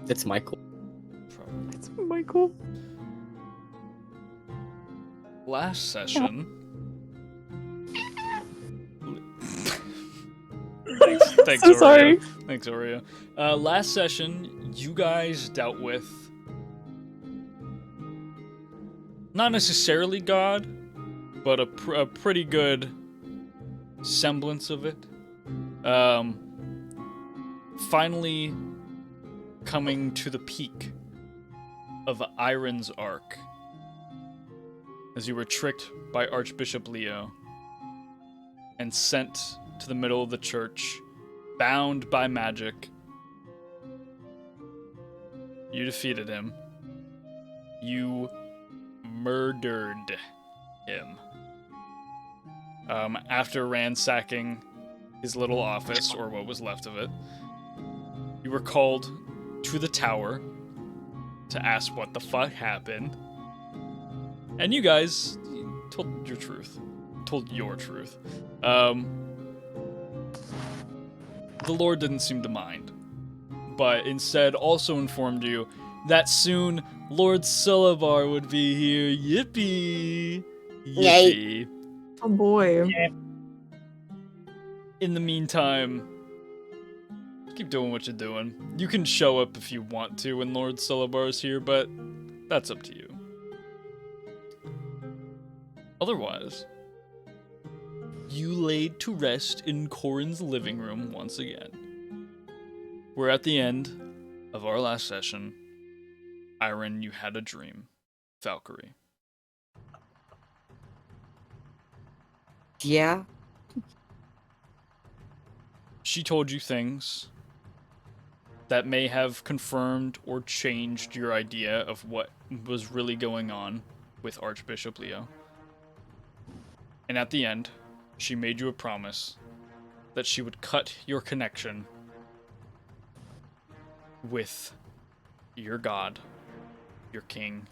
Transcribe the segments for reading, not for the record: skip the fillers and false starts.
It's Michael. Probably. It's Michael. Last session. Thanks, So Oreo. sorry. Thanks, Oreo. Last session, you guys dealt with not necessarily God, but a pretty good semblance of it. Finally coming to the peak of Iron's Arc, as you were tricked by Archbishop Leo and sent to the middle of the church, bound by magic. You defeated him. You murdered him. After ransacking his little office, or what was left of it, you were called to the tower to ask what the fuck happened. And you guys told your truth. Told your truth. The Lord didn't seem to mind, but instead also informed you that soon Lord Sulabar would be here. Yippee! Yippee! Oh boy. In the meantime, keep doing what you're doing. You can show up if you want to when Lord Sulabar is here, but that's up to you. Otherwise, you laid to rest in Corin's living room once again. We're at the end of our last session. Iron, you had a dream. Valkyrie. Yeah. She told you things that may have confirmed or changed your idea of what was really going on with Archbishop Leo. And at the end, she made you a promise that she would cut your connection with your god, your king.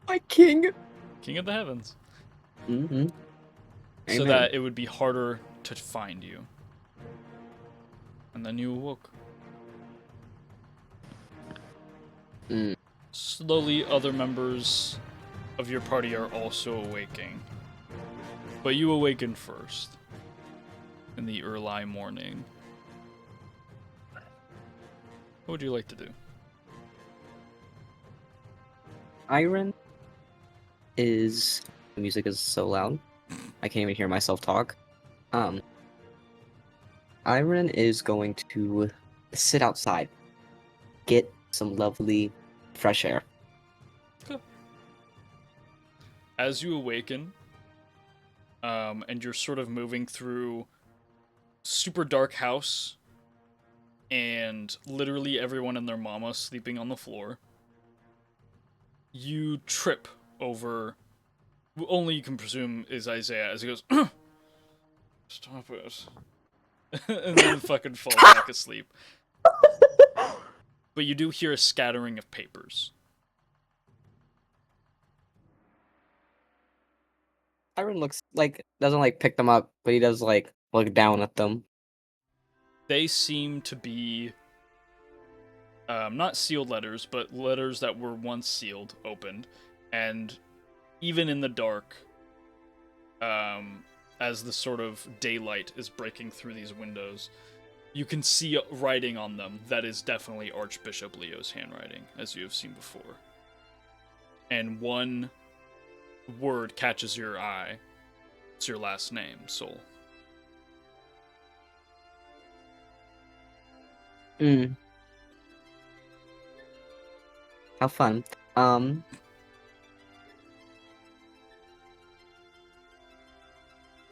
My king. King of the heavens. Mm-hmm. So that it would be harder to find you. And then you awoke. Slowly, other members of your party are also awaking. But you awaken first. In the early morning. What would you like to do? Iron is... The music is so loud. I can't even hear myself talk. Iron is going to sit outside. Get some lovely fresh air. Cool. As you awaken, and you're sort of moving through super dark house, and literally everyone and their mama sleeping on the floor, you trip over, only you can presume is Isaiah, as he goes, stop it, and then fucking falls back asleep. But you do hear a scattering of papers. Iron looks like, doesn't pick them up, but he does look down at them. They seem to be not sealed letters, but letters that were once sealed, opened, and even in the dark, as the sort of daylight is breaking through these windows, you can see writing on them that is definitely Archbishop Leo's handwriting, as you have seen before. And one word catches your eye. It's your last name, Soul. How fun.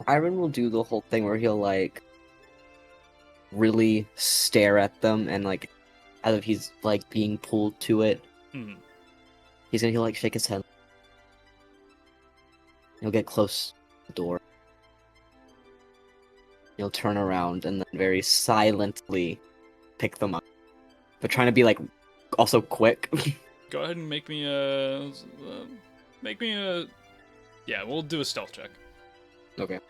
Iron will do the whole thing where he'll really stare at them and as if he's being pulled to it. He'll shake his head. He'll get close to the door. He'll turn around and then very silently pick them up. But trying to be also quick. Go ahead and make me a... Yeah, we'll do a stealth check. Okay.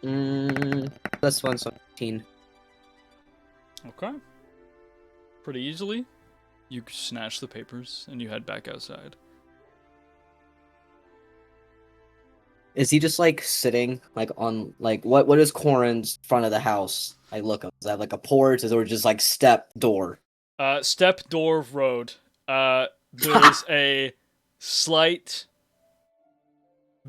This one's 15. Okay. Pretty easily, you snatch the papers and you head back outside. Is he just like sitting like on like what is Corin's front of the house? I look up. Is that like a porch or just like step door? Step, door, road. There's a slight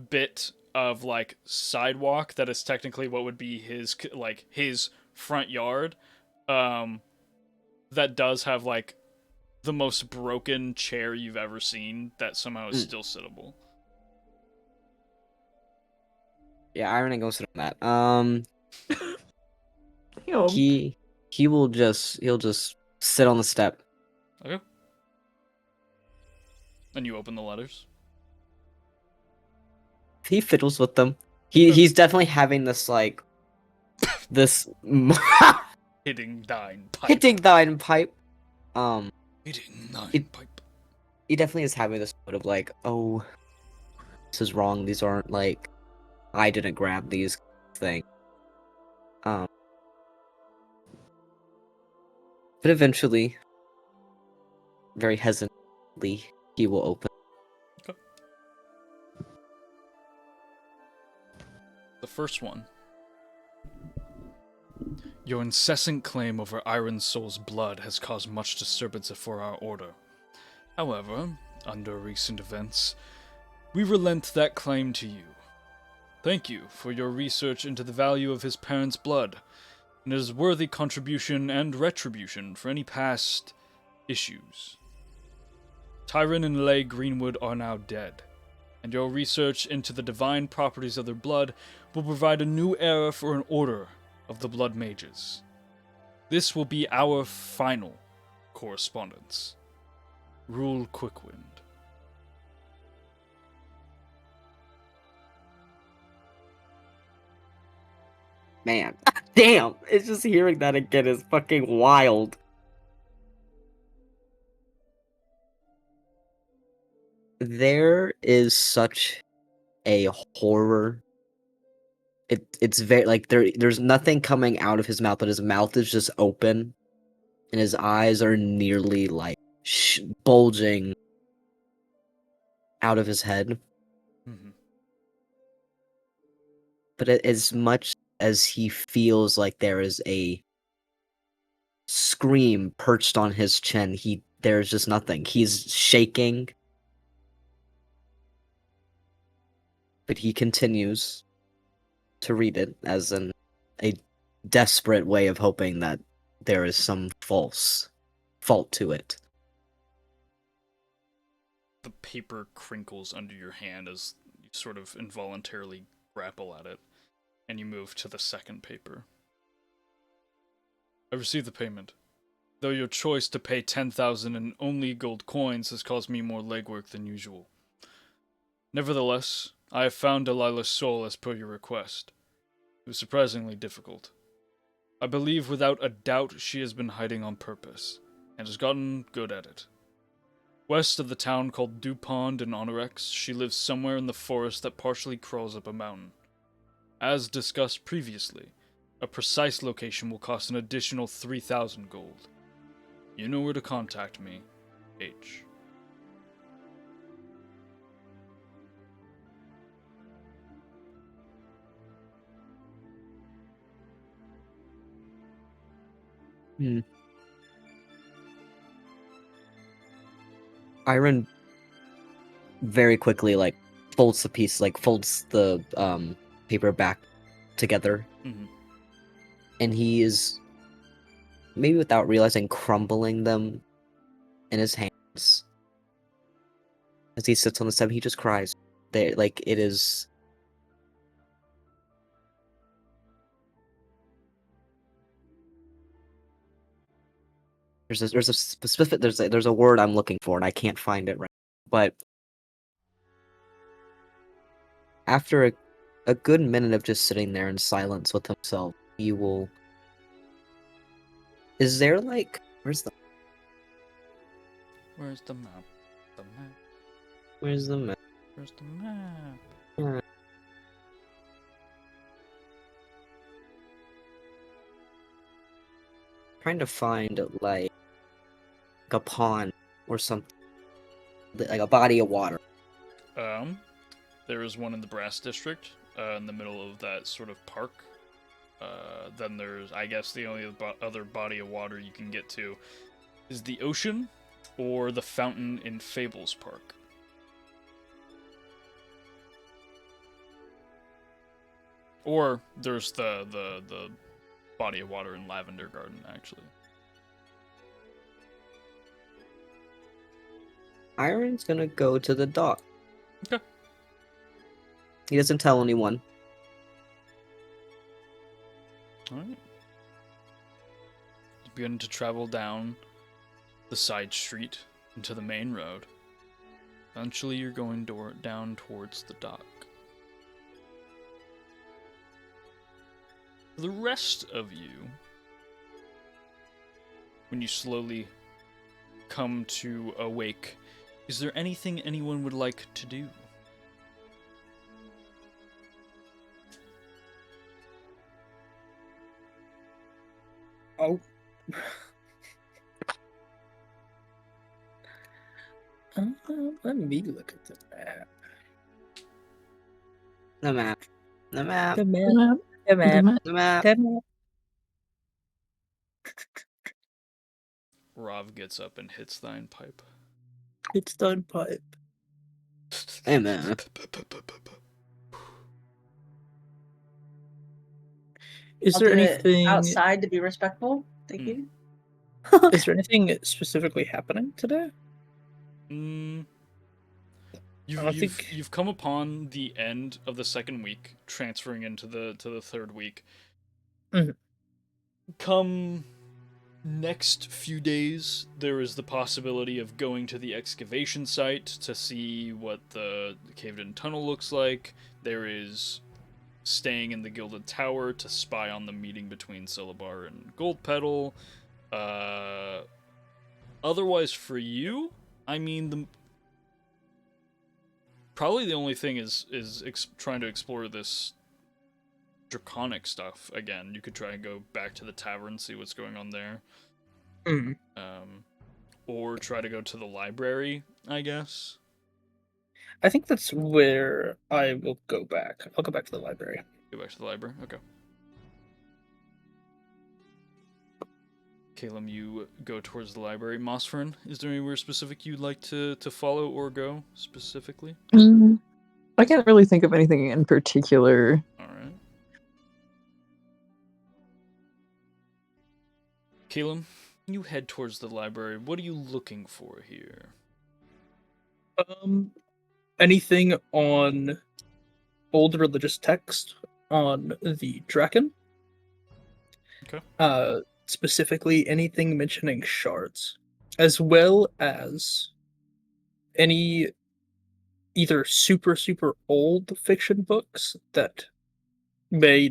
bit of like sidewalk that is technically what would be his front yard. That does have like the most broken chair you've ever seen that somehow is still sittable. Yeah, Iron ain't gonna sit on that. Damn. He'll just sit on the step. Okay. And you open the letters. He fiddles with them. He's definitely having this like this Hitting thine pipe. hitting thine pipe. Hitting thine it- pipe. He definitely is having this sort of like, oh, this is wrong. These aren't like, I didn't grab these things. But eventually, very hesitantly, he will open. Okay. The first one. Your incessant claim over Iron Soul's blood has caused much disturbance for our order. However, under recent events, we relent that claim to you. Thank you for your research into the value of his parents' blood, and his worthy contribution and retribution for any past issues. Tyron and Leigh Greenwood are now dead, and your research into the divine properties of their blood will provide a new era for an order of the Blood Mages. This will be our final correspondence. Rule Quickwind. Man, damn! It's just hearing that again is fucking wild. There is such a horror. It's very like there's nothing coming out of his mouth, but his mouth is just open, and his eyes are nearly like bulging out of his head. Mm-hmm. But as much as he feels like there is a scream perched on his chin, there's just nothing. He's shaking, but he continues to read it as a desperate way of hoping that there is some fault to it. The paper crinkles under your hand as you sort of involuntarily grapple at it, and you move to the second paper. I received the payment. Though your choice to pay 10,000 in only gold coins has caused me more legwork than usual. Nevertheless, I have found Delilah's soul as per your request. It was surprisingly difficult. I believe without a doubt she has been hiding on purpose, and has gotten good at it. West of the town called Dupont in Onyrex, she lives somewhere in the forest that partially crawls up a mountain. As discussed previously, a precise location will cost an additional 3,000 gold. You know where to contact me, H. Iron very quickly like folds the paper back together, Mm-hmm. and he is, maybe without realizing, crumbling them in his hands. As he sits on the step, he just cries. It is. There's a specific there's a word I'm looking for and I can't find it right. But after a good minute of just sitting there in silence with himself, he will. Is there like where's the map? The map. Where's the map? Where's the map? trying to find like a pond or something, like a body of water. There is one in the Brass District, in the middle of that sort of park. Then there's, I guess, the only other body of water you can get to is the ocean or the fountain in Fables Park. Or there's the body of water in Lavender Garden, actually. Iron's gonna go to the dock. Okay. He doesn't tell anyone. Alright. You begin to travel down the side street into the main road. Eventually, you're going down towards the dock. For the rest of you, when you slowly come to awake, is there anything anyone would like to do? Oh. Let me look at the map. The map. The map. The map. Map. The map. map. The map. The map. Rav gets up and hits thine pipe. It's done pipe. Hey, man. Is I'll there do it anything outside to be respectful? Thank you. Is there anything specifically happening today? Mm, I don't think- you've come upon the end of the second week, transferring into the third week. Mhm. Come next few days, there is the possibility of going to the excavation site to see what the caved-in tunnel looks like. There is staying in the Gilded Tower to spy on the meeting between Syllabar and Gold Petal. Otherwise, for you, I mean, probably the only thing is trying to explore this draconic stuff again. You could try and go back to the tavern, see what's going on there. Mm. Or try to go to the library, I guess. I think that's where I will go back. I'll go back to the library. Go back to the library? Okay. Calum, you go towards the library. Mosfern, is there anywhere specific you'd like to follow or go specifically? I can't really think of anything in particular. Alright. Calum, you head towards the library. What are you looking for here? Anything on old religious text on the Draken? Okay. Specifically anything mentioning shards, as well as any either super old fiction books that may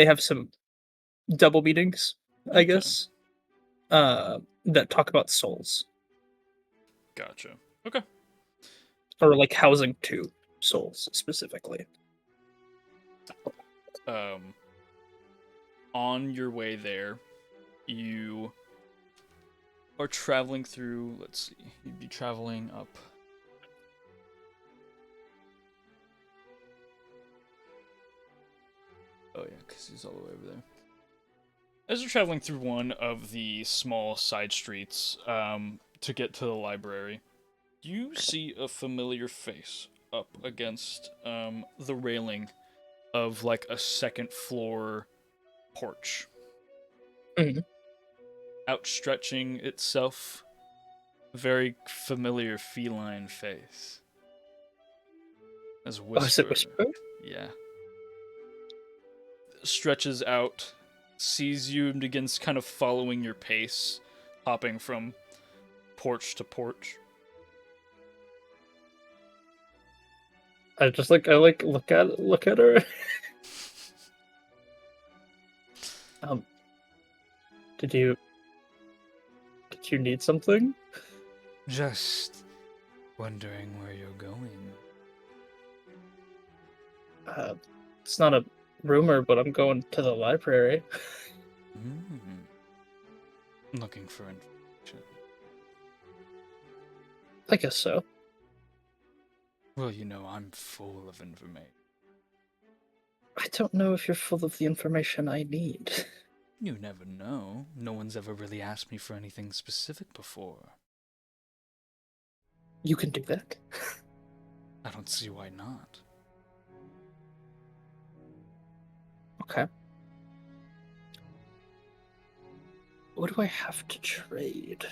have some double meanings, I Okay. guess, that talk about souls, Gotcha. Okay. or like housing two souls specifically. On your way there, you are traveling through, let's see, you'd be traveling up. Oh yeah, because he's all the way over there. As you're traveling through one of the small side streets to get to the library, you see a familiar face up against the railing of like a second floor porch. Mhm. Outstretching itself, very familiar feline face. As Oh, is it Whisper, Whisper? yeah, stretches out, sees you, and begins kind of following your pace, hopping from porch to porch. I look at her. Did you need something? Just wondering where you're going. It's not a rumor, but I'm going to the library. Looking for information. I guess so. Well, you know, I'm full of information. I don't know if you're full of the information I need. You never know. No one's ever really asked me for anything specific before. You can do that. I don't see why not. Okay. What do I have to trade?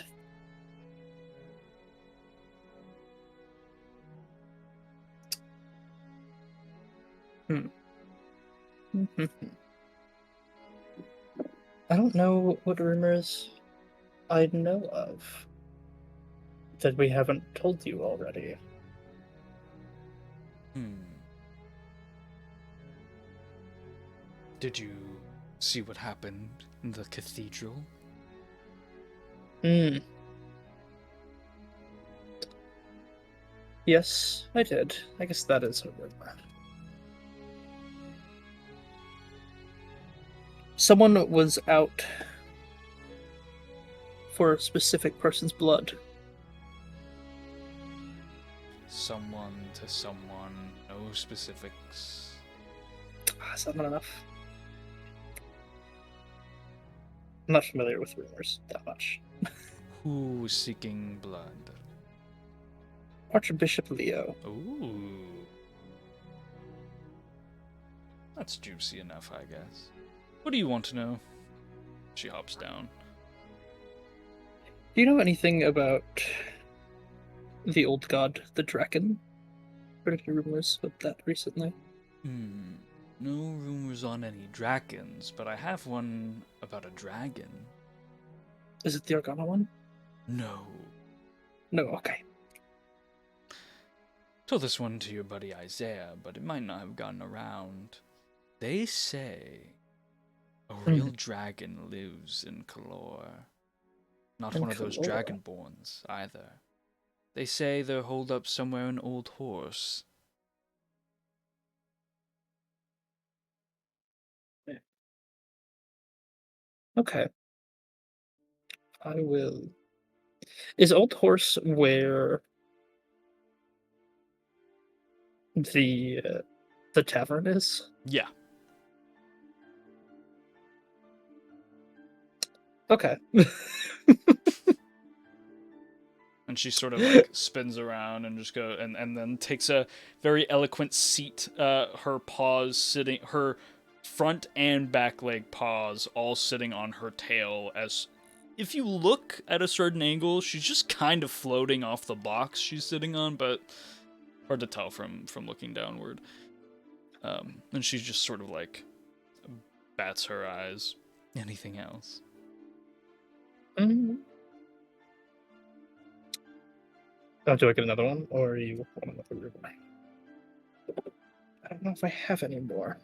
I don't know what rumors I know of that we haven't told you already. Did you see what happened in the cathedral? Yes, I did. I guess that is a rumor. Someone was out for a specific person's blood. Someone to someone, no specifics. Is that not enough? I'm not familiar with rumors that much. Who was seeking blood? Archbishop Leo. Ooh. That's juicy enough, I guess. What do you want to know? She hops down. Do you know anything about the old god, the Draken? Heard any rumors about that recently? No rumors on any dragons, but I have one about a dragon. Is it the Argana one? No. No, okay. Told this one to your buddy Isaiah, but it might not have gotten around. They say a real dragon lives in Kalor. Not one of those dragonborns, either. They say they're holed up somewhere in Old Horse. Okay. I will. Is Old Horse where the tavern is? Yeah. Okay. And she sort of like spins around and just and then takes a very eloquent seat. Her paws sitting, her front and back leg paws all sitting on her tail. As if you look at a certain angle, she's just kind of floating off the box she's sitting on, but hard to tell from looking downward. And she just sort of like bats her eyes. Anything else? Do I get another one, or you want another rumor? I don't know if I have any more.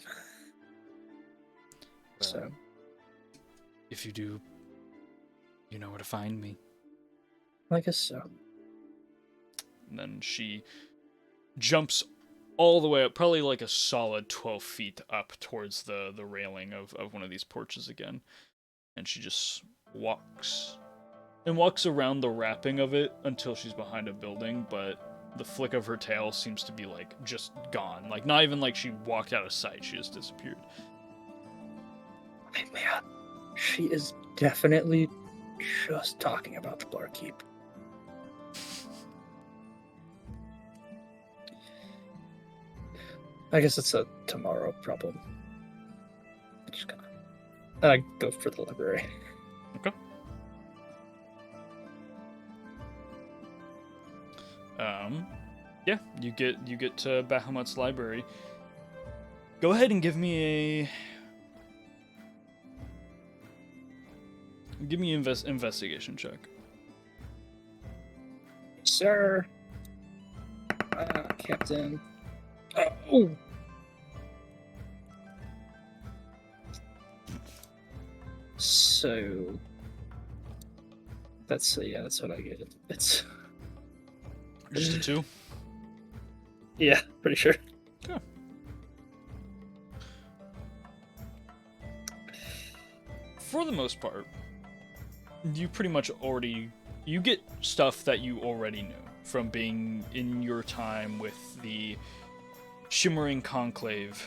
Well, So, if you do, you know where to find me. I guess so. And then she jumps all the way up, probably like a solid 12 feet up towards the railing of one of these porches again. And she just walks around the wrapping of it until she's behind a building, but the flick of her tail seems to be like just gone. Like not even like she walked out of sight, she just disappeared. Hey man, she is definitely just talking about the barkeep. I guess it's a tomorrow problem. I'm just gonna go for the library. Okay. Yeah, you get to Bahamut's library. Go ahead and give me an investigation check. Sir, Captain. Oh. So that's what I get. It's Just a 2. yeah, pretty sure. Yeah. for the most part, you pretty much you get stuff that you already knew from being in your time with the Shimmering Conclave.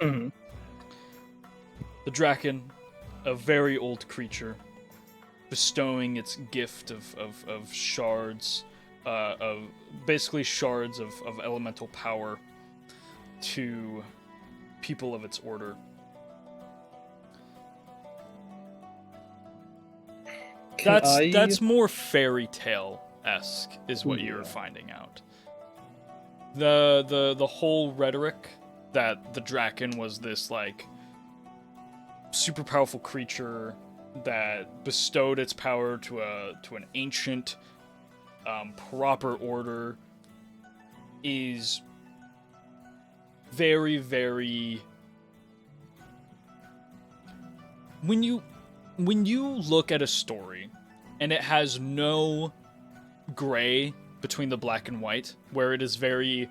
Mm-hmm. The Draken, a very old creature, bestowing its gift of shards, of basically shards of elemental power to people of its order. That's more fairy tale-esque, is what you're finding out. The whole rhetoric that the Draken was this like super powerful creature that bestowed its power to an ancient proper order is very, very... When you look at a story and it has no gray between the black and white, where it is very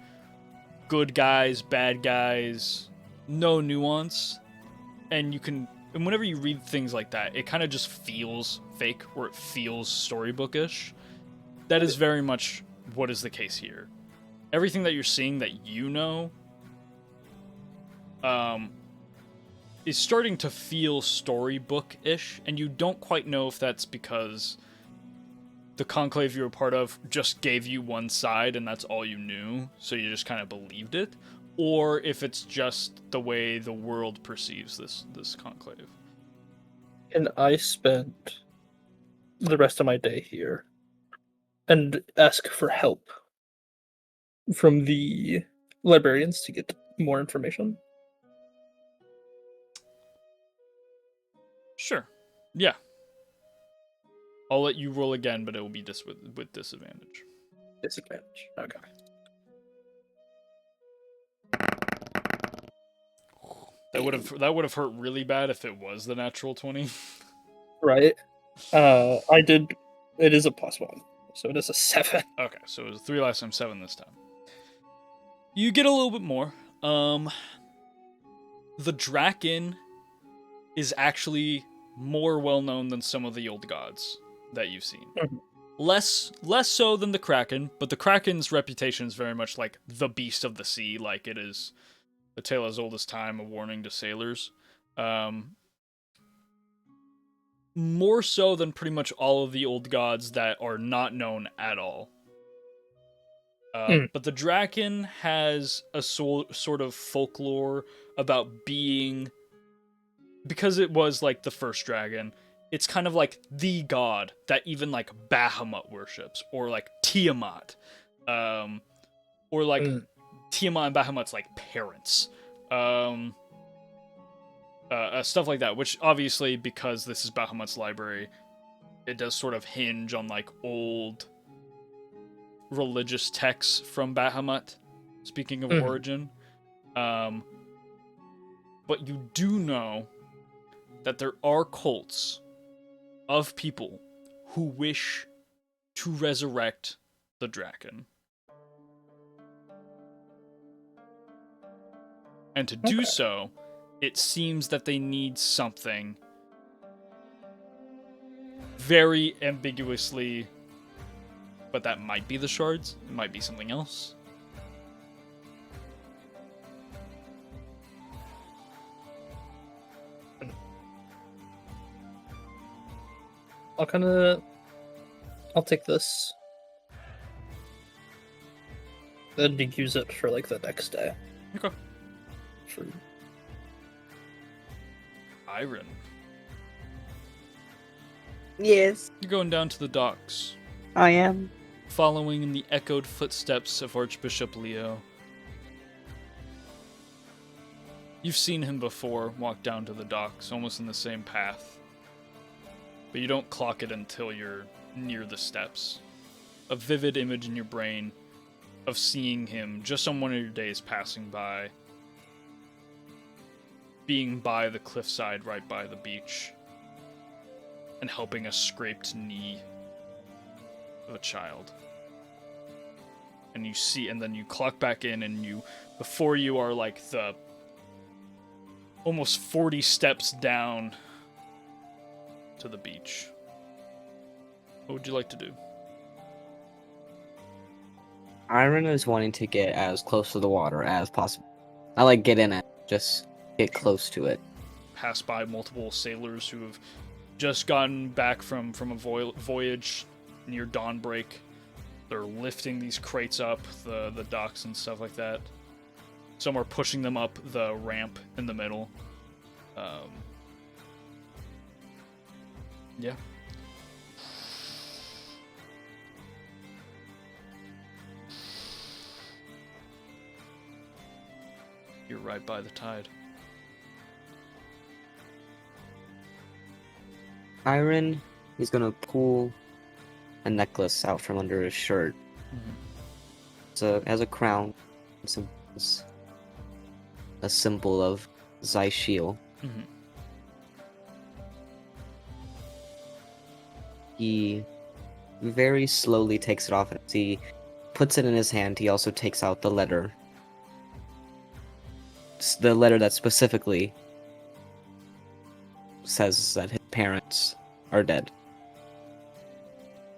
good guys, bad guys, no nuance, and whenever you read things like that, it kind of just feels fake, or it feels storybookish. That is very much what is the case here. Everything that you're seeing that you know is starting to feel storybook-ish, and you don't quite know if that's because the conclave you were part of just gave you one side and that's all you knew, so you just kind of believed it, or if it's just the way the world perceives this conclave. And I spent the rest of my day here and ask for help from the librarians to get more information. Sure. Yeah. I'll let you roll again, but it will be with disadvantage. Disadvantage. Okay. That would have hurt really bad if it was the natural 20. Right. I did. It is a +1, so it is a 7. Okay, so it was 3 last time, 7 this time. You get a little bit more. The Draken is actually more well known than some of the old gods that you've seen. Mm-hmm. Less so than the Kraken, but the Kraken's reputation is very much like the beast of the sea, like it is a tale as old as time, a warning to sailors. More so than pretty much all of the old gods that are not known at all. But the Draken has a sort of folklore about being... Because it was, like, the first dragon, it's kind of like the god that even, like, Bahamut worships, or, like, Tiamat. Or, like, Tiamat and Bahamut's, like, parents. Stuff like that, which obviously, because this is Bahamut's library, it does sort of hinge on, like, old religious texts from Bahamut, speaking of origin. But you do know that there are cults of people who wish to resurrect the Draken. And to do so, it seems that they need something very ambiguously, but that might be the shards, it might be something else. I'll take this and use it for, like, the next day. Okay. For... Iron. Yes. You're going down to the docks, I am. following in the echoed footsteps of Archbishop Leo. You've seen him before walk down to the docks, almost in the same path. But you don't clock it until you're near the steps. A vivid image in your brain of seeing him just on one of your days passing by, being by the cliffside right by the beach, and helping a scraped knee of a child. And you see, and then you clock back in, and before you are like the almost 40 steps down to the beach. What would you like to do? Iron is wanting to get as close to the water as possible. I like get in it, just get close to it. Pass by multiple sailors who have just gotten back from a voyage near dawnbreak. They're lifting these crates up the docks and stuff like that. Some are pushing them up the ramp in the middle. Yeah. You're right by the tide. Iron, he's gonna pull a necklace out from under his shirt. So it has a crown. It's a symbol of Zysheel. Mm-hmm. He very slowly takes it off, and as he puts it in his hand, he also takes out the letter. The letter that specifically says that his parents are dead.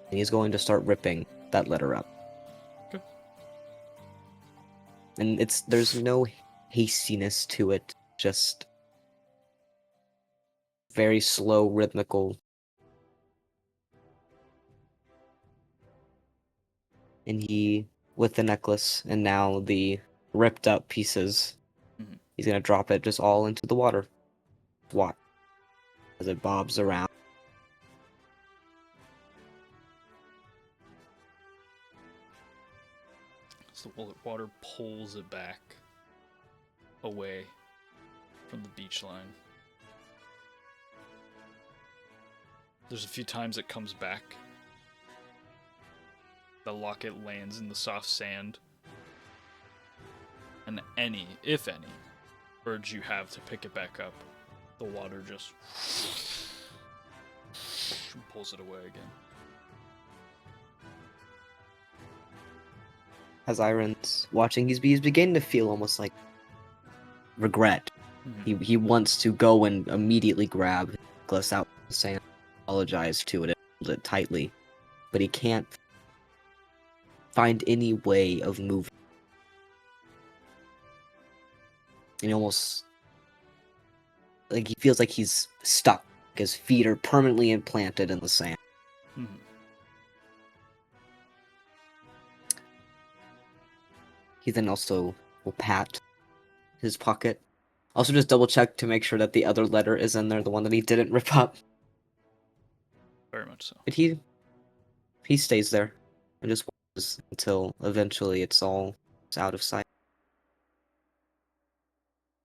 And he's going to start ripping that letter up. Okay. And there's no hastiness to it, just very slow, rhythmical. And he, with the necklace and now the ripped up pieces, he's gonna drop it just all into the water. Watch as it bobs around. So the water pulls it back away from the beach line. There's a few times it comes back. The locket lands in the soft sand. And any, if any, urge you have to pick it back up, the water just pulls it away again. As Iron's watching, he's beginning to feel almost like regret. Mm-hmm. He wants to go and immediately grab the necklace out of the sand, apologize to it, and hold it tightly, but he can't find any way of moving. And almost like he feels like he's stuck. His feet are permanently implanted in the sand. Mm-hmm. He then also will pat his pocket. Also just double check to make sure that the other letter is in there, the one that he didn't rip up. Very much so. But he stays there and just watches until eventually it's out of sight.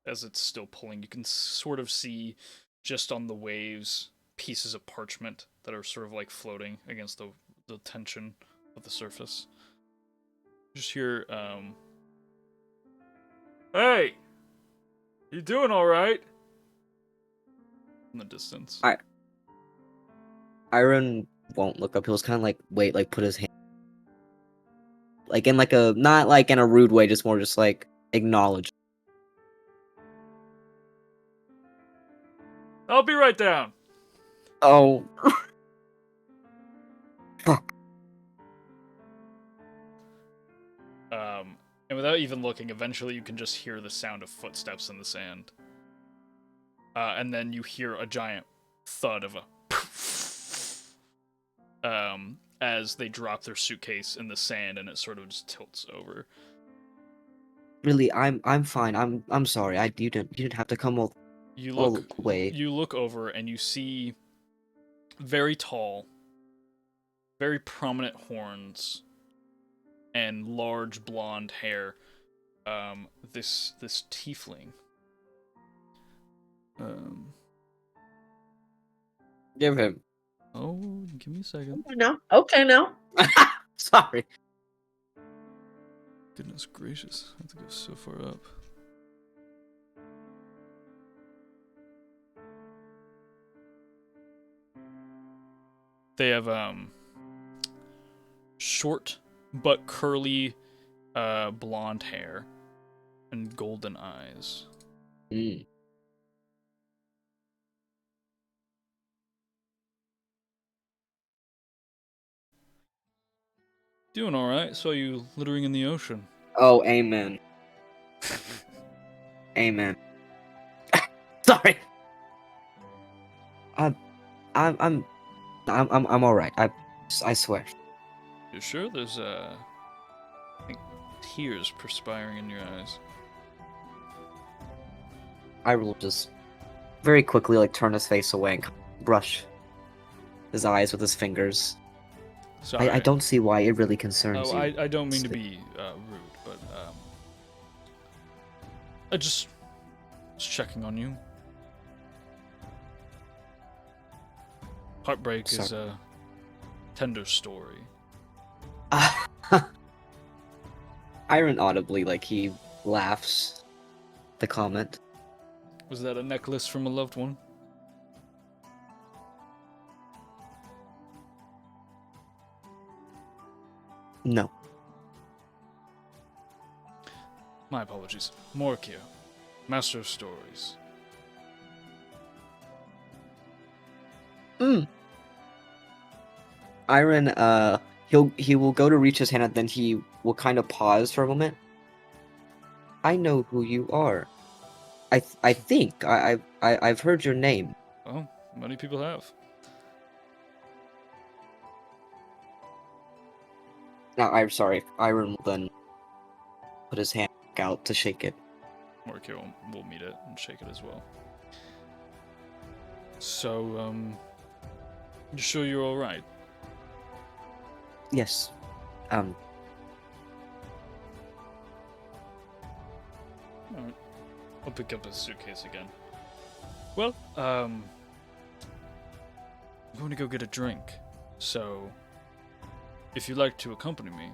As it's still pulling, you can sort of see just on the waves pieces of parchment that are sort of like floating against the tension of the surface. Just hear, hey! You doing alright? In the distance. Iron won't look up. He'll just kind of like wait, like put his hand, like in like a, not like in a rude way, just more just like acknowledge. I'll be right down. Oh. Fuck. And without even looking, eventually you can just hear the sound of footsteps in the sand. And then you hear a giant thud of a as they drop their suitcase in the sand and it sort of just tilts over. Really, I'm fine. I'm sorry. You didn't have to come all the way. You look over and you see very tall, very prominent horns and large blonde hair. This tiefling. Give him. Oh, give me a second. No. Okay, now. Sorry. Goodness gracious, I have to go so far up. They have short but curly blonde hair and golden eyes. Doing all right. Saw you littering in the ocean. Oh, amen. Amen. Sorry. I'm all right. I swear. You sure? There's I think tears perspiring in your eyes. I will just very quickly like turn his face away and brush his eyes with his fingers. Sorry. I don't see why it really concerns Oh, you. I don't mean to be rude, but I just was checking on you. Heartbreak is Sorry. a tender story. Iron audibly like he laughs. The comment. Was that a necklace from a loved one? No. My apologies. Morkia, Master of Stories. Iron he will go to reach his hand and then he will kind of pause for a moment. I know who you are. I think I've heard your name. Well, many people have. Now I'm sorry. Iron will then put his hand out to shake it. Morkia will meet it and shake it as well. So, you sure you're alright? Yes. Alright. I'll pick up his suitcase again. Well, I'm going to go get a drink. So, if you'd like to accompany me,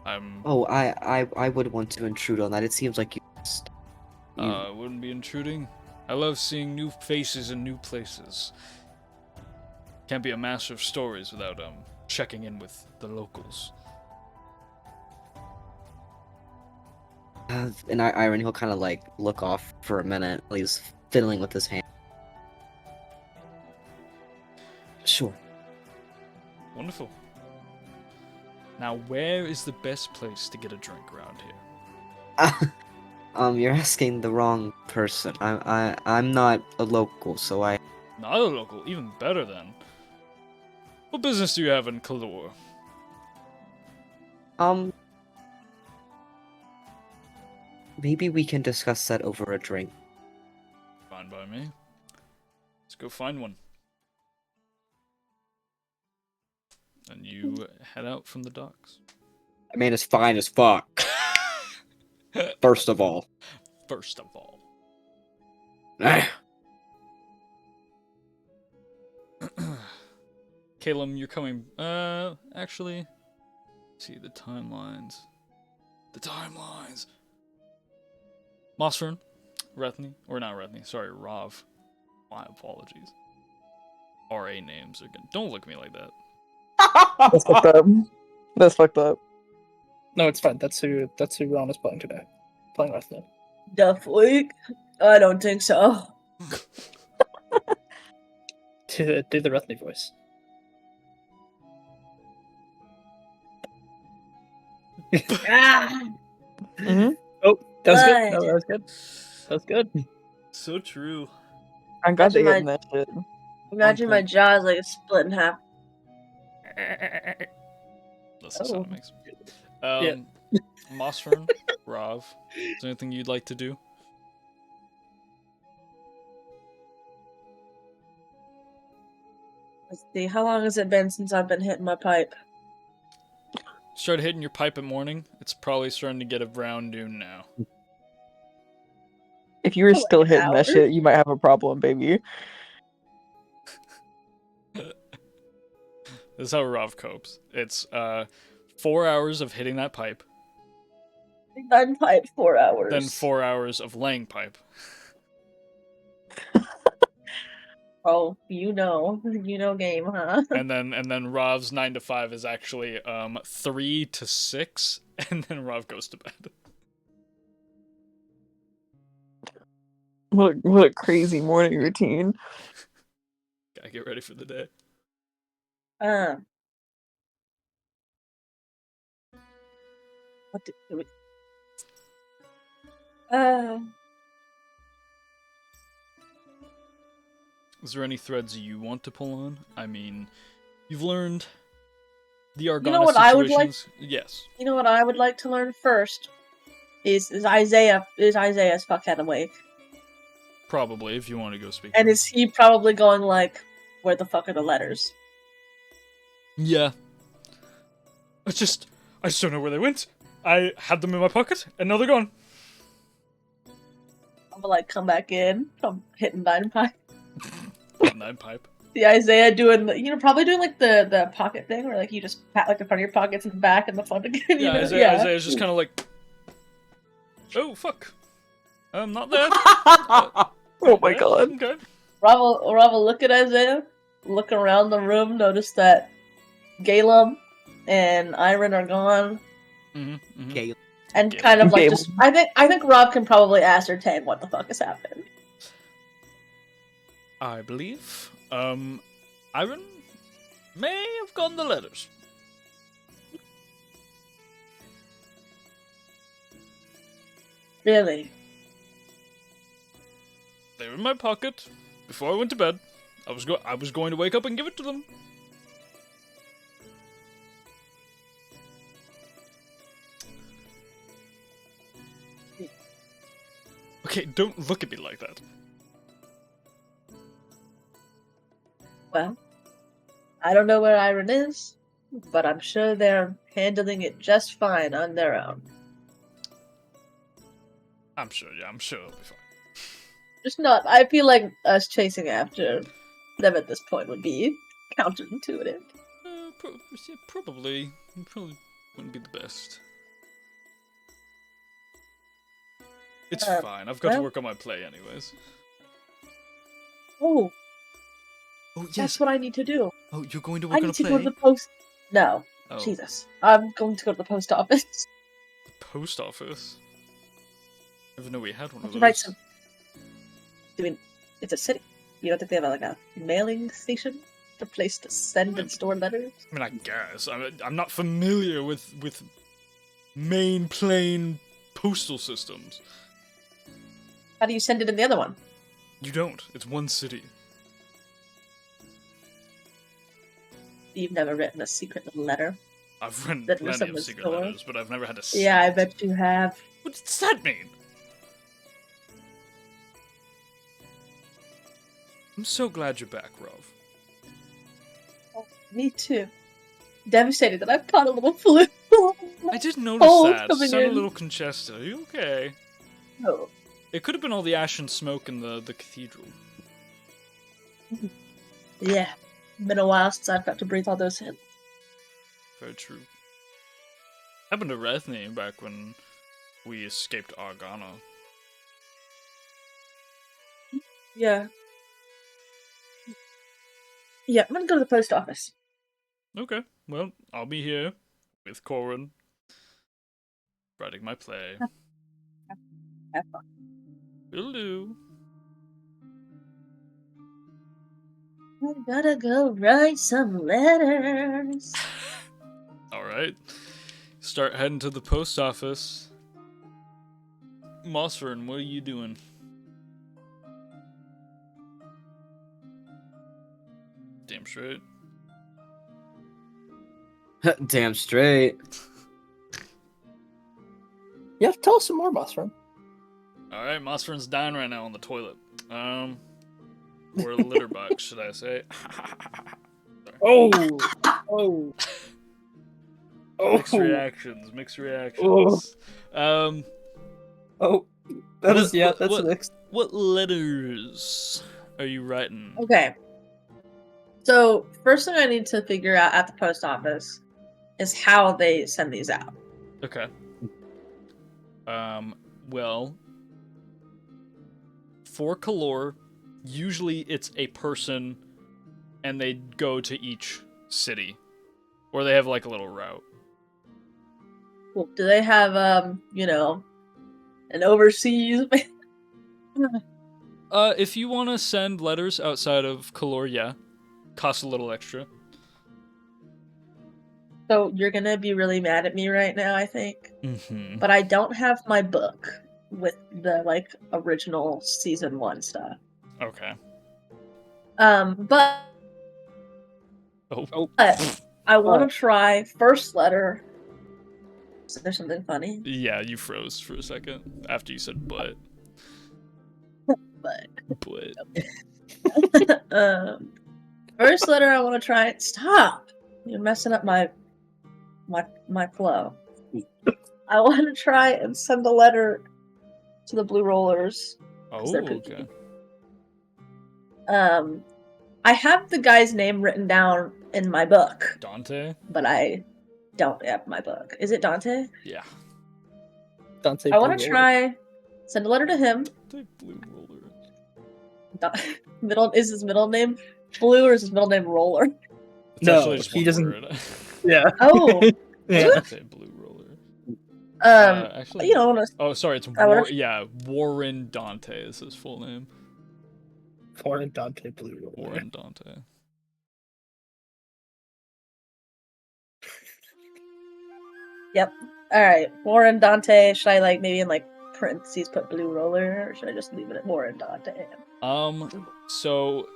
I'm... Oh, I would want to intrude on that. It seems like you wouldn't be intruding. I love seeing new faces and new places. Can't be a master of stories without, checking in with the locals. and Iron he'll kind of like look off for a minute while he's fiddling with his hand. Sure. Wonderful. Now, where is the best place to get a drink around here? You're asking the wrong person. I'm not a local, so I. Not a local, even better then. What business do you have in Kalor? Maybe we can discuss that over a drink. Fine by me. Let's go find one. And you head out from the docks. I mean, it's fine as fuck. First of all. First of all. Caleb, you're coming. Actually, see the timelines. The timelines. Mosfern, Rethny, or not Rethny. Sorry, Rav. My apologies. RA names are good. Don't look at me like that. That's fucked up. That's fucked up. No, it's fine. That's who Ron is playing today. Playing with them. Duff Week? I don't think so. To do the Rethny voice. Ah! Hmm. Oh, that was good. Good. No, that was good. That was good. So true. I'm glad they Imagine getting that shit. Imagine my point. jaw is like split in half. That's the sound it Oh. makes. Yeah. Mosfern, Rav, is there anything you'd like to do? Let's see, how long has it been since I've been hitting my pipe? Started hitting your pipe at morning. It's probably starting to get around noon now. If you were Like still an hitting that hour? shit, you might have a problem, baby. This is how Rav copes. It's 4 hours of hitting that pipe, Done pipe 4 hours. then 4 hours of laying pipe. Oh, you know game, huh? And then Rav's 9 to 5 is actually 3 to 6, and then Rav goes to bed. What a crazy morning routine. Gotta get ready for the day. What do we? Uh, Is there any threads you want to pull on? I mean, you've learned the Argana You know what I would like? situations. Yes. you know what I would like to learn first is Isaiah's fuckhead awake, Probably, if you want to go speak. and to him. is he probably going like, where the fuck are the letters? Yeah. I just don't know where they went. I had them in my pocket, and now they're gone. I'm gonna like come back in, come hitting 9 pipe. 9 pipe. The Isaiah doing probably doing like the pocket thing where like you just pat like the front of your pockets and the back and the front again. Yeah, Isaiah's just kind of like, oh fuck, I'm not there. Oh my god. Okay. Rava look at Isaiah, look around the room, notice that Galum and Iron are gone, Okay. and Galen. kind of like Galen. just I think Rob can probably ascertain what the fuck has happened. I believe, Iron may have gotten the letters. Really? They were in my pocket before I went to bed. I was going to wake up and give it to them. Okay, don't look at me like that. Well, I don't know where Iron is, but I'm sure they're handling it just fine on their own. I'm sure it'll be fine. Just not. I feel like us chasing after them at this point would be counterintuitive. Probably wouldn't be the best. It's fine. I've got to well- work on my play anyways. Oh, Oh yes. that's what I need to do. Oh, you're going to I work on need a to play? go to the post. No, Oh, Jesus. I'm going to go to the post office. the post office. I didn't know we had one I of have to write those. some. I mean, it's a city. You don't think they have like a mailing station? A place to send and store letters? I mean, I guess I'm not familiar with main plane postal systems. How do you send it in the other one? You don't. It's one city. You've never written a secret little letter. I've written That was plenty of someone's secret store. letters, but I've never had to send Yeah, I it. bet you have. What does that mean? I'm so glad you're back, Rov. Me too. Devastated that I've caught a little flu. I did notice Cold that. coming Sounded a in. little congested. Are you okay? No. It could have been all the ash and smoke in the cathedral. Yeah. Been a while since I've got to breathe all those in. Very true. Happened to Rethne back when we escaped Argana. Yeah. Yeah, I'm gonna go to the post office. Okay, well, I'll be here with Corin, writing my play. Have fun. Will do. I gotta go write some letters. Alright. Start heading to the post office. Mossfern, what are you doing? Damn straight. Damn straight. Yeah, tell us some more, boss friend. Alright, Mossfern's dying right now on the toilet. Or a litter box, should I say. Oh, oh, Mixed reactions. Oh, that is What- that's what- next. What letters are you writing? Okay. So, first thing I need to figure out at the post office is how they send these out. Okay. Well, for Kalor, usually it's a person and they go to each city. Or they have like a little route. Well, do they have, an overseas? If you want to send letters outside of Kalor, yeah. Costs a little extra. So you're gonna be really mad at me right now, I think. Mm-hmm. But I don't have my book with the like original season 1 stuff. Okay. But Oh. I want to try first letter. Is there something funny? Yeah, you froze for a second after you said but. But But. first letter I want to try. Stop! You're messing up my flow. I want to try and send a letter to the Blue Rollers. Oh, they're picky. okay. I have the guy's name written down in my book, Dante? but I don't have my book. Is it Dante? Yeah. Dante. I want to try send a letter to him. Dante Blue Roller. Is his middle name Blue or is his middle name Roller? It's No, actually just he one doesn't- word. Yeah. Oh, Yeah. Dante Blue Roller. Actually, you know, I wanna, oh, sorry, it's I wanna- Warren Dante is his full name. Warren Dante Blue Roller. Warren Dante. Yep. All right, Warren Dante. Should I like maybe in like parentheses put Blue Roller, or should I just leave it at Warren Dante? So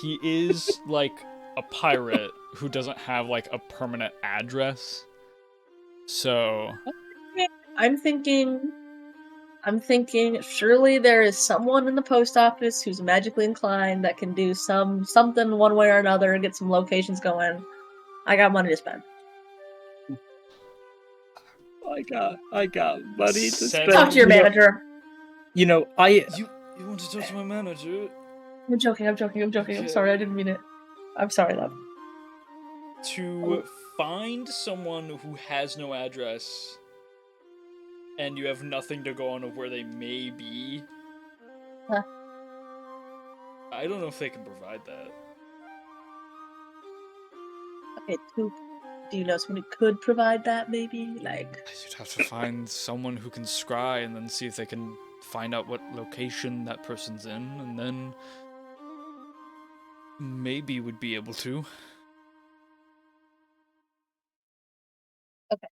he is like a pirate who doesn't have like a permanent address. So I'm thinking surely there is someone in the post office who's magically inclined that can do something one way or another and get some locations going. I got money to spend. I got money to Send- spend. Talk to your manager. You know, you want to talk to my manager? I'm joking. I'm Okay. sorry, I didn't mean it. I'm sorry, love. To find someone who has no address and you have nothing to go on of where they may be. Huh. I don't know if they can provide that. Okay, do you know someone who could provide that? Maybe like. You'd have to find someone who can scry and then see if they can find out what location that person's in, and then maybe would be able to. Okay.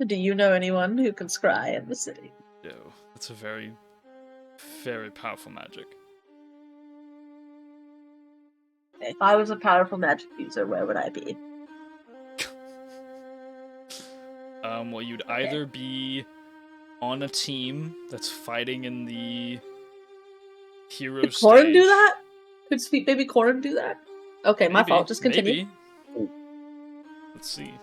Do you know anyone who can scry in the city? No, that's a very, very powerful magic. Okay, if I was a powerful magic user, where would I be? Well, you'd either be on a team that's fighting in the hero Could stage. Corin do that? Could sweet baby Corin do that? Okay, my fault. Just continue. Maybe. Let's see.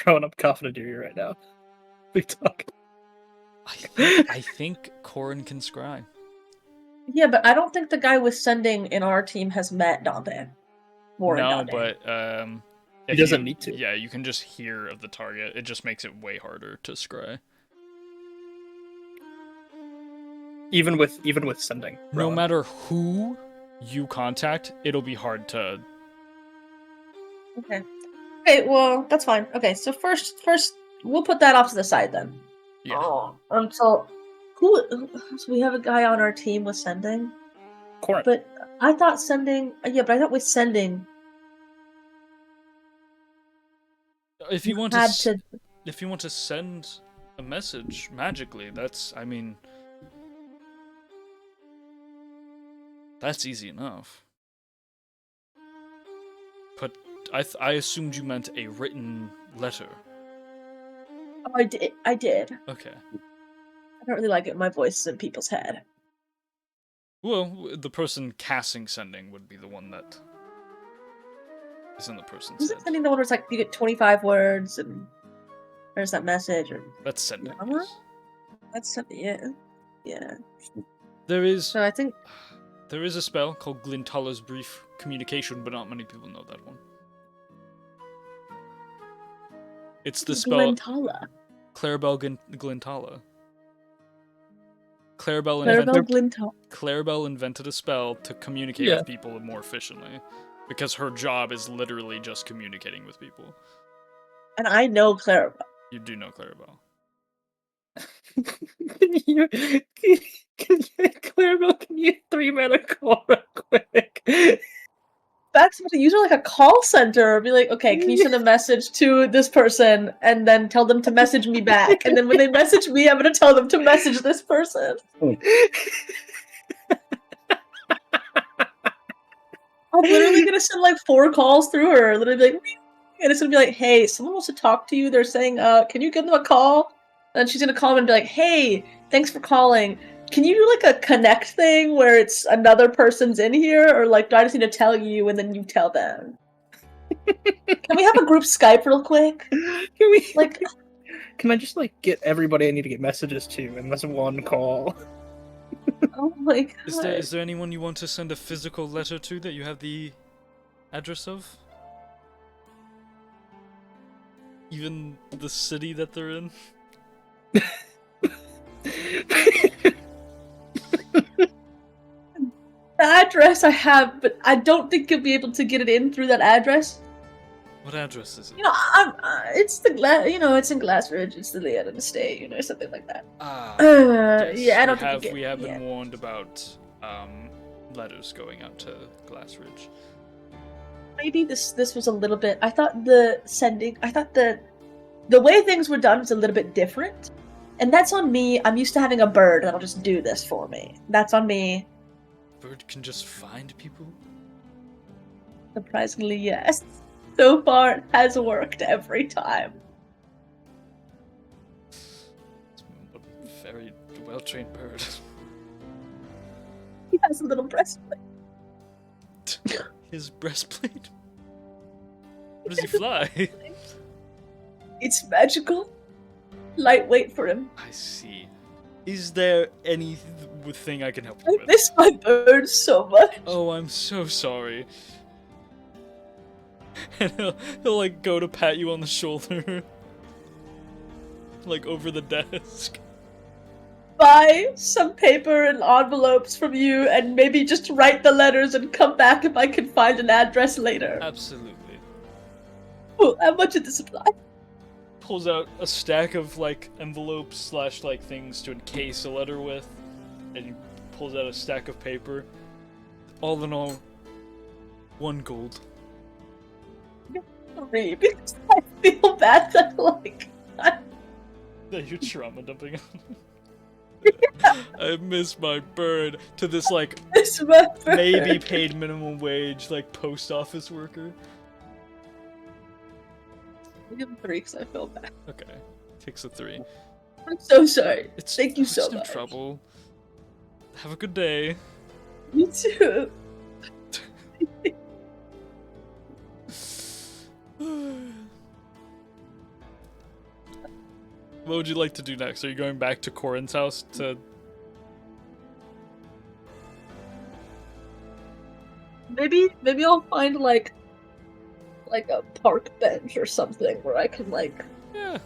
Bro, I'm confident in you right now. Big talk. I think Corin can scry. Yeah, but I don't think the guy with sending in our team has met Dante. No, Dante. but He if doesn't you- need to. Yeah, you can just hear of the target. It just makes it way harder to scry. Even with sending. No Rowan. matter who you contact, it'll be hard to. Okay. Okay, well, that's fine. Okay, so first, we'll put that off to the side then. Yeah. So, so we have a guy on our team with sending, Corin. but I thought sending. Yeah, but I thought with sending, If you want had to, to. if you want to send a message magically, that's that's easy enough. But I assumed you meant a written letter. Oh, I did. Okay. I don't really like it. My voice is in people's head. Well, the person casting sending would be the one that is in the person's Isn't head. sending the one where it's like you get 25 words and there's that message or That's sending. Mama? Yes. that's something. Yeah. There is So I think a spell called Glintala's Brief Communication, but not many people know that one. It's the spell Glintala. Clarabelle Glintala. Clarabelle Glintala. invented a spell to communicate Yeah. with people more efficiently, because her job is literally just communicating with people. And I know Clarabelle. You do know Clarabelle. Clarabelle, can you 3-mana call real quick? That's what use it like a call center. Be like, okay, can you send a message to this person and then tell them to message me back? And then when they message me, I'm gonna tell them to message this person. I'm literally gonna send like 4 calls through her. Literally be like, and it's gonna be like, hey, someone wants to talk to you. They're saying, can you give them a call? And she's gonna call them and be like, hey, thanks for calling. Can you do like a connect thing where it's another person's in here, or like do I just need to tell you and then you tell them? Can we have a group Skype real quick? Can we Like, can I just like get everybody I need to get messages to in this one call? oh my god. Is there anyone you want to send a physical letter to that you have the address of? Even the city that they're in? The address I have, but I don't think you'll be able to get it in through that address. What address is it? You know, it's the it's in Glassridge. It's the end of the state. You know, something like that. Yes, Yeah, I don't think we have been yeah. warned about letters going out to Glassridge. Maybe this was a little bit. I thought the way things were done was a little bit different, and that's on me. I'm used to having a bird that'll just do this for me. That's on me. Bird can just find people? Surprisingly, yes. So far, it has worked every time. It's a very well-trained bird. He has a little breastplate. His breastplate? What does he fly? It's magical. Lightweight for him. I see. Is there anything I can help you I with? miss my bird so much. Oh, I'm so sorry. And he'll like go to pat you on the shoulder. Like over the desk. Buy some paper and envelopes from you and maybe just write the letters and come back if I can find an address later. Absolutely. Ooh, how much of the supply? Pulls out a stack of like envelopes / like things to encase a letter with, and he pulls out a stack of paper. All in all, 1 gold. 3, because I feel bad that like That you're trauma dumping on. I miss my bird to this like this my bird. maybe paid minimum wage like post office worker. I give him 3 because I feel bad. Okay, takes a 3. I'm so sorry. It's Thank you so no much. trouble. Have a good day. You too. What would you like to do next? Are you going back to Corin's house to... Maybe I'll find like a park bench or something where I can like Yeah.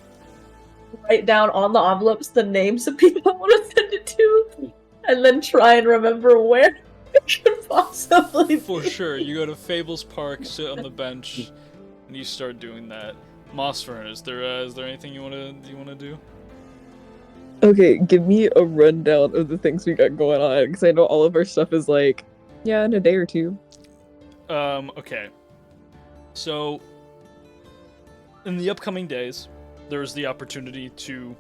write down on the envelopes the names of people I want to send it to, and then try and remember where it could possibly For be. sure. You go to Fables Park, sit on the bench, and you start doing that. Mossfern, is there anything you wanna do? Okay, give me a rundown of the things we got going on, because I know all of our stuff is like, yeah, in a day or 2. Okay. So, in the upcoming days, there's the opportunity to,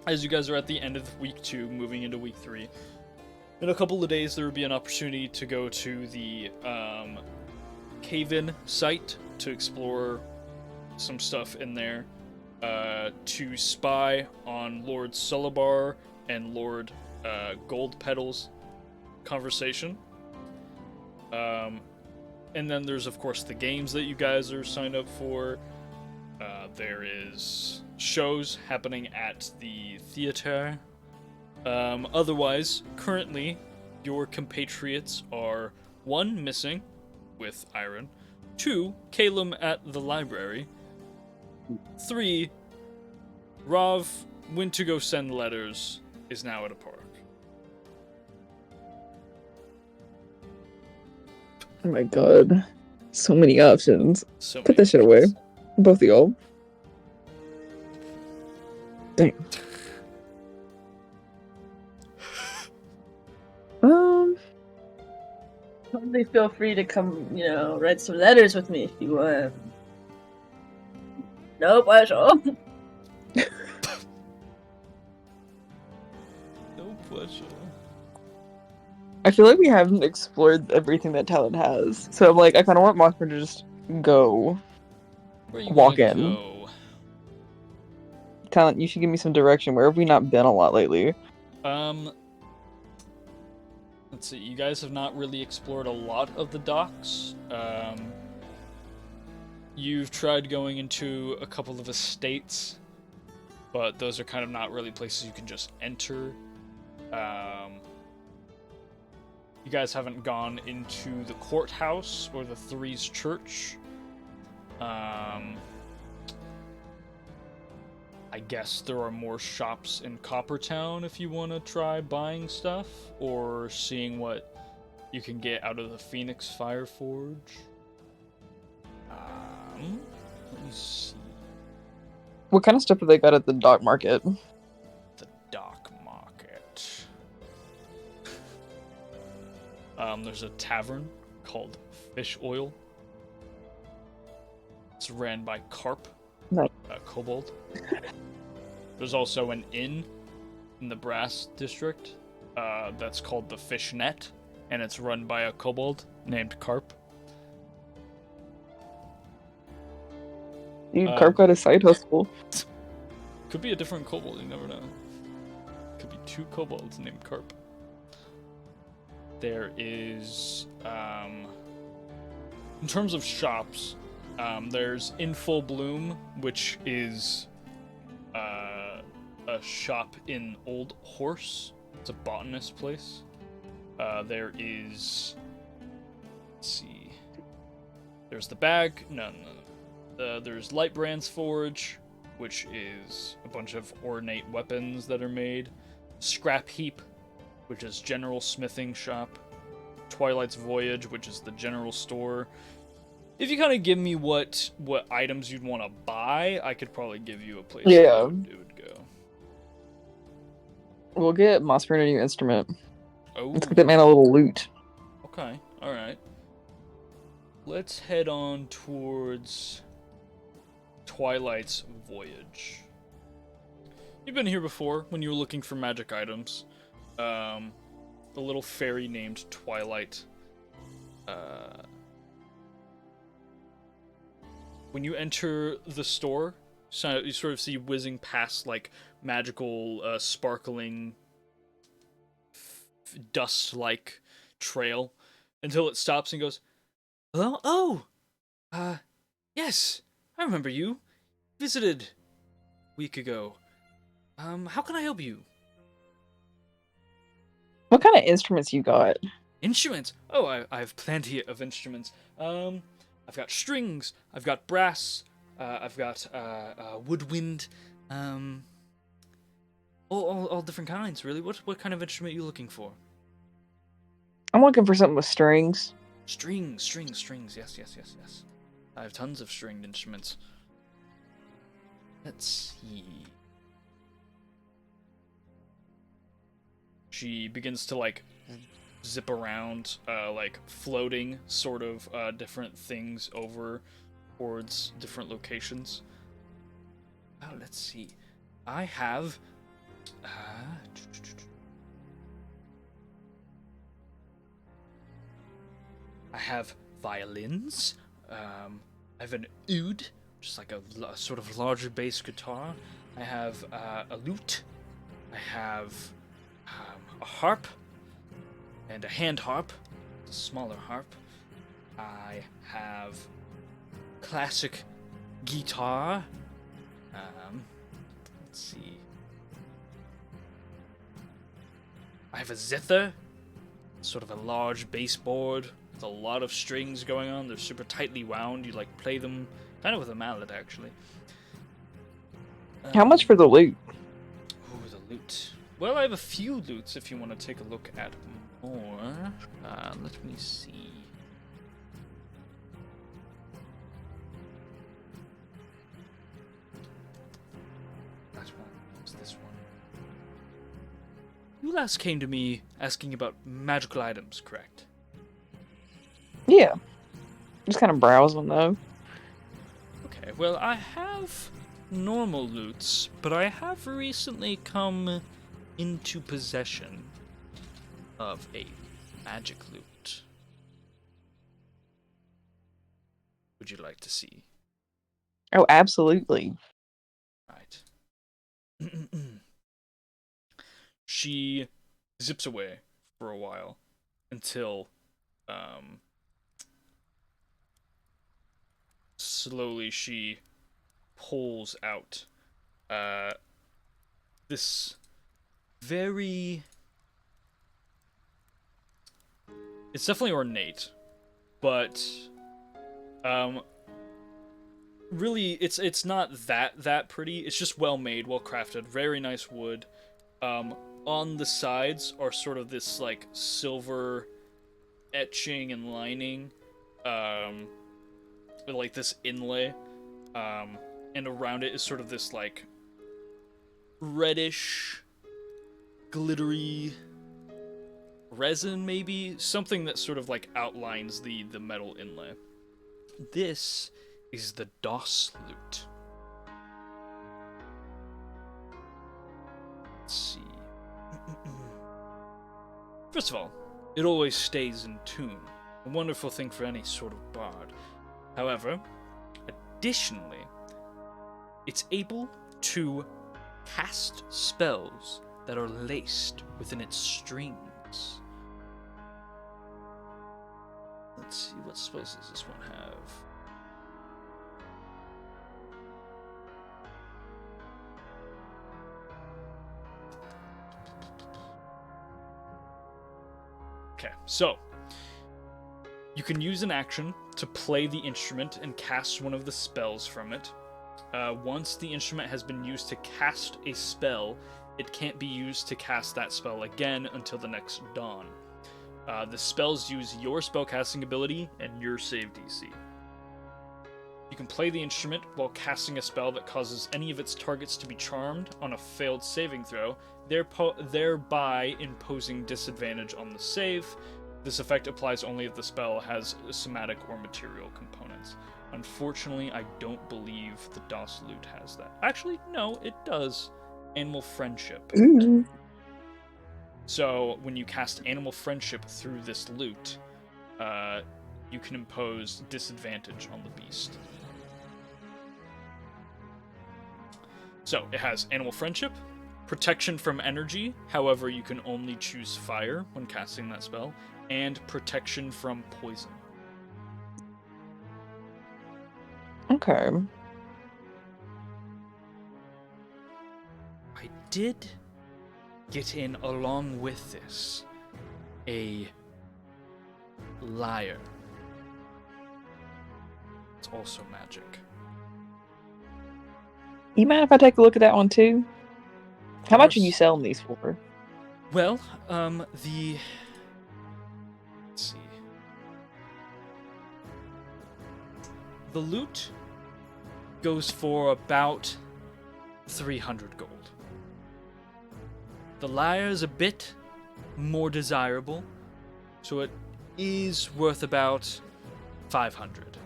as you guys are at the end of week 2, moving into week 3, in a couple of days there would be an opportunity to go to the cave-in site to explore some stuff in there, to spy on Lord Sulabar and Lord Goldpetal's conversation. And then there's, of course, the games that you guys are signed up for. There is shows happening at the theater. Otherwise, currently, your compatriots are 1, missing, with Iron. 2, Calum at the library. 3, Rav went to go send letters, is now at a park. Oh my god. So many options. So Put many that shit away. options. Both of y'all. Dang. definitely feel free to come, write some letters with me if you want. No pleasure. No pleasure. I feel like we haven't explored everything that Talon has. So I'm like, I kind of want Mothra to just go. Where you Walk wanna in. go? Talon, you should give me some direction. Where have we not been a lot lately? Let's see. You guys have not really explored a lot of the docks. You've tried going into a couple of estates, but those are kind of not really places you can just enter. You guys haven't gone into the courthouse or the Threes Church. I guess there are more shops in Coppertown if you want to try buying stuff or seeing what you can get out of the Phoenix Fire Forge. Let me see. What kind of stuff have they got at the dock market? The dock market. There's a tavern called Fish Oil. It's ran by Carp, Nice. Kobold. There's also an inn in the Brass District that's called the Fish Net, and it's run by a kobold named Carp. Dude, Carp got a side hustle. Could be a different kobold, you never know. Could be two kobolds named Carp. There is, in terms of shops, there's In Full Bloom, which is a shop in Old Horse. It's a botanist place. There is, let's see, there's the bag. No. There's Lightbrand's Forge, which is a bunch of ornate weapons that are made. Scrap Heap, which is general smithing shop. Twilight's Voyage, which is the general store. If you kind of give me what items you'd want to buy, I could probably give you a place Yeah. it would go. We'll get Mossford a new instrument. Oh, Let's get that man a little loot. okay, all right. Let's head on towards Twilight's Voyage. You've been here before when you were looking for magic items. The little fairy named Twilight. When you enter the store, so you sort of see whizzing past like magical, sparkling, dust-like trail until it stops and goes, "Hello? Oh, yes, I remember you. Visited a week ago. How can I help you?" What kind of instruments you got? Instruments? Oh, I have plenty of instruments. I've got strings, I've got brass, I've got woodwind, all different kinds, really. What kind of instrument are you looking for? I'm looking for something with strings. Strings, yes. I have tons of stringed instruments. Let's see. She begins to, like, zip around, like, floating sort of different things over towards different locations. Oh, let's see. I have... I have violins. I have an oud, just like a sort of larger bass guitar. I have a lute. I have a harp and a hand harp, a smaller harp. I have classic guitar. Let's see. I have a zither, sort of a large baseboard with a lot of strings going on. They're super tightly wound. You like play them kind of with a mallet, actually. How much for the loot? Oh, the loot. Well, I have a few loots if you want to take a look at more. Let me see. That one. What's this one? You last came to me asking about magical items, correct? Yeah. Just kind of browsing though. Okay, well, I have normal loots, but I have recently come into possession of a magic loot. Would you like to see? Oh, absolutely. Right. She zips away for a while until slowly she pulls out this very, it's definitely ornate, but really it's not that pretty. It's just well made, well crafted, very nice wood. On the sides are sort of this like silver etching and lining, with like this inlay, and around it is sort of this like reddish, glittery resin, maybe something that sort of like outlines the metal inlay. This is the DOS loot. Let's see. First of all, it always stays in tune. A wonderful thing for any sort of bard. However, additionally, it's able to cast spells that are laced within its strings. Let's see, what spells does this one have? Okay, so you can use an action to play the instrument and cast one of the spells from it. Once the instrument has been used to cast a spell, it can't be used to cast that spell again until the next dawn. The spells use your spellcasting ability and your save DC. You can play the instrument while casting a spell that causes any of its targets to be charmed on a failed saving throw, thereby imposing disadvantage on the save. This effect applies only if the spell has somatic or material components. Unfortunately, I don't believe the DOS loot has that. Actually, no, it does. Animal Friendship. Ooh. So, when you cast Animal Friendship through this loot, you can impose disadvantage on the beast. So, it has Animal Friendship, Protection from Energy, however you can only choose Fire when casting that spell, and Protection from Poison. Okay. I did get in along with this a lyre. It's also magic. You mind if I take a look at that one too? How much are you course. selling these for? Well, let's see. The loot goes for about 300 gold. The lyre is a bit more desirable, so it is worth about 500.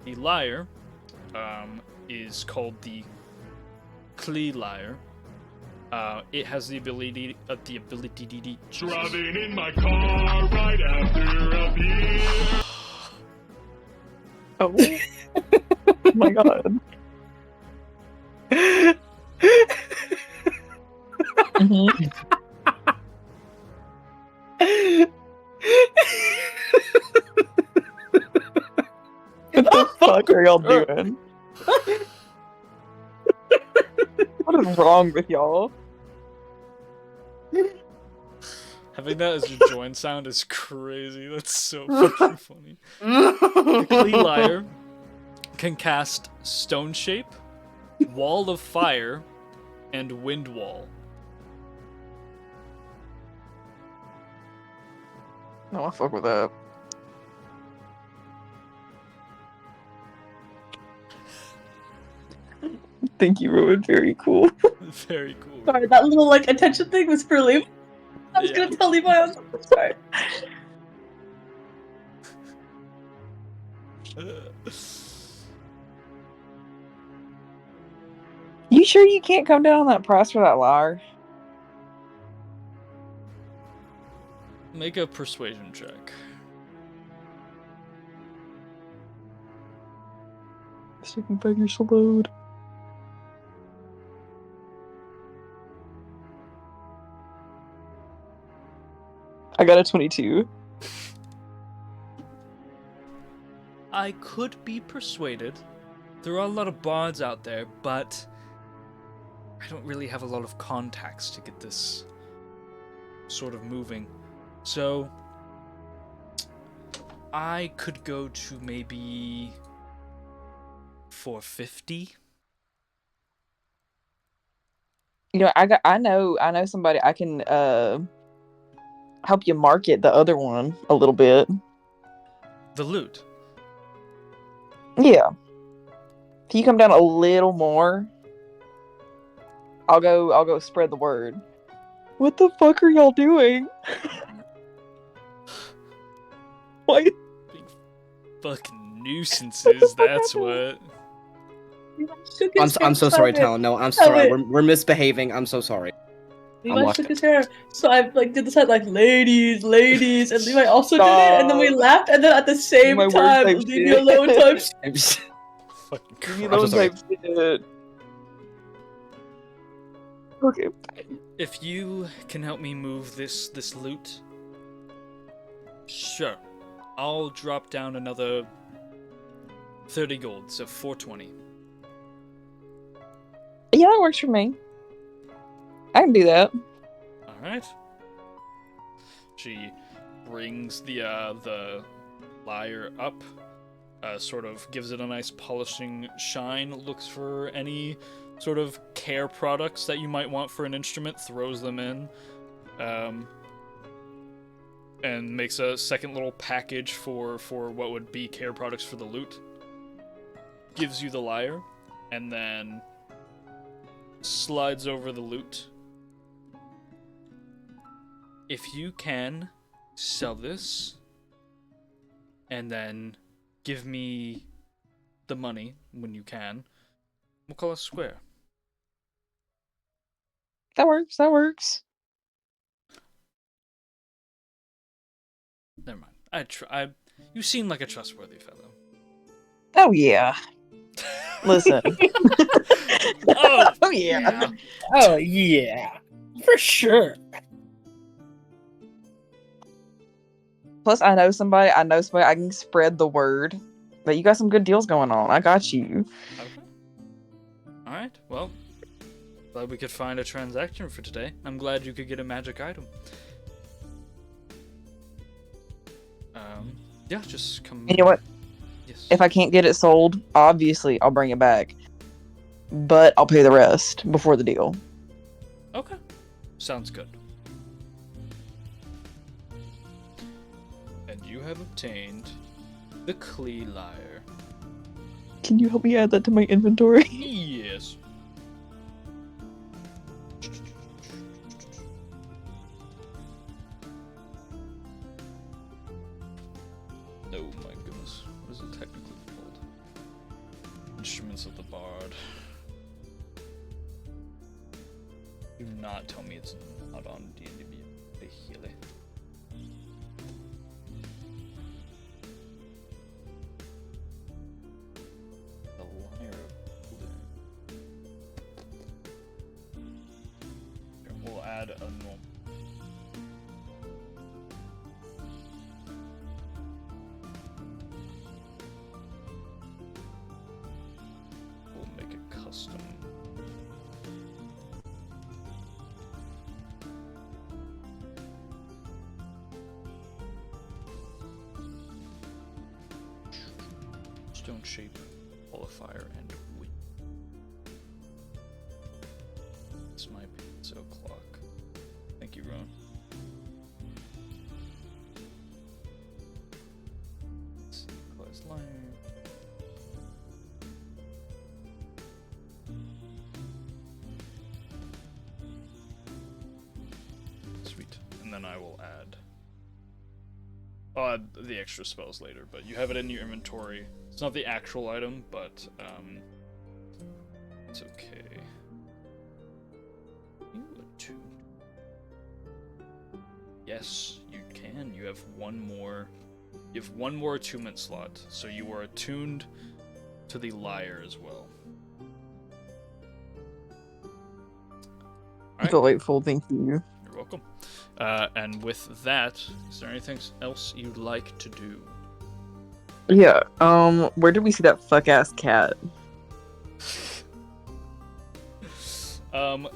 The lyre is called the Klee lyre. It has the ability Driving in my car right after a beer. Oh. Oh my god. Mhm. What the fuck are y'all doing? What is wrong with y'all? Having that as your join sound is crazy. That's so fucking funny. The Klee lyre can cast Stone Shape, Wall of Fire, and Wind Wall. No, I fuck with that. Thank you, Rowan. Very cool. Very cool. Sorry, that little like attention thing was for Liam. I was gonna tell Levi I was sorry. You sure you can't come down on that price for that lyre? Make a persuasion check. Second beggar's load. I got a 22. I could be persuaded. There are a lot of bards out there, but I don't really have a lot of contacts to get this sort of moving. So I could go to maybe 450. You know, I know somebody I can help you market the other one a little bit. The loot. Yeah. If you come down a little more, I'll go spread the word. What the fuck are y'all doing? Why? Big fucking nuisances, that's what. Shook I'm his I'm hair, so so sorry, I- Talon. No, I'm Stop sorry. it. We're misbehaving. I'm so sorry. Levi locked shook in. his hair, so I like did the side like ladies, and Levi also did it, and then we Stop. laughed, and then at the same My word time, type leave me shit. alone type shit. I'm just- Fucking Give me I'm so those sorry. type shit. Okay. If you can help me move this loot, sure. I'll drop down another 30 gold, so 420. Yeah, that works for me. I can do that. Alright. She brings the lyre up, sort of gives it a nice polishing shine, looks for any sort of care products that you might want for an instrument, throws them in, and makes a second little package for what would be care products for the lute. Gives you the lyre, and then slides over the lute. If you can sell this and then give me the money when you can, we'll call it square. That works. That works. Never mind. You seem like a trustworthy fellow. Oh yeah. Listen. Oh, Oh yeah. Oh yeah, for sure. Plus, I know somebody I can spread the word. But you got some good deals going on. I got you. Okay. Alright, well, glad we could find a transaction for today. I'm glad you could get a magic item. Yeah, just come. You know what? Yes. If I can't get it sold, obviously I'll bring it back. But I'll pay the rest before the deal. Okay. Sounds good. And you have obtained the Klee lyre. Can you help me add that to my inventory? Yes. Oh my goodness. What is it technically called? Instruments of the Bard. Do not tell me it's not on D&D Beyond. The Lyre of Odin. Here, we'll add a normal. We'll make it custom. Stone shape, qualifier, and wind. This might be its o'clock. Thank you, Ron. Let's see, class line. Sweet. And and then I will add. I'll add the extra spells later, but you have it in your inventory. It's not the actual item, but it's okay. You attuned. Yes, you can. You have one more. You have one more attunement slot, so you are attuned to the lyre as well. All right. Delightful, thank you. You're welcome. And with that, is there anything else you'd like to do? Yeah, where did we see that fuck ass cat?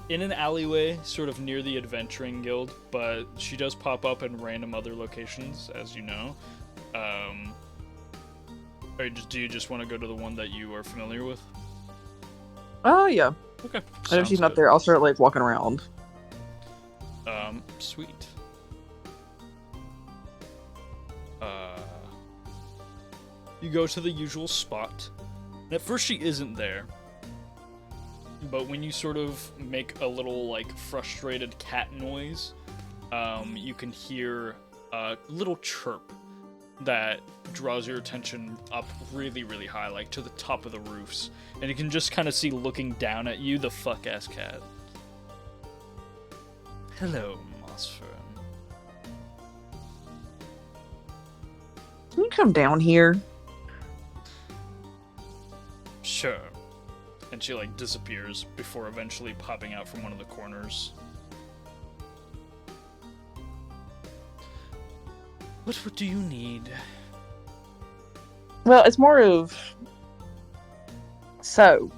In an alleyway, sort of near the Adventuring Guild, but she does pop up in random other locations, as you know. Or do you just want to go to the one that you are familiar with? Oh, yeah. Okay. I know she's not there. I'll start, like, walking around. Sweet. You go to the usual spot, and at first she isn't there. But when you sort of make a little, like, frustrated cat noise, you can hear a little chirp that draws your attention up really, really high, like to the top of the roofs. And you can just kind of see looking down at you the fuck-ass cat. Hello, Mossfern. Can you come down here? Sure. And she, like, disappears before eventually popping out from one of the corners. What do you need? Well, it's more of... So,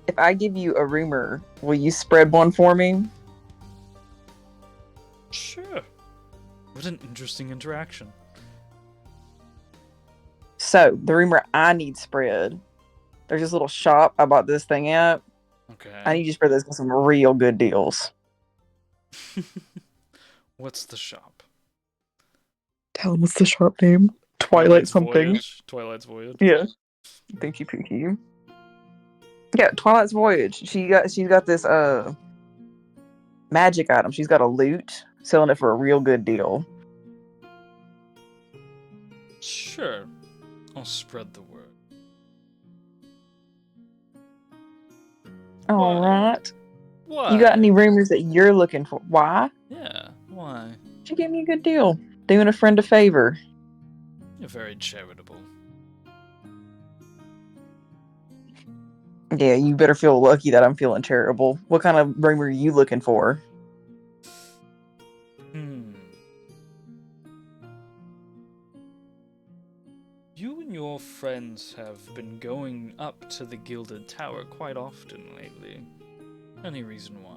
if I give you a rumor, will you spread one for me? Sure. What an interesting interaction. So, the rumor I need spread. There's this little shop I bought this thing at. Okay. I need you to spread this with some real good deals. What's the shop? Tell him what's the shop name. Twilight something. Voyage? Twilight's Voyage? Yeah. Thank you, Pookie. Yeah, Twilight's Voyage. She's got this magic item. She's got a lute, selling it for a real good deal. Sure. I'll spread the word. All right. Why? You got any rumors that you're looking for? Why? Yeah, why? She gave me a good deal. Doing a friend a favor. You're very charitable. Yeah, you better feel lucky that I'm feeling terrible. What kind of rumor are you looking for? You and your friends have been going up to the Gilded Tower quite often lately. Any reason why?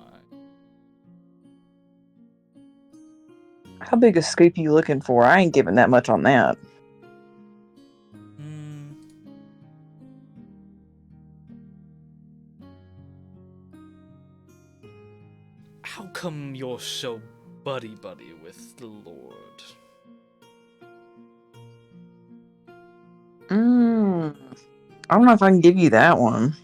How big a scoop you looking for? I ain't giving that much on that. How come you're so buddy-buddy with the Lord? I don't know if I can give you that one.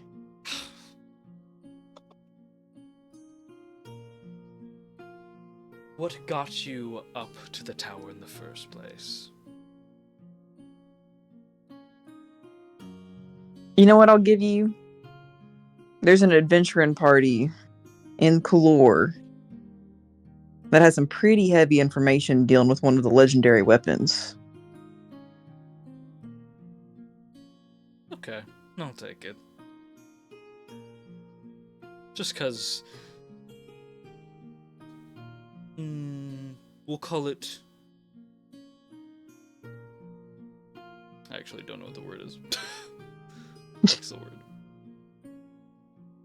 What got you up to the tower in the first place? You know what I'll give you? There's an adventuring party in Kalor that has some pretty heavy information dealing with one of the legendary weapons. Okay, I'll take it. Just 'cause... we'll call it... I actually don't know what the word is. What's the word?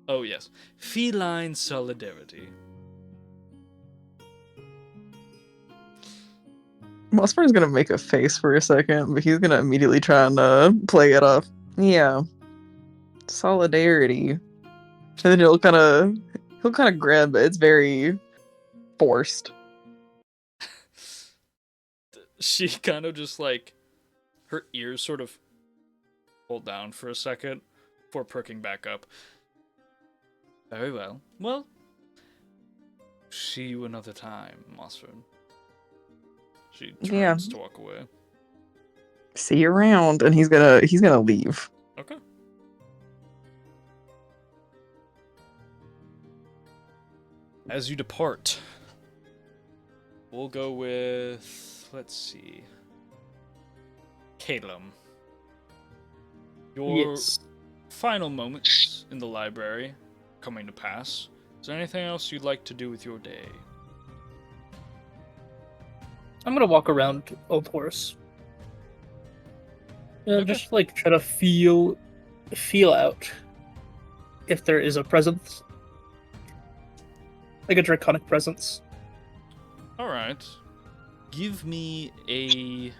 Oh, yes. Feline solidarity. Mossberg's gonna make a face for a second, but he's gonna immediately try and play it off. Yeah. Solidarity. And then he'll kind of grin, but it's very forced. She kind of just, like, her ears sort of hold down for a second before perking back up. Very well. Well, See you another time, Mossford. She Yeah. turns to walk away. See you around, and he's gonna leave. Okay. As you depart, we'll go with, let's see, Calum. Your Yes. final moments in the library coming to pass. Is there anything else you'd like to do with your day? I'm gonna walk around Old Horse. Okay. Just like try to feel out if there is a presence, like a draconic presence. All right. Give me a.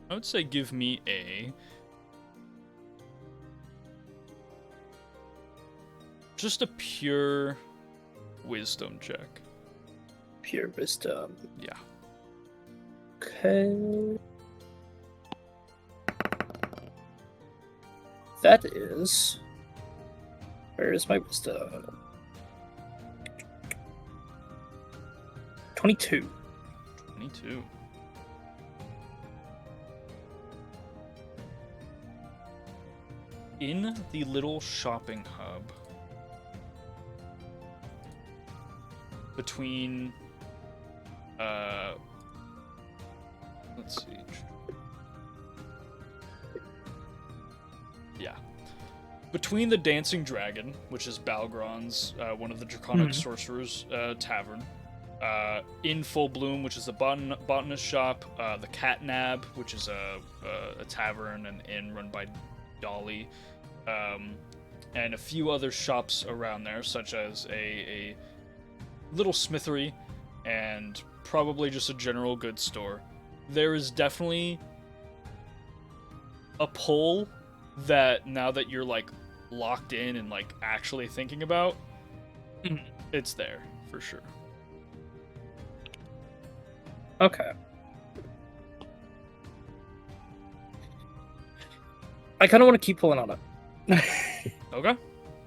I would say give me a. Just a pure wisdom check. Pure wisdom. Yeah. Okay. That is. Where is my wisdom? 22. 22. In the little shopping hub between let's see. Yeah. Between the Dancing Dragon, which is Balgron's, one of the Draconic Sorcerers' tavern, in Full Bloom, which is a botanist shop, the Catnab, which is a tavern and inn run by Dolly, and a few other shops around there, such as a little smithery and probably just a general goods store. There is definitely a pull that now that you're like locked in and like actually thinking about, it's there for sure. Okay. I kind of want to keep pulling on it. Okay.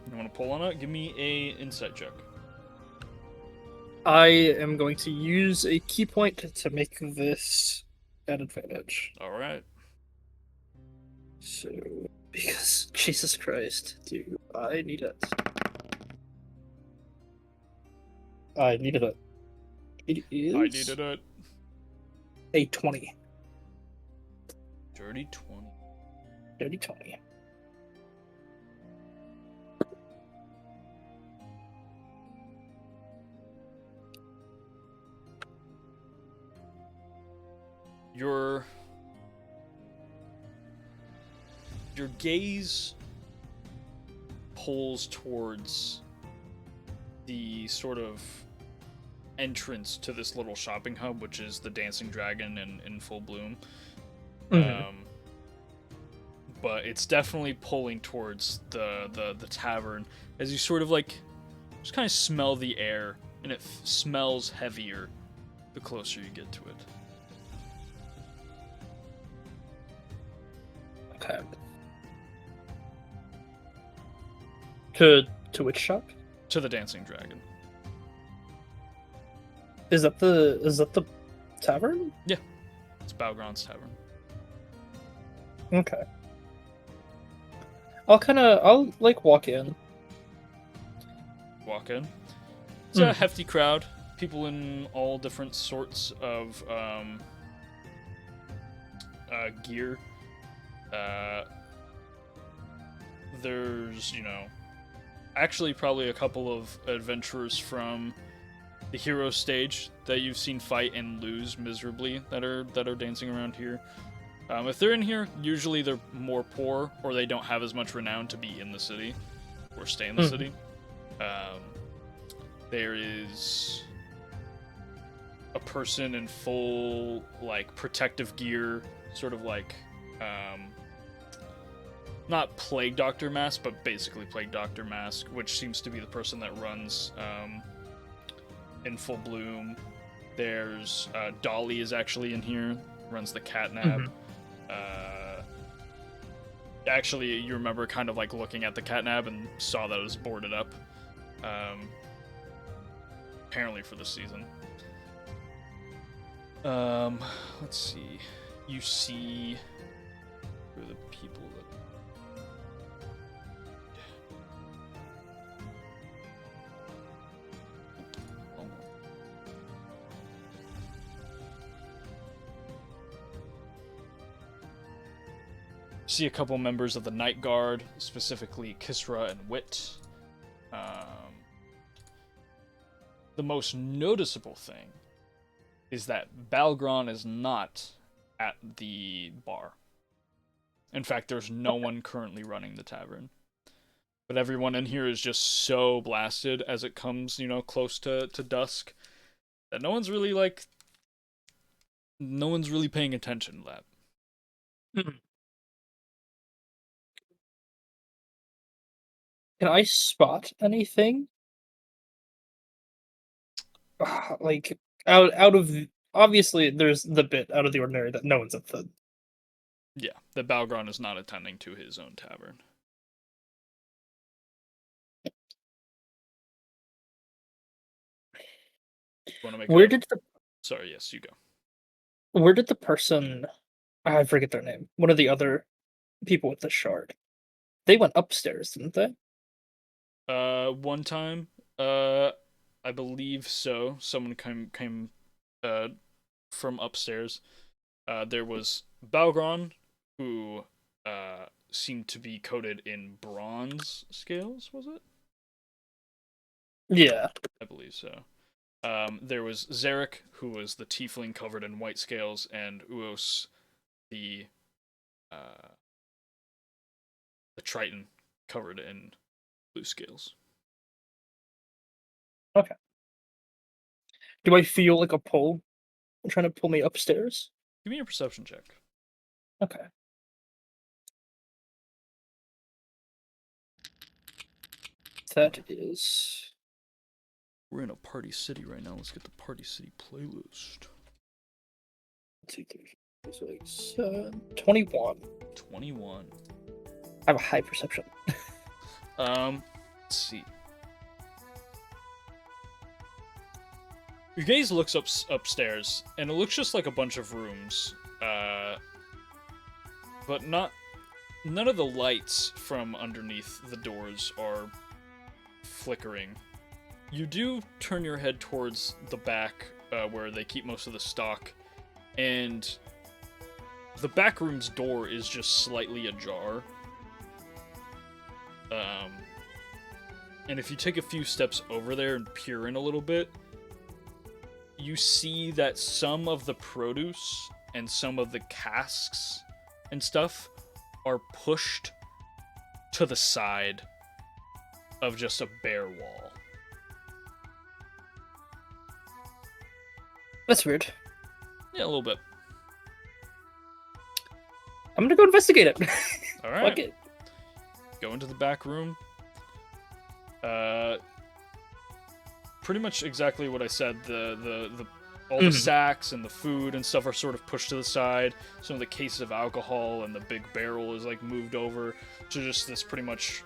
You want to pull on it? Give me a insight check. I am going to use a key point to make this an advantage. All right. So, because Jesus Christ, dude, I need it. I needed it. It is I needed it. a 20. Dirty 20. Dirty 20. Your gaze pulls towards the sort of entrance to this little shopping hub, which is the Dancing Dragon in Full Bloom. But it's definitely pulling towards the tavern as you sort of like just kind of smell the air, and it smells heavier the closer you get to it. Okay. To which shop? To the Dancing Dragon. Is that the tavern? It's Balgron's tavern. Okay. I'll like walk in. Walk in. It's a hefty crowd. People in all different sorts of gear. There's, actually probably a couple of adventurers from the hero stage that you've seen fight and lose miserably that are dancing around here. If they're in here, usually they're more poor or they don't have as much renown to be in the city or stay in the city. There is a person in full like protective gear, sort of like not Plague Doctor mask, but basically Plague Doctor mask, which seems to be the person that runs in Full Bloom. There's Dolly is actually in here, runs the Catnab. Actually, you remember kind of like looking at the Catnab and saw that it was boarded up. Apparently for the season. Let's see. You see who are the people that see a couple members of the Night Guard, specifically Kisra and Wit. The most noticeable thing is that Balgron is not at the bar. In fact, there's no one currently running the tavern. But everyone in here is just so blasted as it comes, close to dusk, that no one's really paying attention to that. Can I spot anything? Like out of obviously there's the bit out of the ordinary that no one's at the. Yeah, that Balgron is not attending to his own tavern. Want to make Where did the Sorry, yes, you go. where did the person I forget their name. One of the other people with the shard. They went upstairs, didn't they? One time, I believe so. Someone came from upstairs. There was Balgron, who seemed to be coated in bronze scales, was it? Yeah. I believe so. There was Zarek, who was the tiefling covered in white scales, and Uos, the Triton covered in blue scales. Okay. Do I feel like a pull? Trying to pull me upstairs? Give me a perception check. Okay. That is. We're in a party city right now. Let's get the party city playlist. 2, 3, 21. 21. I have a high perception. Let's see. Your gaze looks upstairs, and it looks just like a bunch of rooms, but none of the lights from underneath the doors are flickering. You do turn your head towards the back, where they keep most of the stock, and the back room's door is just slightly ajar. And if you take a few steps over there and peer in a little bit, you see that some of the produce and some of the casks and stuff are pushed to the side of just a bare wall. That's weird. Yeah, a little bit. I'm gonna go investigate it. All right. Fuck it. Go into the back room. Pretty much exactly what I said. All the sacks and the food and stuff are sort of pushed to the side. Some of the cases of alcohol and the big barrel is moved over to just this pretty much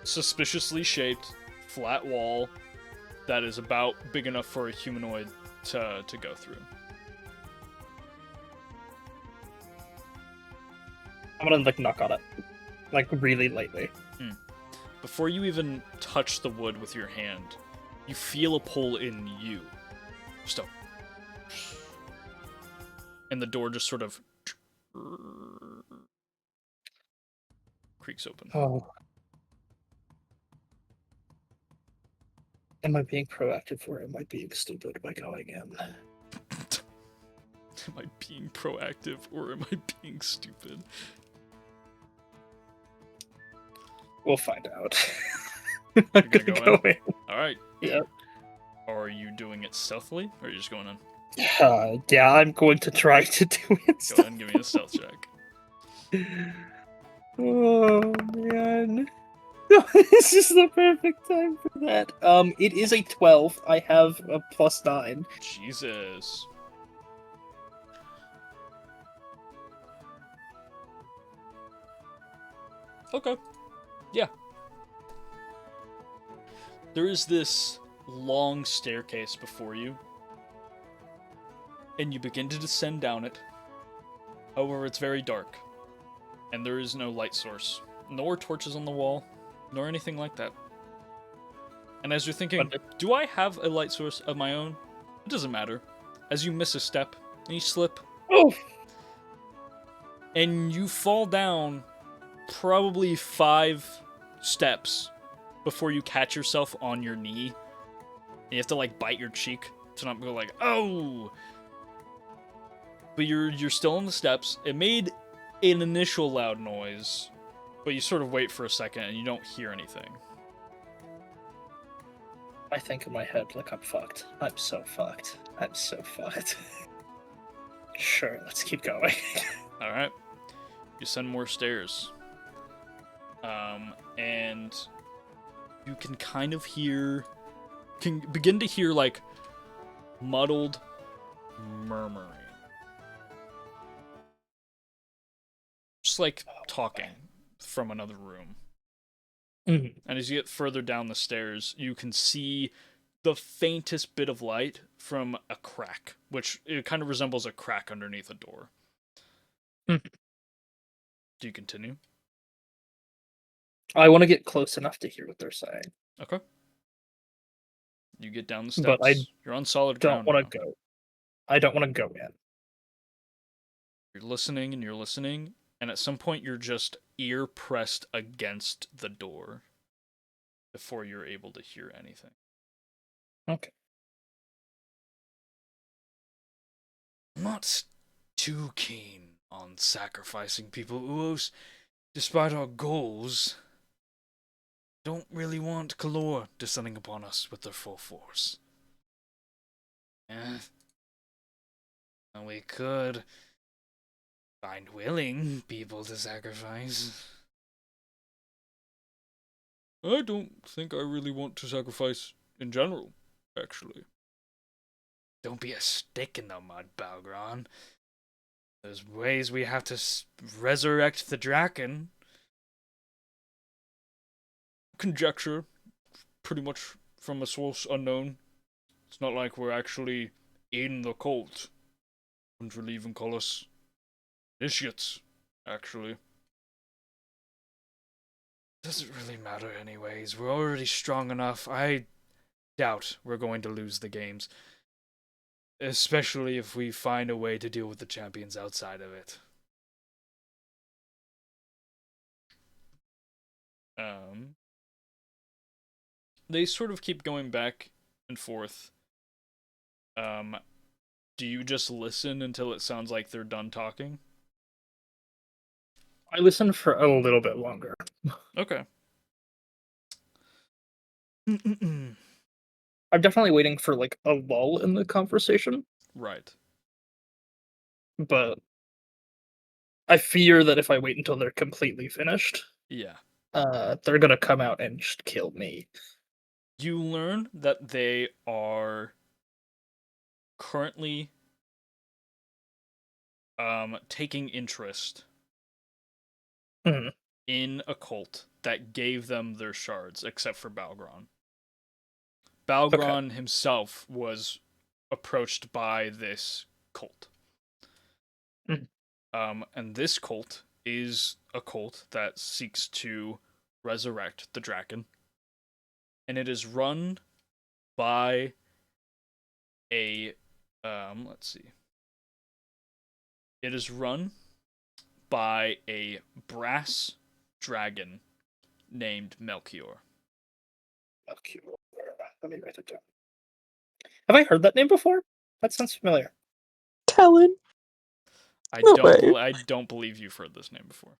suspiciously shaped flat wall that is about big enough for a humanoid to go through. I'm gonna knock on it, really lightly. Before you even touch the wood with your hand, you feel a pull in you. Just a... And the door just sort of creaks open. Oh. Am I being proactive or am I being stupid by going in? Am I being proactive or am I being stupid? We'll find out. You're I'm gonna gonna go go in. Alright. Yeah. Are you doing it stealthily or are you just going in? Yeah, I'm going to try to do it. Go ahead and give me a stealth check. Oh man. This is the perfect time for that. It is a 12. I have a +9. Jesus. Okay. Yeah. there is this long staircase before you, and you begin to descend down it. However, it's very dark, and there is no light source, nor torches on the wall, nor anything like that. And as you're thinking, do I have a light source of my own? It doesn't matter. As you miss a step, and you slip, Oh! and you fall down probably 5 steps before you catch yourself on your knee. And you have to like bite your cheek to not go like, oh! But you're still on the steps. It made an initial loud noise, but you sort of wait for a second and you don't hear anything. I think in my head, like, I'm fucked. I'm so fucked. I'm so fucked. Sure, let's keep going. Alright. You send more stairs. And you can kind of hear... can begin to hear, like, muddled murmuring. Just like talking from another room. Mhm. And as you get further down the stairs, you can see the faintest bit of light from a crack, which it kind of resembles a crack underneath a door. Mhm. Do you continue? I want to get close enough to hear what they're saying. Okay. You get down the steps. But I You're on solid Don't ground want now. to go. I don't want to go in. You're listening and you're listening, and at some point you're just ear pressed against the door before you're able to hear anything. Okay. I'm not too keen on sacrificing people, Uos. Despite our goals, don't really want Kalor descending upon us with their full force. We could find willing people to sacrifice. I don't think I really want to sacrifice in general, actually. Don't be a stick in the mud, Balgron. There's ways we have to resurrect the Draken. Conjecture, pretty much from a source unknown. It's not like we're actually in the cult. Wouldn't really even call us initiates, actually. Doesn't really matter anyways. We're already strong enough. I doubt we're going to lose the games. Especially if we find a way to deal with the champions outside of it. They sort of keep going back and forth. Do you just listen until it sounds like they're done talking? I listened for a little bit longer. Okay. I'm definitely waiting for like a lull in the conversation, Right. but I fear that if I wait until they're completely finished, Yeah. they're gonna come out and just kill me. You learn that they are currently taking interest Mhm. in a cult that gave them their shards, except for Balgron. Balgron himself was approached by this cult. Mhm. And this cult is a cult that seeks to resurrect the Draken. And it is run by a let's see. It is run by a brass dragon named Melchior. Melchior. Let me write it down. Have I heard that name before? That sounds familiar. Talon. I No don't way. I don't believe you've heard this name before.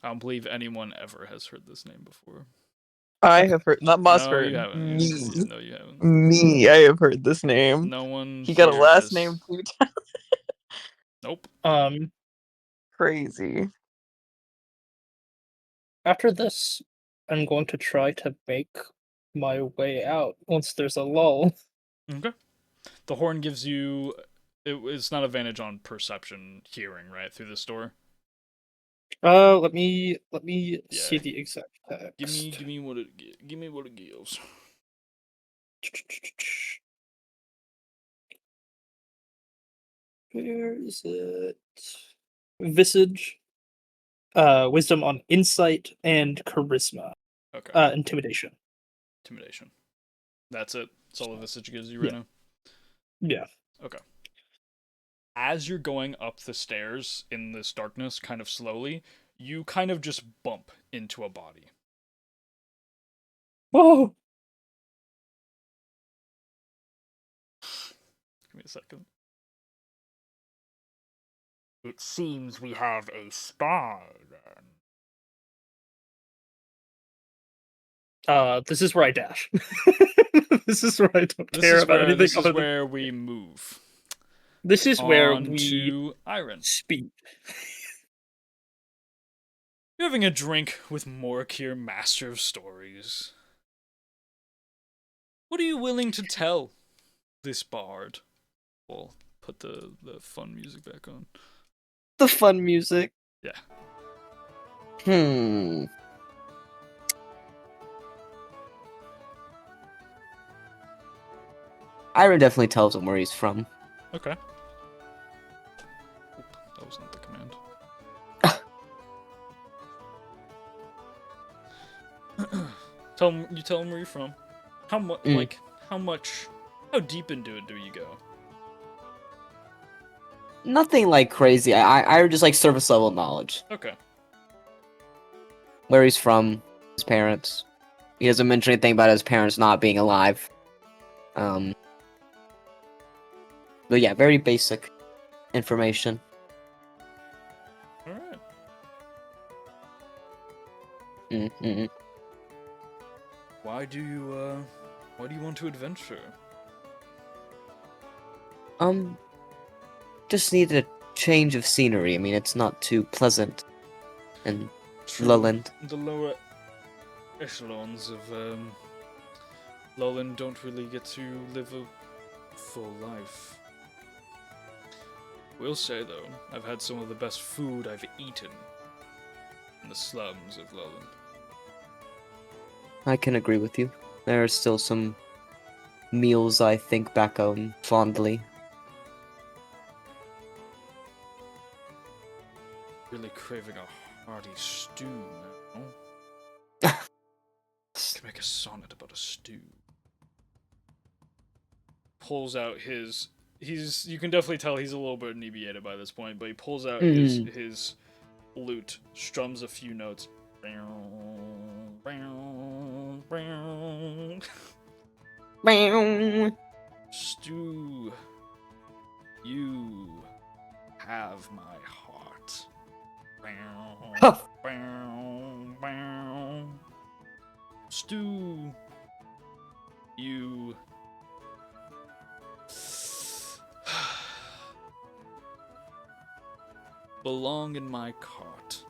I don't believe anyone ever has heard this name before. I have heard, not No, Mustard. you haven't. Me. No, you haven't. Me. I have heard this name. No one. He got a here last has... name too. Nope. Crazy. After this, I'm going to try to make my way out once there's a lull. Okay. The horn gives you. It's not advantage on perception, hearing, right, through this door? Let me see Yeah. the exact text. Give me what it gives. Where is it? Visage. Wisdom on insight and charisma. Okay. Intimidation. Intimidation. That's it. That's all the visage gives you right now. Yeah. Okay. As you're going up the stairs in this darkness, kind of slowly, you kind of just bump into a body. Whoa. Give me a second. It seems we have a spy then. This is where I dash. This is where I don't This care is about where anything this is other than where we move. this is where On we to Iron. speak. You're having a drink with Morkir, Master of Stories. What are you willing to tell this bard? We'll put the fun music back on. The fun music. Yeah. Iron definitely tells him where he's from. Okay. Oop, that was not the command. Tell him where you're from. How much? Like how much? How deep into it do you go? Nothing like crazy. I just like surface level knowledge. Okay. Where he's from, his parents. He doesn't mention anything about his parents not being alive. But yeah, very basic information. All right. Mm-hmm. Why do you want to adventure? Just need a change of scenery. I mean, it's not too pleasant in True. Lowland. The lower echelons of Lowland don't really get to live a full life. Will say though, I've had some of the best food I've eaten in the slums of Lowland. I can agree with you. There are still some meals I think back on fondly. Really craving a hearty stew now. Could make a sonnet about a stew. Pulls out his. You can definitely tell he's a little bit inebriated by this point, but he pulls out his lute, strums a few notes. Stew, you have my heart. Stew, you belong in my cart.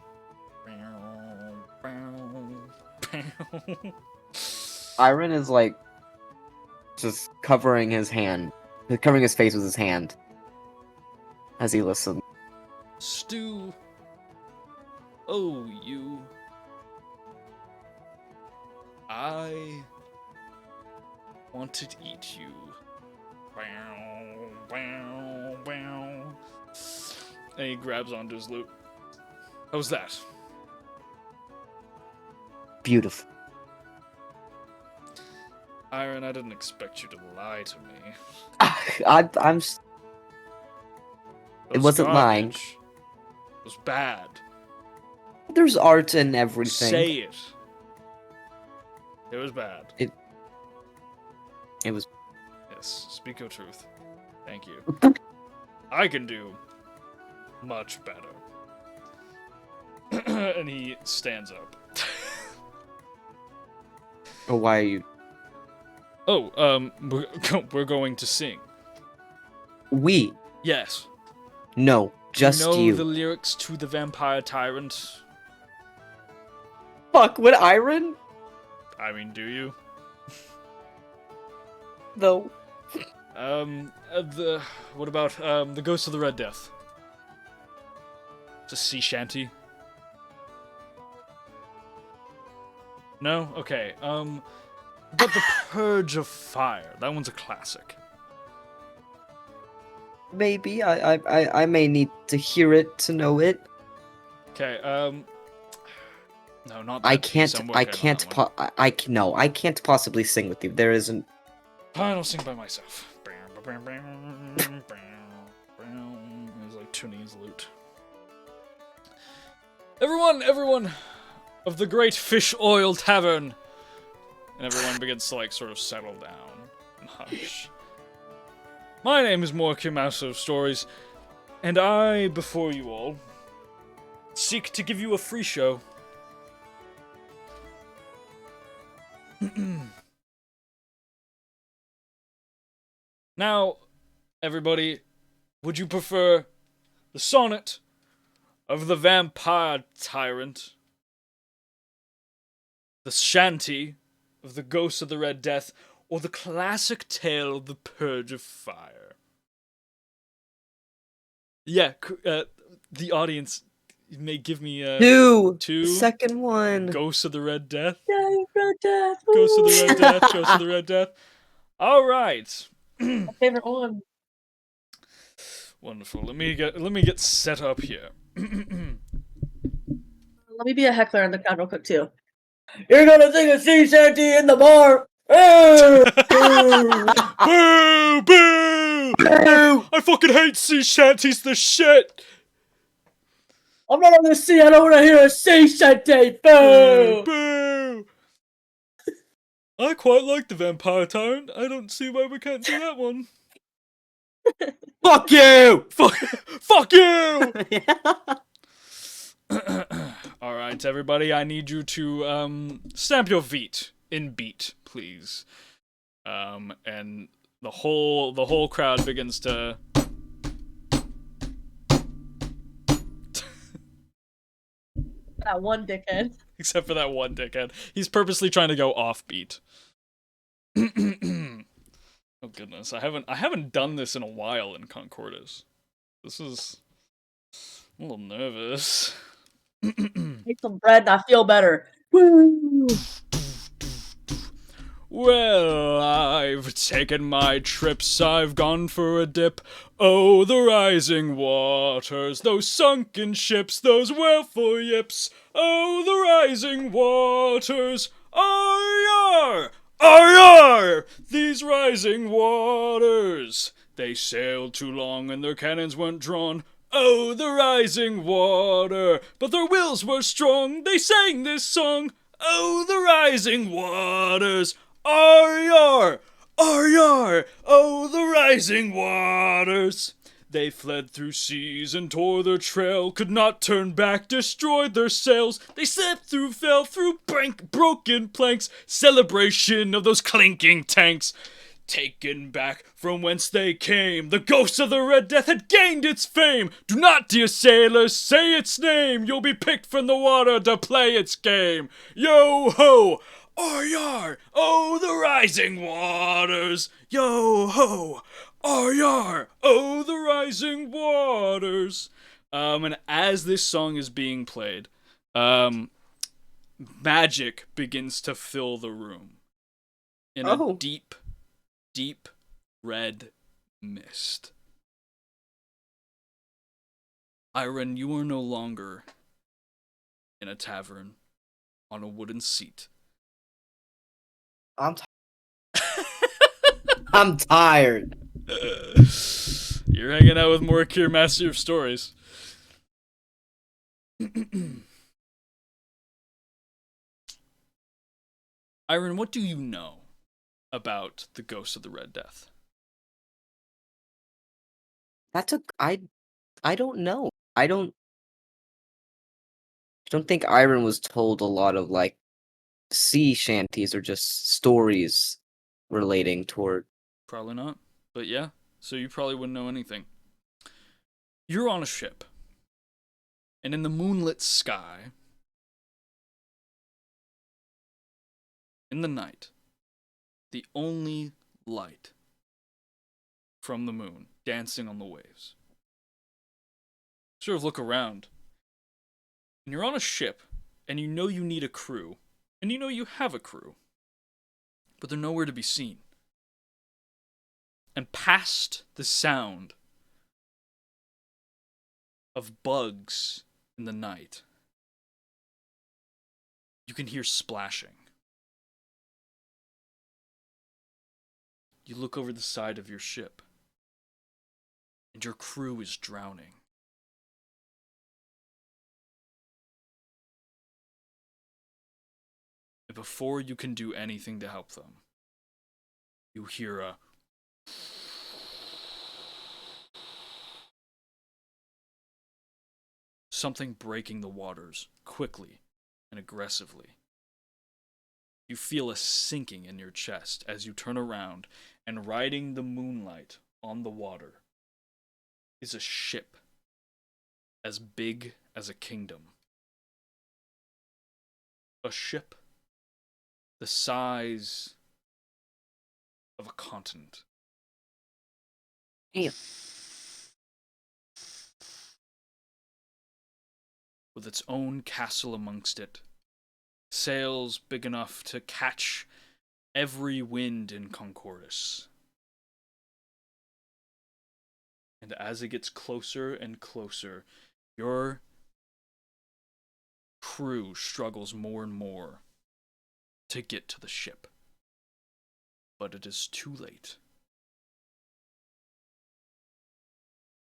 Iron is like just covering his hand, covering his face with his hand as he listens. Stew, oh you, I want to eat you. And he grabs onto his lute. How's that? Beautiful. Iron, I didn't expect you to lie to me. I'm. It wasn't lying. It was bad. There's art in everything. Say it. It was bad. It was. Yes, speak your truth. Thank you. I can do much better. And he stands up. Oh, why are you? Oh, we're going to sing. We? Yes. No, just you. Know you. the lyrics to the Vampire Tyrant? Fuck, would Iron? I mean, do you? No. What about the Ghost of the Red Death? It's a sea shanty. No? Okay. But the Purge of Fire. That one's a classic. Maybe I may need to hear it to know it. Okay. No, not that I piece. can't. I'm I working on can't. that one. No, I can't possibly sing with you. There isn't. I'll sing by myself. It's like Tunisi's lute. Everyone of the Great Fish Oil Tavern, and everyone begins to like sort of settle down and hush. My name is Morky Master of Stories, and I, before you all, seek to give you a free show. Now, everybody, would you prefer the sonnet of the vampire tyrant, the shanty of the ghost of the Red Death, or the classic tale of the Purge of Fire? Yeah, the audience may give me Two. two. The second one. Ghost of the Red Death. Yay, Red Death! Ghost of the woo! Red Death. Ghost of the Red Death. All right. My favorite one. Wonderful. Let me get set up here. Let me be a heckler in the crowd real quick too. You're gonna sing a sea shanty in the bar. Boo! Boo! Boo! I fucking hate sea shanties. The shit. I'm not on the sea. I don't want to hear a sea shanty. Boo! Boo! I quite like the vampire tyrant. I don't see why we can't do that one. Fuck you! Fuck you! Alright, everybody, I need you to stamp your feet in beat, please. And the whole crowd begins to That one dickhead. except for that one dickhead. He's purposely trying to go offbeat. Oh goodness, I haven't done this in a while in Concordis. This is I'm a little nervous. Make some bread and I feel better. Woo! Well, I've taken my trips, I've gone for a dip. Oh, the rising waters, those sunken ships, those willful yips. Oh, the rising waters, arr-yar, arr-yar, these rising waters. They sailed too long and their cannons weren't drawn. Oh, the rising water, but their wills were strong, they sang this song. Oh, the rising waters, arr-yar, arr-yar, oh, the rising waters. They fled through seas and tore their trail, could not turn back, destroyed their sails. They slipped through, fell through broken planks, celebration of those clinking tanks. Taken back from whence they came, the ghost of the Red Death had gained its fame. Do not, dear sailors, say its name, you'll be picked from the water to play its game. Yo-ho! Arr-yar! Oh, the rising waters! Yo-ho! Arr-yar! Oh, the rising waters! And as this song is being played, magic begins to fill the room. In a deep red mist. Iron, you are no longer in a tavern on a wooden seat. I'm tired. You're hanging out with Morkir, Master of Stories. Iron, what do you know about the ghost of the Red Death? I don't know. I don't think Iron was told a lot of like sea shanties or just stories relating toward. Probably not. But yeah, so you probably wouldn't know anything. You're on a ship. And in the moonlit sky, in the night, the only light from the moon dancing on the waves. Sort of look around. And you're on a ship, and you know you need a crew. And you know you have a crew, but they're nowhere to be seen. And past the sound of bugs in the night, you can hear splashing. You look over the side of your ship, and your crew is drowning. And before you can do anything to help them, you hear a something breaking the waters quickly and aggressively. You feel a sinking in your chest as you turn around, and riding the moonlight on the water is a ship as big as a kingdom. A ship the size of a continent. Damn. With its own castle amongst it, sails big enough to catch every wind in Concordis. And as it gets closer and closer, your crew struggles more and more to get to the ship. But it is too late.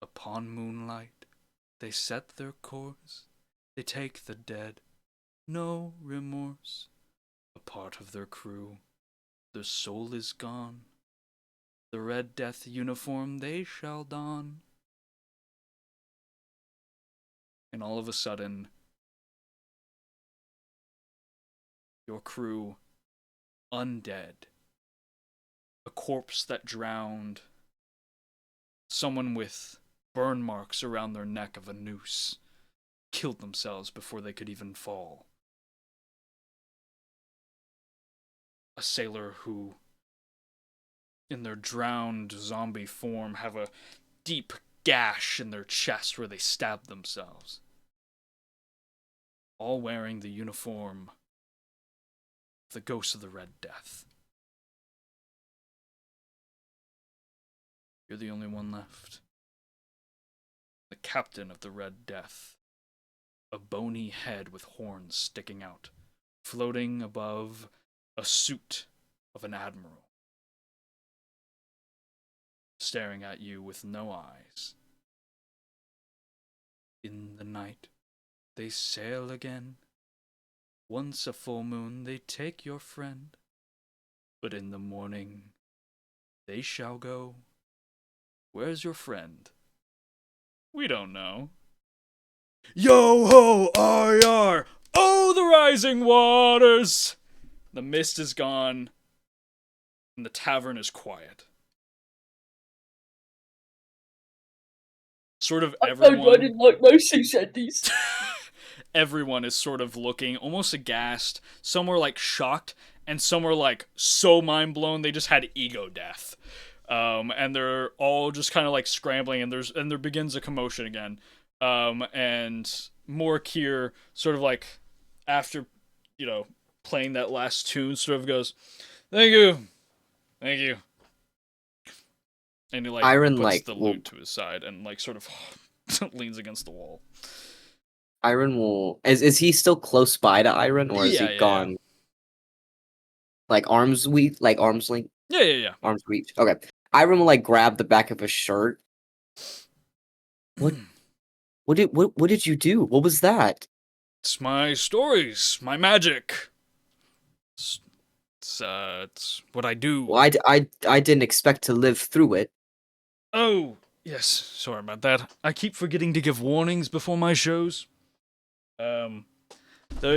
Upon moonlight, they set their course. They take the dead, no remorse. A part of their crew, their soul is gone. The Red Death uniform they shall don. And all of a sudden, your crew, undead, a corpse that drowned, someone with burn marks around their neck of a noose, killed themselves before they could even fall. A sailor who, in their drowned zombie form, have a deep gash in their chest where they stabbed themselves. All wearing the uniform of the Ghost of the Red Death. You're the only one left. The captain of the Red Death. A bony head with horns sticking out, floating above a suit of an admiral. Staring at you with no eyes. In the night, they sail again. Once a full moon, they take your friend. But in the morning, they shall go. Where's your friend? We don't know. Yo ho, R. Oh, the rising waters! The mist is gone, and the tavern is quiet. Sort of everyone. I didn't like my these. Everyone is sort of looking almost aghast. Some were like shocked, and some were like so mind blown they just had ego death. And they're all just kind of like scrambling, and there begins a commotion again. And Morkir sort of like after, playing that last tune, sort of goes, "Thank you," and he like Iron, puts the loot to his side and like sort of leans against the wall. Iron will. Is he still close by to Iron, or is he gone? Yeah. Like arms length. Yeah. Arms reach. Okay. Iron will like grab the back of his shirt. What did you do? What was that? It's my stories, my magic. It's what I do. Well, I didn't expect to live through it. Oh, yes. Sorry about that. I keep forgetting to give warnings before my shows. There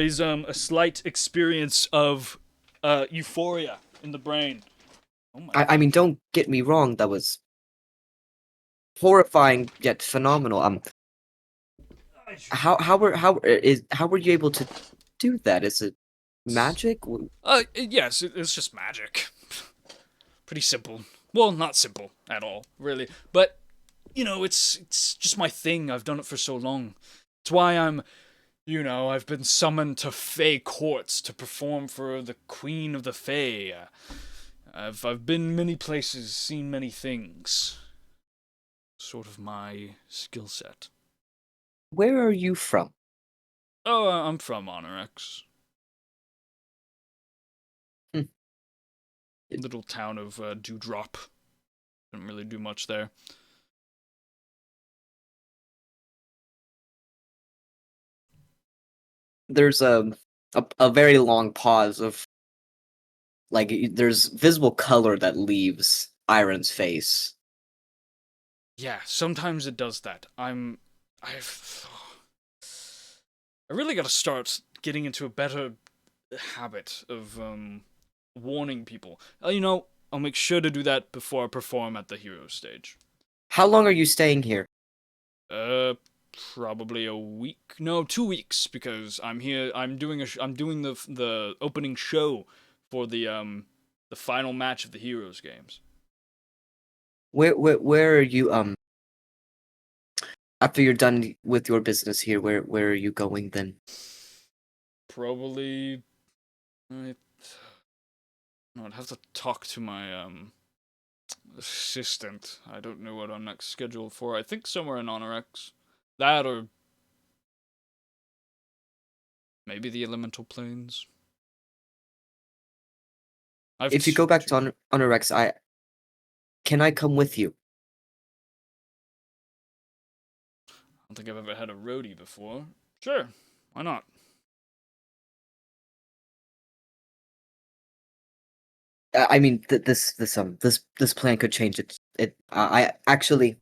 is a slight experience of euphoria in the brain. Oh my. I mean, don't get me wrong. That was horrifying yet phenomenal. How were you able to do that? Is it magic? Yes, it's just magic. Pretty simple. Well, not simple at all, really. But it's just my thing. I've done it for so long. It's why I'm You know, I've been summoned to Fey courts to perform for the Queen of the Fey. I've been many places, seen many things. Sort of my skill set. Where are you from? Oh, I'm from Onyx. Hmm. Little town of Dewdrop. Didn't really do much there. There's a very long pause of like there's visible color that leaves Iron's face. Yeah, sometimes it does that. I really gotta start getting into a better habit of warning people. You know, I'll make sure to do that before I perform at the hero stage. How long are you staying here? Probably a week. No, 2 weeks, because I'm here. I'm doing I'm doing the opening show for the final match of the Heroes games. Where are you after you're done with your business here, where are you going then? Probably. I'd have to talk to my assistant. I don't know what I'm next scheduled for. I think somewhere in Onyx. That or maybe the elemental planes. If you go back to Honorex, can I come with you? I don't think I've ever had a roadie before. Sure, why not? I mean, this plan could change it. I actually,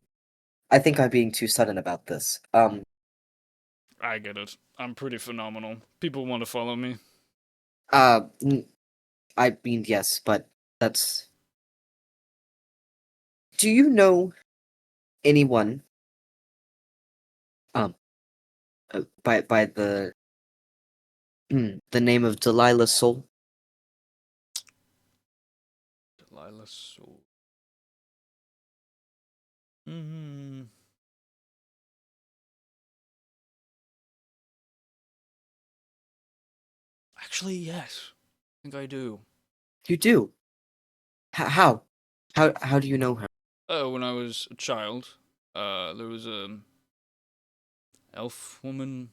I think I'm being too sudden about this. I get it. I'm pretty phenomenal. People want to follow me. N- I mean, yes, but that's. Do you know anyone? Um, by the name of Delilah Soul? Delilah Soul. Hmm. Actually, yes. I think I do. You do. How? How do you know her? Oh, when I was a child, there was a elf woman,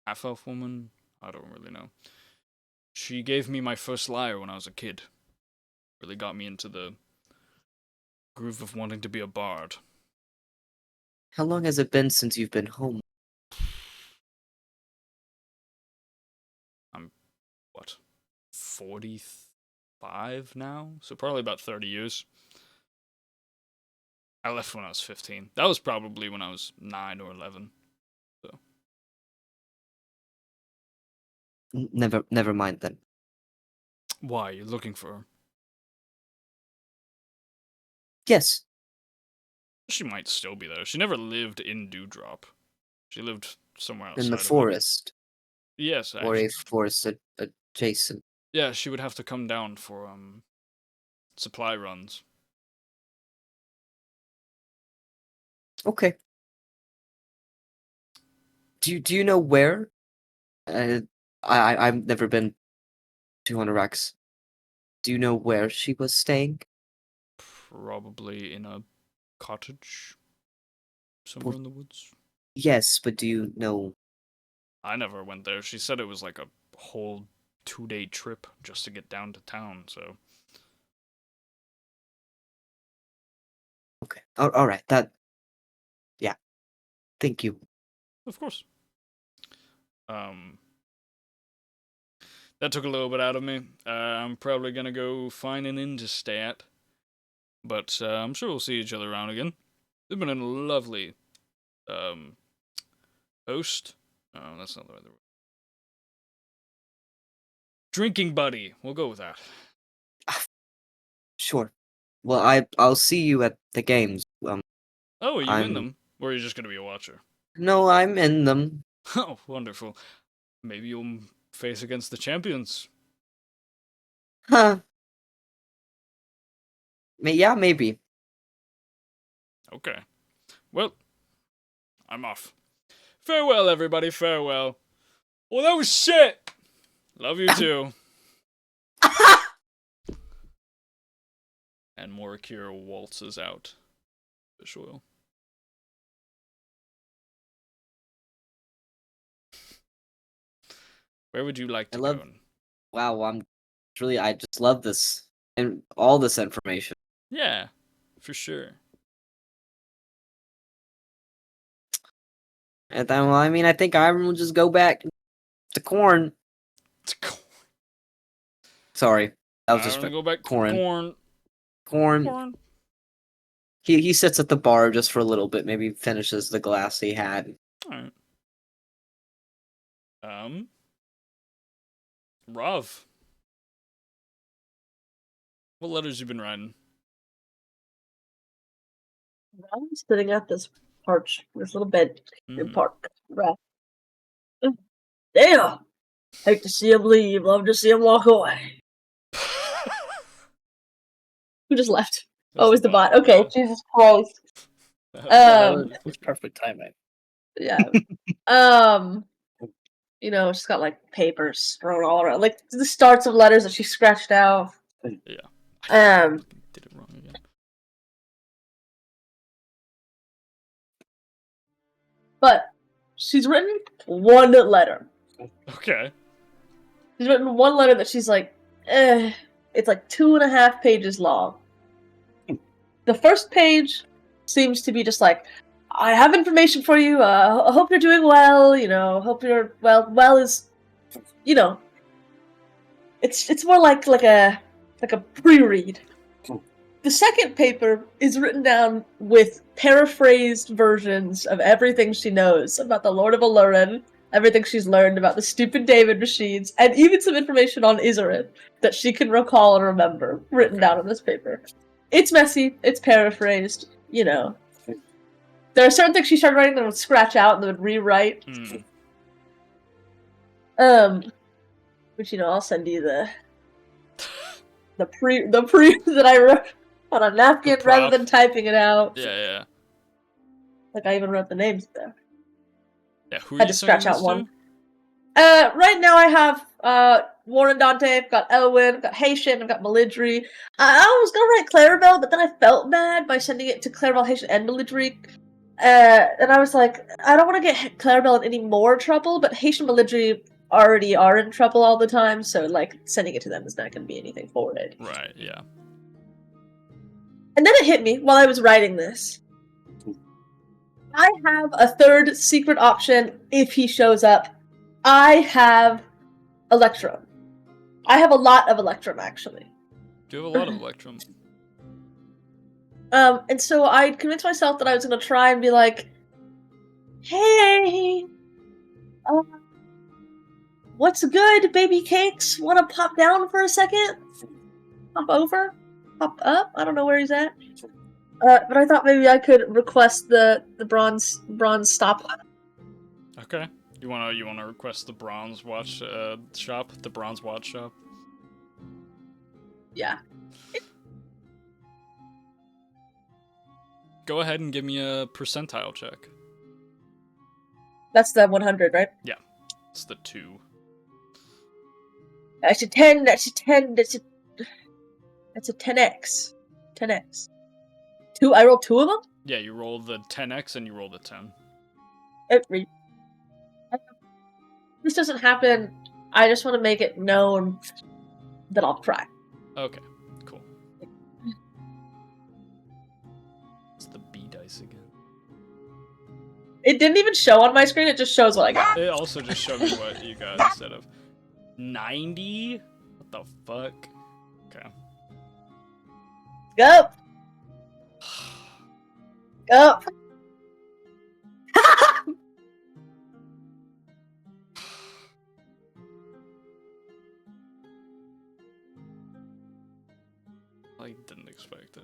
half elf woman. I don't really know. She gave me my first lyre when I was a kid. Really got me into the groove of wanting to be a bard. How long has it been since you've been home? I'm, what, 45 now? So probably about 30 years. I left when I was 15. That was probably when I was 9 or 11. So. Never mind then. Why? You're looking for her? Yes, She might still be there. She never lived in Dewdrop. She lived somewhere outside in the of it. forest Yes, or a actually. forest adjacent. Yeah, she would have to come down for supply runs. Okay. Do you know where? Uh, I've never been to Honorax. Do you know where she was staying? Probably in a cottage somewhere Well, in the woods. yes, but do you know? I never went there. She said it was like a whole 2-day trip just to get down to town, so. Okay. All right. That. Yeah. Thank you. Of course. Um, that took a little bit out of me. I'm probably gonna go find an inn to stay at. But I'm sure we'll see each other around again. You've been a lovely um, host. Oh, that's not the right word. Drinking buddy. We'll go with that. Sure. Well, I'll see you at the games. Oh, are you in I'm them? Or are you just gonna be a watcher? no, I'm in them. Oh, wonderful. Maybe you'll face against the champions. Huh. Yeah, maybe. Okay. Well, I'm off. Farewell, everybody. Farewell. Well, that was shit. Love you too. And Morikira waltzes out. Fish oil. Where would you like to go? Wow, I just love this and all this information. Yeah, for sure. And then, well, I mean, I think Ivan will just go back to corn. Sorry, that was I just want to go back to corn. corn. He sits at the bar just for a little bit, maybe finishes the glass he had. Alright. Rav. What letters you been writing? I'm sitting at this little bed in park. Right. Damn! Hate to see him leave, love to see him walk away. Who just left? Oh, it was the bot. Okay, Jesus Christ. That was perfect timing. Yeah. You know, she's got like papers thrown all around, like the starts of letters that she scratched out. Yeah. Did it wrong again. But she's written one letter. Okay. She's written one letter that she's like, it's like 2.5 pages long. The first page seems to be just like, I have information for you. I hope you're doing well. You know, hope you're well. Well is, you know, it's more like a pre-read. The second paper is written down with paraphrased versions of everything she knows about the Lord of Alurin, everything she's learned about the stupid David machines, and even some information on Izarin that she can recall and remember, written down on this paper. It's messy, it's paraphrased, you know. There are certain things she started writing that would scratch out and that would rewrite. Which, you know, I'll send you the pre that I wrote on a napkin rather than typing it out. Yeah. Like, I even wrote the names there. Yeah, who had to scratch out one. Right now I have Warren and Dante, I've got Elwyn, I've got Haitian, I've got Melidri. I was gonna write Clarabelle, but then I felt bad by sending it to Clarabelle, Haitian, and Melidri. And I was like, I don't want to get Clarabelle in any more trouble, but Haitian and Melidri already are in trouble all the time, so like sending it to them is not going to be anything forwarded. Right, yeah. And then it hit me while I was writing this. I have a third secret option if he shows up. I have Electrum. I have a lot of Electrum, actually. Do you have a lot of Electrum? And so I convinced myself that I was going to try and be like, hey, what's good, baby cakes? Want to pop down for a second? Pop over? Pop up? I don't know where he's at. But I thought maybe I could request the bronze stopwatch. Okay. You wanna request the bronze watch shop? The bronze watch shop? Yeah. Go ahead and give me a percentile check. That's the 100, right? Yeah. It's the 2. That's a 10, that's a 10, that's a 10x. 10x. 2, I rolled 2 of them? Yeah, you roll the 10x and you roll the 10. This doesn't happen. I just want to make it known that I'll try. Okay, cool. It's the B dice again. It didn't even show on my screen, it just shows what I got. It also just showed me what you got instead of 90? What the fuck? Okay. Go! Go! I didn't expect it.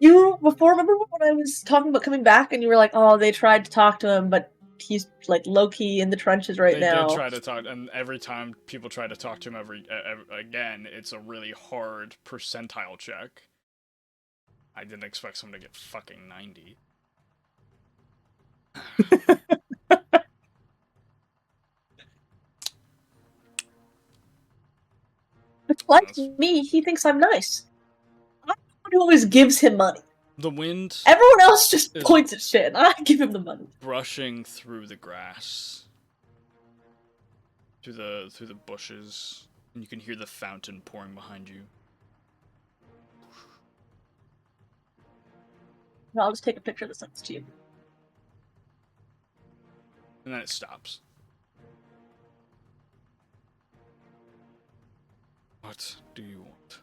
Remember when I was talking about coming back and you were like, oh, they tried to talk to him, but he's like low-key in the trenches right now. They did try to talk, and every time people try to talk to him again, it's a really hard percentile check. I didn't expect someone to get fucking 90. Like That's- me, he thinks I'm nice. I'm the one who always gives him money. The wind Everyone else just Is- points at shit, and I give him the money. brushing through the grass, through the bushes, and you can hear the fountain pouring behind you. I'll just take a picture of this next to you. And then it stops. What do you want?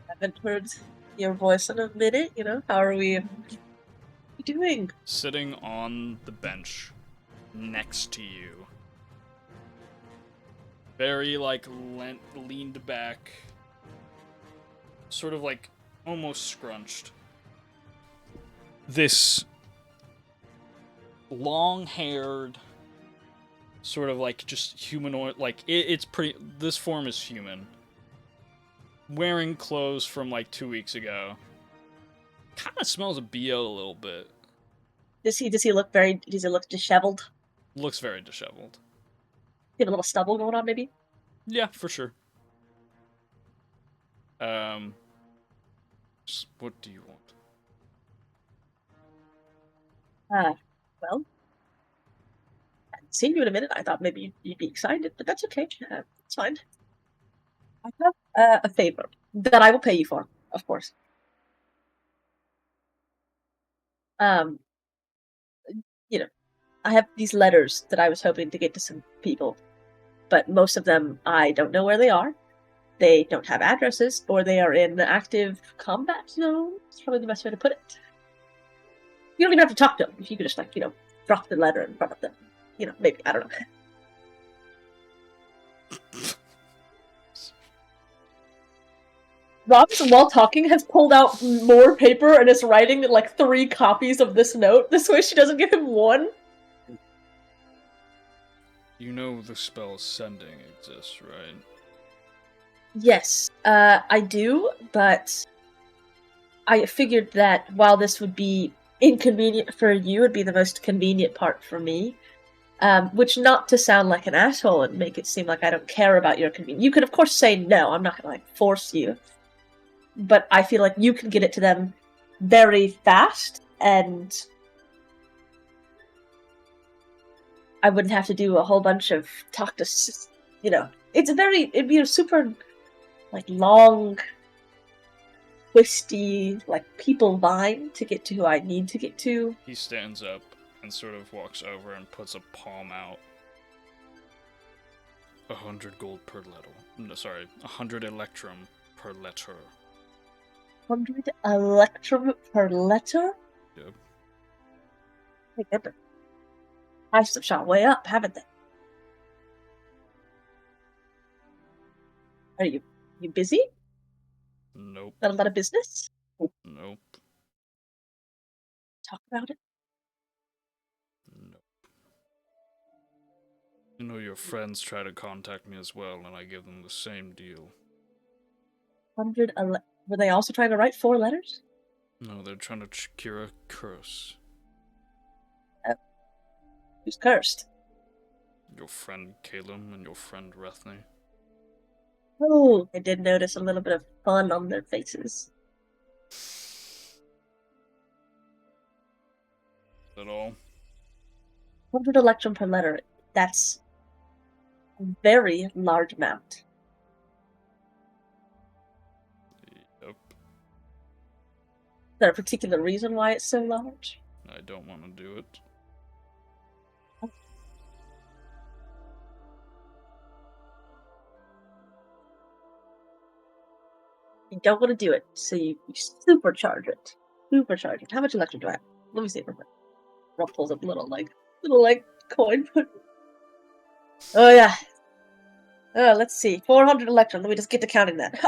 Haven't heard your voice in a minute, you know? How are we doing? Sitting on the bench next to you. Very, like, leaned back. Sort of, like, almost scrunched. This long-haired, sort of, like, just humanoid, like, it's pretty, this form is human. Wearing clothes from, like, 2 weeks ago. Kind of smells of BO a little bit. Does he look disheveled? Looks very disheveled. You have a little stubble going on, maybe? Yeah, for sure. What do you want? Well, I haven't seen you in a minute. I thought maybe you'd be excited, but that's okay. It's fine. I have a favor that I will pay you for, of course. You know, I have these letters that I was hoping to get to some people, but most of them I don't know where they are. They don't have addresses, or they are in active combat zone. It's probably the best way to put it. You don't even have to talk to them. If you could just, like, drop the letter in front of them. Maybe, I don't know. Robinson, while talking, has pulled out more paper and is writing, like, 3 copies of this note. This way she doesn't give him one. You know the spell sending exists, right? Yes, I do, but I figured that while this would be inconvenient for you, it'd be the most convenient part for me. Which, not to sound like an asshole and make it seem like I don't care about your convenience. You could, of course, say no. I'm not gonna, like, force you. But I feel like you can get it to them very fast, and I wouldn't have to do a whole bunch of talk to, it'd be a super, like, long, twisty, like, people vine to get to who I need to get to. He stands up and sort of walks over and puts a palm out. 100 gold per letter. No, sorry, 100 electrum per letter. 100 electrum per letter? Yep. Hey, good. Prices have shot way up, haven't they? Are you busy? Nope. Got a lot of business? Nope. Talk about it. Nope. You know, your friends try to contact me as well, and I give them the same deal. 100 were they also trying to write 4 letters? No, they're trying to cure a curse. Who's cursed? Your friend Caleb and your friend Rethne. Oh, I did notice a little bit of fun on their faces. At all? 100 electrum per letter. That's a very large amount. Yep. Is there a particular reason why it's so large? I don't want to do it. You don't want to do it, so you supercharge it. Supercharge it. How much electrum do I have? Let me see real quick. Rob pulls up a little coin. Oh yeah. Let's see. 400 electrum. Let me just get to counting that.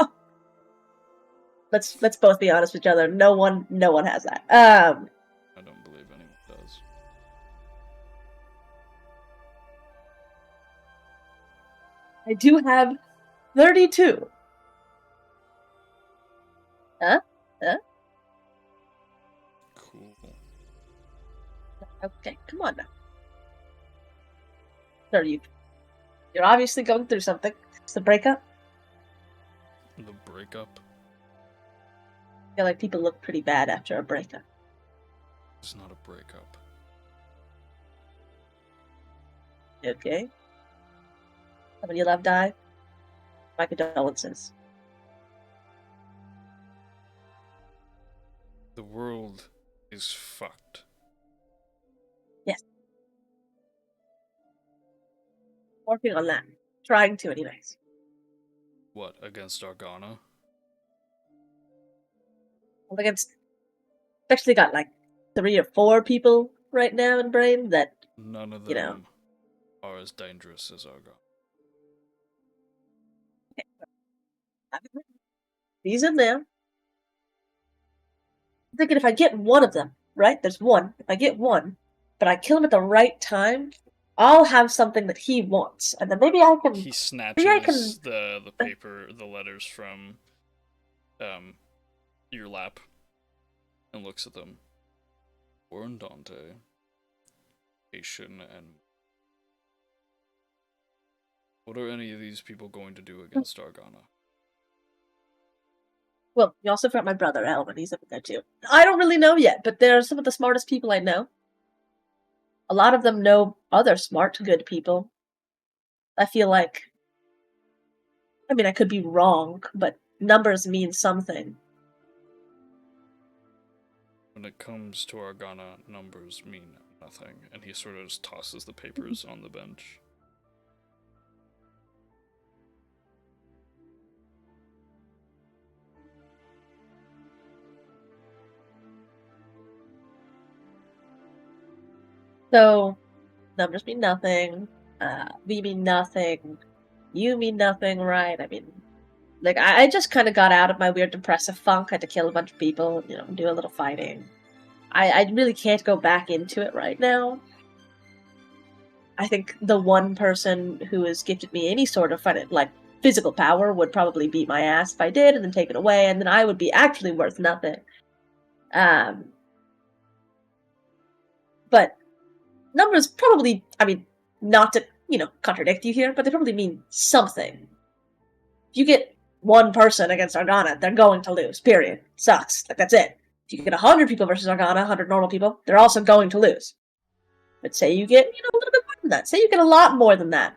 Let's both be honest with each other. No one has that. I don't believe anyone does. I do have 32. Huh? Cool. Okay, come on now. Sir, you're obviously going through something. It's the breakup. The breakup I feel like people look pretty bad after a breakup. is not a breakup. Okay. Somebody you love died. My condolences. The world is fucked. Yes. Working on that. Trying to, anyways. What, against Argana? Well, against, especially got like 3 or 4 people right now in brain that, None of you know. them are as dangerous as Argana. These in there. I'm thinking if I get one of them, right? There's one. If I get one, but I kill him at the right time, I'll have something that he wants, and then maybe I can. He Maybe I can. snatches the paper, the letters from your lap, and looks at them. Warren Dante, Haitian, and what are any of these people going to do against Argana? Well, you also forgot my brother, Elvin. He's up there too. I don't really know yet, but they're some of the smartest people I know. A lot of them know other smart, good people. I feel like. I mean, I could be wrong, but numbers mean something. When it comes to Argana, numbers mean nothing, and he sort of just tosses the papers on the bench. So, numbers mean nothing. We mean nothing. You mean nothing, right? I mean, like, I just kind of got out of my weird depressive funk. Had to kill a bunch of people, do a little fighting. I really can't go back into it right now. I think the one person who has gifted me any sort of physical power would probably beat my ass if I did, and then take it away, and then I would be actually worth nothing. But numbers probably, I mean, not to, contradict you here, but they probably mean something. If you get one person against Argana, they're going to lose, period. Sucks. Like, that's it. If you get 100 people versus Argana, 100 normal people, they're also going to lose. But say you get, a little bit more than that. Say you get a lot more than that.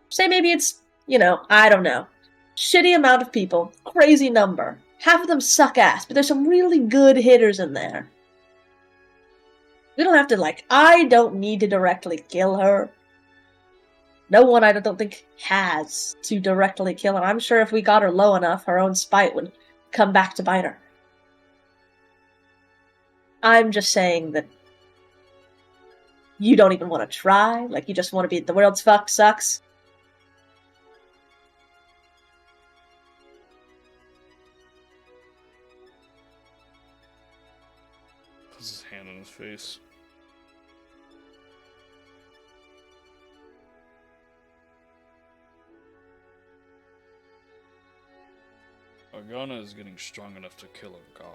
Say maybe it's, I don't know. Shitty amount of people, crazy number. Half of them suck ass, but there's some really good hitters in there. We don't have to, I don't need to directly kill her. No one, I don't think, has to directly kill her. I'm sure if we got her low enough, her own spite would come back to bite her. I'm just saying that you don't even want to try. Like, you just want to be, the world's fucked, sucks. Puts his hand on his face. Argana is getting strong enough to kill a god.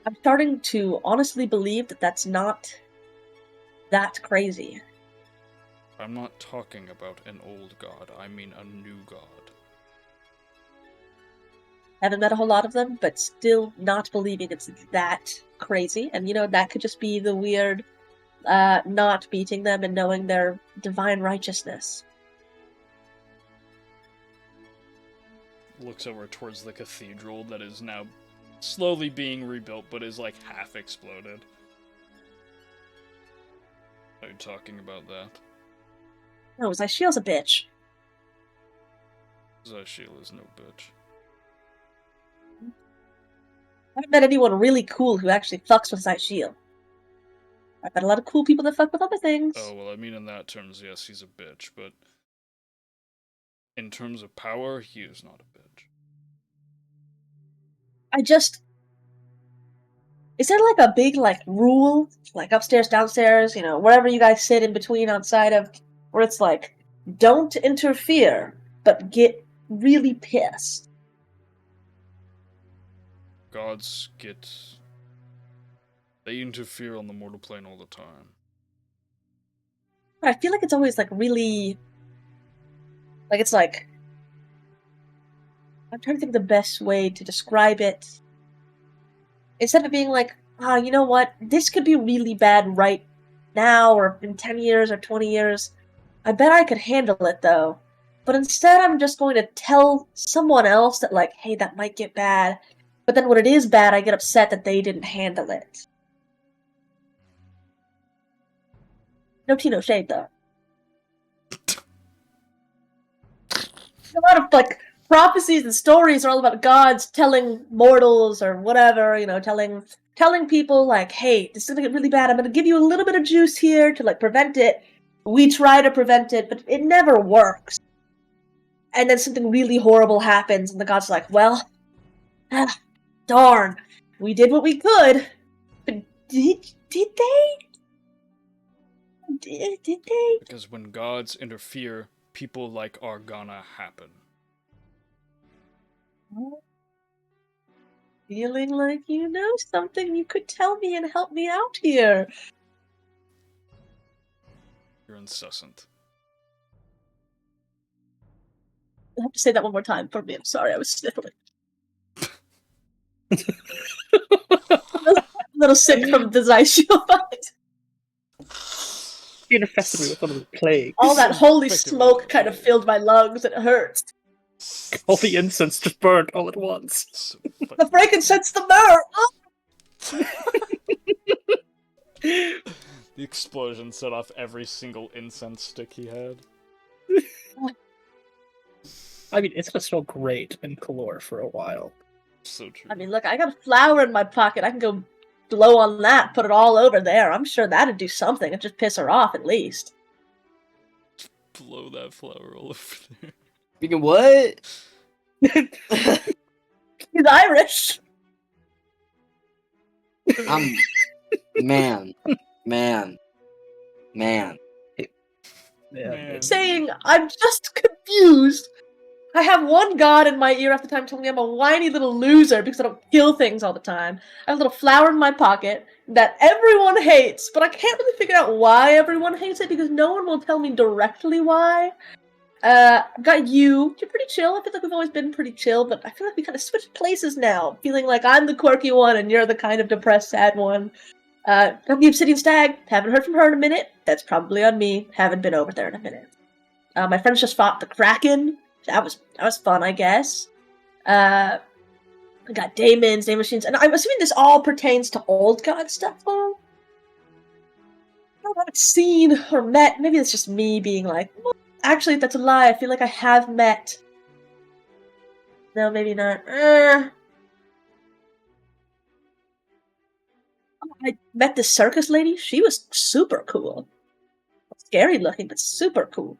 I'm starting to honestly believe that that's not that crazy. I'm not talking about an old god, I mean a new god. Haven't met a whole lot of them, but still not believing it's that crazy. And, that could just be the weird not beating them and knowing their divine righteousness. Looks over towards the cathedral that is now slowly being rebuilt, but is half exploded. Are you talking about that? No, Zyshiel's a bitch. Zyshiel is no bitch. I haven't met anyone really cool who actually fucks with Zyshiel. I've met a lot of cool people that fuck with other things. Oh, well, I mean, in that terms, yes, he's a bitch, but in terms of power, he is not a bitch. Is there a big rule, upstairs, downstairs, wherever you guys sit in between outside of, where it's don't interfere, but get really pissed? Gods they interfere on the mortal plane all the time. I feel like it's always like really, like it's like. I'm trying to think of the best way to describe it. Instead of being like, you know what, this could be really bad right now, or in 10 years or 20 years. I bet I could handle it though. But instead, I'm just going to tell someone else that, like, hey, that might get bad. But then when it is bad, I get upset that they didn't handle it. No tea, no shade, though. A lot of, like, prophecies and stories are all about gods telling mortals or whatever, you know, telling people, like, hey, this is gonna get really bad. I'm gonna give you a little bit of juice here to, like, prevent it. We try to prevent it, but it never works. And then something really horrible happens, and the gods are like, well, darn, we did what we could. But did they? Did they? Because when gods interfere, people like are gonna happen. Feeling like you know something, you could tell me and help me out here. You're incessant. I'll have to say that one more time for me. I'm sorry, I was sniffling. A little sick from the Zyshio fight. You infested me with one of the plagues. All that holy Effectively, smoke kind of okay. filled my lungs and it hurts. All the incense just burned all at once. So The frankincense, the myrrh! Oh! The explosion set off every single incense stick he had. I mean, it's gonna smell great in Kalor for a while. So true. I mean, look, I got a flower in my pocket. I can go blow on that, put it all over there. I'm sure that'd do something. It'd just piss her off, at least. Blow that flower all over there. Speaking what? He's Irish. Man. Man. Saying, I'm just confused. I have one god in my ear half the time telling me I'm a whiny little loser because I don't kill things all the time. I have a little flower in my pocket that everyone hates, but I can't really figure out why everyone hates it because no one will tell me directly why. I've got you. You're pretty chill. I feel like we've always been pretty chill, but I feel like we kind of switched places now. Feeling like I'm the quirky one and you're the kind of depressed, sad one. Got the Obsidian Stag. Haven't heard from her in a minute. That's probably on me. Haven't been over there in a minute. My friends just fought the Kraken. That was fun, I guess. I got Daemons, Day Machines, and I'm assuming this all pertains to old god stuff, though. I haven't seen or met. Maybe it's just me being like, well, actually, that's a lie. I feel like I have met. No, maybe not. I met this circus lady. She was super cool. Scary looking, but super cool.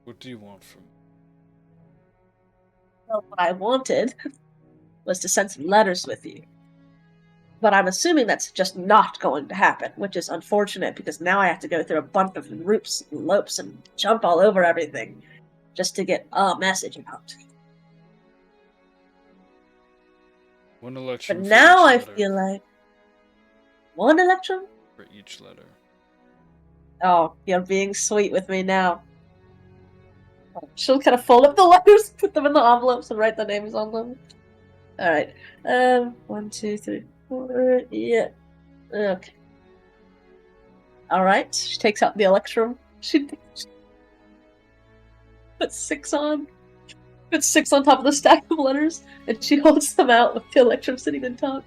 What do you want from me? Well, what I wanted was to send some letters with you. But I'm assuming that's just not going to happen, which is unfortunate because now I have to go through a bunch of loops and lopes and jump all over everything just to get a message out. One election. But for now each I letter. feel like one election? For each letter. Oh, you're being sweet with me now. She'll kind of fold up the letters, put them in the envelopes, and write the names on them. Alright. 1, 2, 3, 4. Yeah. Okay. Alright. She takes out the Electrum. She puts 6 on. Puts 6 on top of the stack of letters, and she holds them out with the Electrum sitting on top.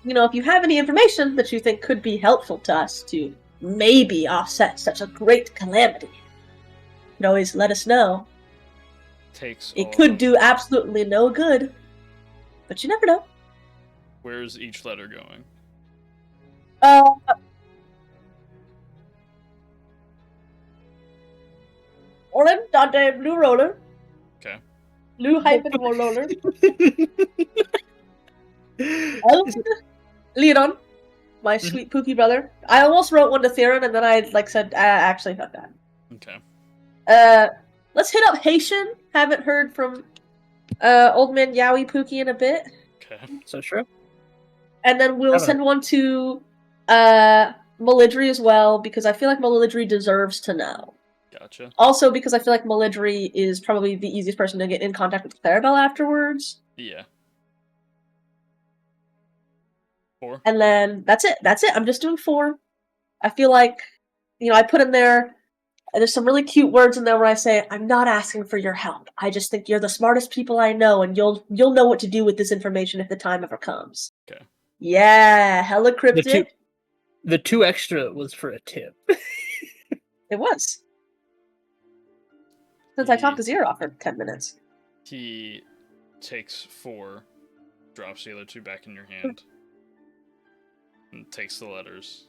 You know, if you have any information that you think could be helpful to us to maybe offset such a great calamity, you can always let us know. Takes. It could do absolutely no good, but you never know. Where's each letter going? Orange, Dante, blue roller. Okay. Blue hyphen roller. Leon, my sweet pookie brother. I almost wrote one to Theron, and then I said, actually, fuck that. Okay. Let's hit up Haitian. Haven't heard from old man Yowie Pookie in a bit. Okay. So true. And then we'll Have a- send one to Malidri as well, because I feel like Malidri deserves to know. Gotcha. Also, because I feel like Malidri is probably the easiest person to get in contact with Clarabelle afterwards. Yeah. 4. And then that's it. That's it. I'm just doing 4. I feel like, I put in there, and there's some really cute words in there where I say, I'm not asking for your help. I just think you're the smartest people I know, and you'll know what to do with this information if the time ever comes. Okay. Yeah, hella cryptic. The 2 extra was for a tip. It was. Since I talked to Zero for 10 minutes. He takes 4, drops the other 2 back in your hand, and takes the letters.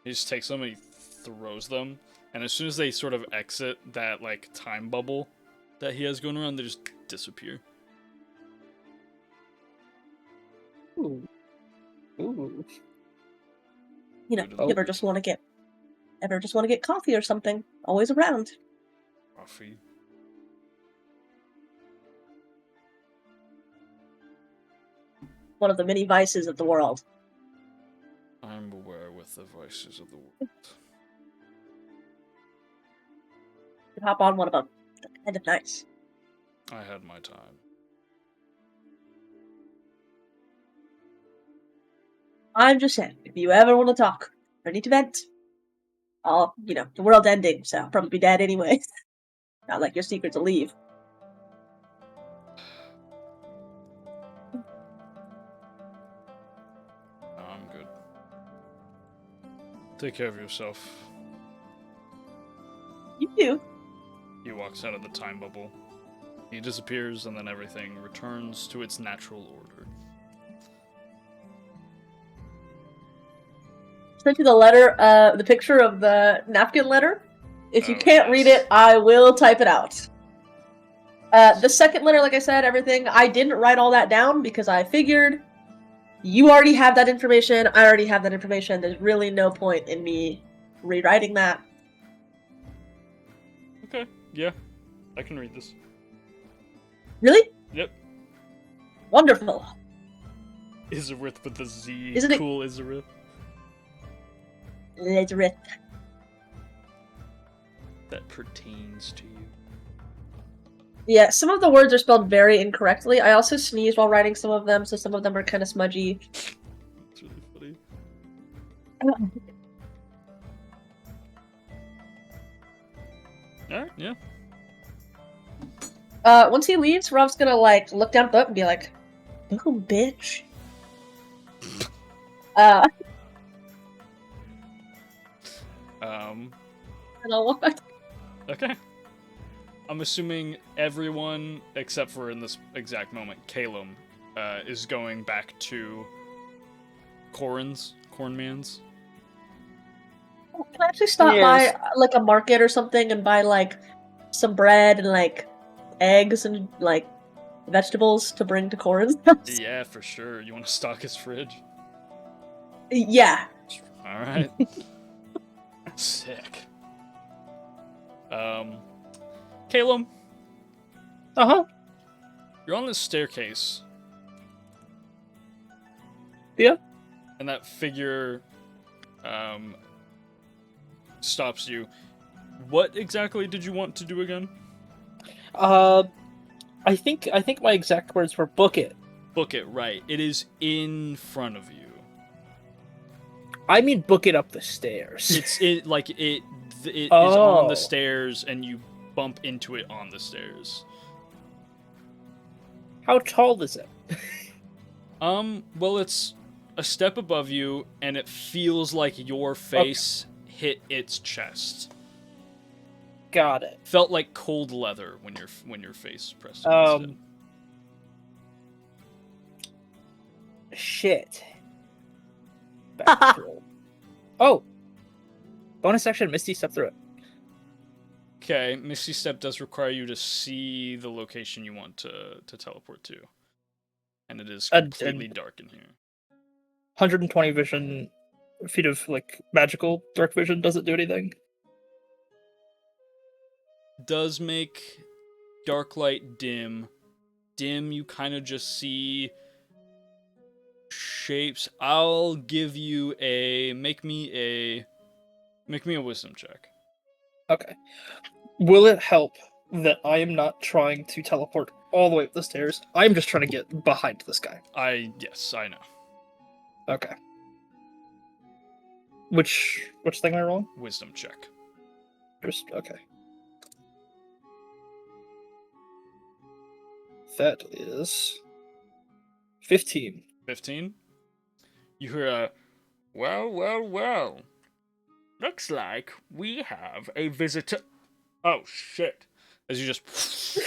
He just takes them and he throws them, and as soon as they sort of exit that like time bubble that he has going around, they just disappear. Ooh. Ooh. You know, Good if you ever just want to get coffee or something, always around. Coffee. One of the many vices of the world. I'm aware with the vices of the world. You hop on one of them. Kind of nice. I had my time. I'm just saying, if you ever want to talk or need to vent, the world's ending, so I'll probably be dead anyway. Not like your secret to leave. No, I'm good. Take care of yourself. You do. He walks out of the time bubble. He disappears, and then everything returns to its natural order. Sent you the letter, the picture of the napkin letter. If you Oh, can't read nice. it, I will type it out. The second letter, like I said, everything, I didn't write all that down because I figured you already have that information, I already have that information. There's really no point in me rewriting that. Okay, yeah. I can read this. Really? Yep. Wonderful. Izarith with the Z. Isn't it- Cool Izarith. Literate. That pertains to you. Yeah, some of the words are spelled very incorrectly. I also sneezed while writing some of them, so some of them are kind of smudgy. It's really funny. Alright, yeah. Once he leaves, Rob's gonna look down at the book and be like, "Boom, bitch." And I'll walk back. Okay. I'm assuming everyone, except for in this exact moment, Calum, is going back to Cornman's. Can I actually stop Yes. by a market or something and buy some bread and eggs and vegetables to bring to Corin's house? Yeah, for sure. You want to stock his fridge? Yeah. Alright. Sick. Calum, Uh-huh. you're on this staircase. Yeah. And that figure, stops you. What exactly did you want to do again? I think my exact words were book it. Book it, right. It is in front of you. I mean book it up the stairs. It is on the Oh. stairs, and you bump into it on the stairs. How tall is it? Well, it's a step above you, and it feels like your face hit its chest. Got it. Felt like cold leather when your face pressed against it. Shit. Back roll. Oh! Bonus action, Misty Step through it. Okay, Misty Step does require you to see the location you want to teleport to. And it is completely dark in here. 120 vision, feet of, magical dark vision doesn't do anything. does make dark light dim. Dim, you kind of just see shapes. I'll give you a make me a wisdom check. Okay. Will it help that I am not trying to teleport all the way up the stairs? I'm just trying to get behind this guy. Yes, I know. Okay. Which thing am I rolling? Wisdom check. Just okay. That is 15. 15. You hear a well. Looks like we have a visitor. Oh shit! As you just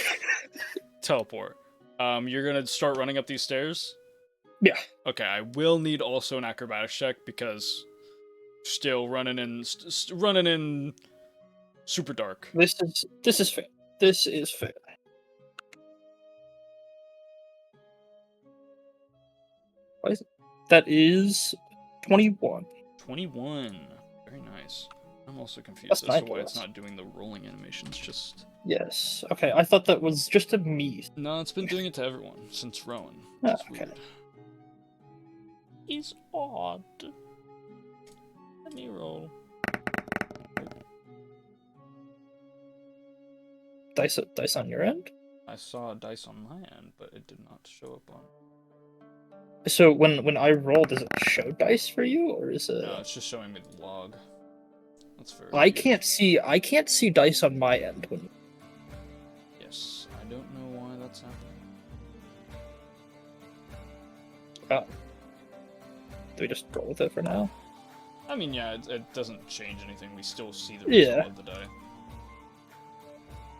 teleport. You're gonna start running up these stairs. Yeah. Okay, I will need also an acrobatics check because still running in super dark. This is fair. This is fair. What is it? That is 21. 21. Very nice. I'm also confused That's as nice to why it's for us. not doing the rolling animations. Just Yes. Okay, I thought that was just a me. no, it's been doing it to everyone since Rowan. Oh, It's okay. weird. He's odd. Let me roll. Dice on your end? I saw a dice on my end, but it did not show up on. So when I roll, does it show dice for you, or is it? No, it's just showing me the log. That's very I weird. can't see dice on my end. When Yes, I don't know why that's happening. do we just roll with it for now? I mean, yeah, it doesn't change anything. We still see the Yeah. result of the die.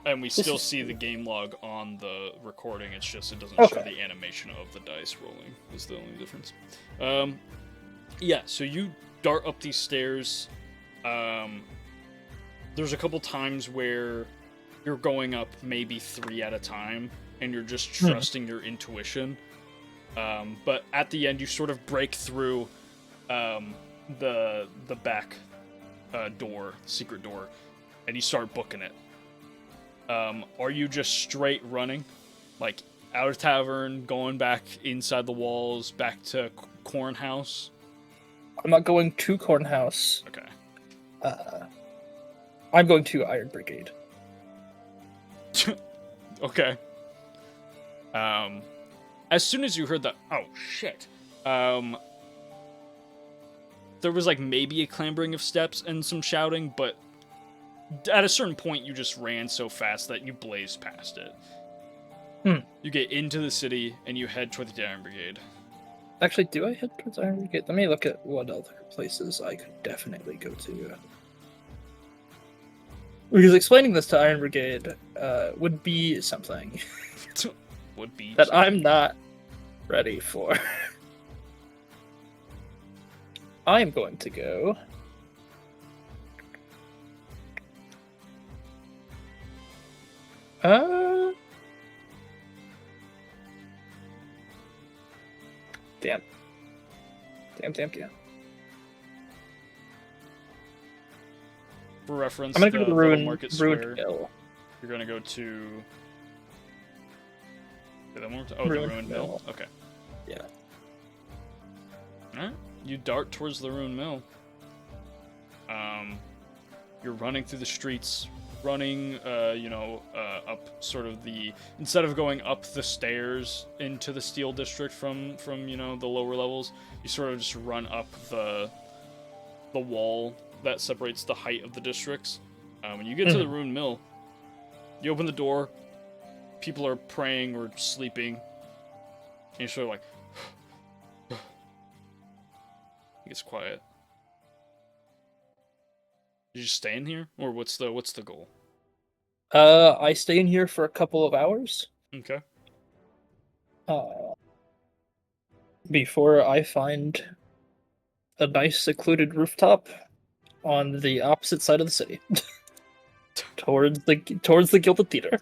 And we This still is see the weird. game log on the recording. It's just it doesn't show Okay. the animation of the dice rolling. Is the only difference. Yeah. So you dart up these stairs. There's a couple times where you're going up maybe 3 at a time, and you're just trusting your intuition. But at the end, you sort of break through the back door, secret door, and you start booking it. Are you just straight running, like out of tavern, going back inside the walls, back to Cornhouse? I'm not going to Cornhouse. Okay. I'm going to Iron Brigade. Okay. As soon as you heard the oh shit, there was like maybe a clambering of steps and some shouting, but at a certain point you just ran so fast that you blazed past it. You get into the city and you head toward the Iron Brigade. Actually, do I head towards Iron Brigade? Let me look at what other places I could definitely go to. Because explaining this to Iron Brigade would be something Would be that I'm not ready for. I'm going to go. Damn. For reference, I'm gonna go to the Little ruined Market Square. mill. You're gonna go to. Say that one more time. Oh, the Ruined ruined mill. mill. Okay. Yeah. Alright. You dart towards the ruined mill. You're running through the streets, running, up sort of the instead of going up the stairs into the Steel District from the lower levels, you sort of just run up the wall that separates the height of the districts. When you get to the ruined mill, you open the door. People are praying or sleeping, and you're sort of like, it gets quiet. You just stay in here, or what's the goal? I stay in here for a couple of hours. Okay. Before I find a nice secluded rooftop on the opposite side of the city. towards the Gilded Theater.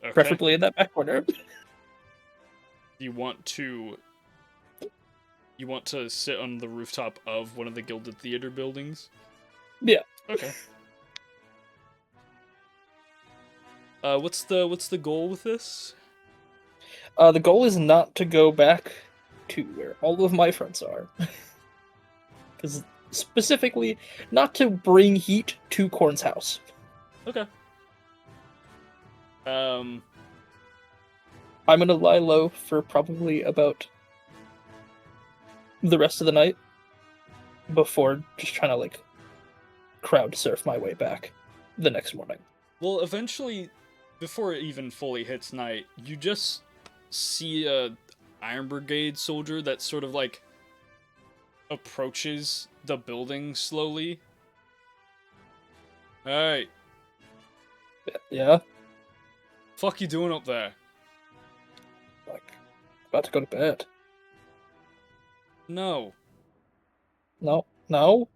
Okay. Preferably in that back corner. You want to sit on the rooftop of one of the Gilded Theater buildings? Yeah. Okay. What's the goal with this? The goal is not to go back to where all of my friends are. Because specifically, not to bring heat to Korn's house. Okay. I'm gonna lie low for probably about the rest of the night before just trying to like crowd surf my way back the next morning. Well, eventually, before it even fully hits night, you just see a Iron Brigade soldier that sort of like approaches the building slowly. Hey, Yeah, fuck you doing up there? like about to go to bed. No. No. No,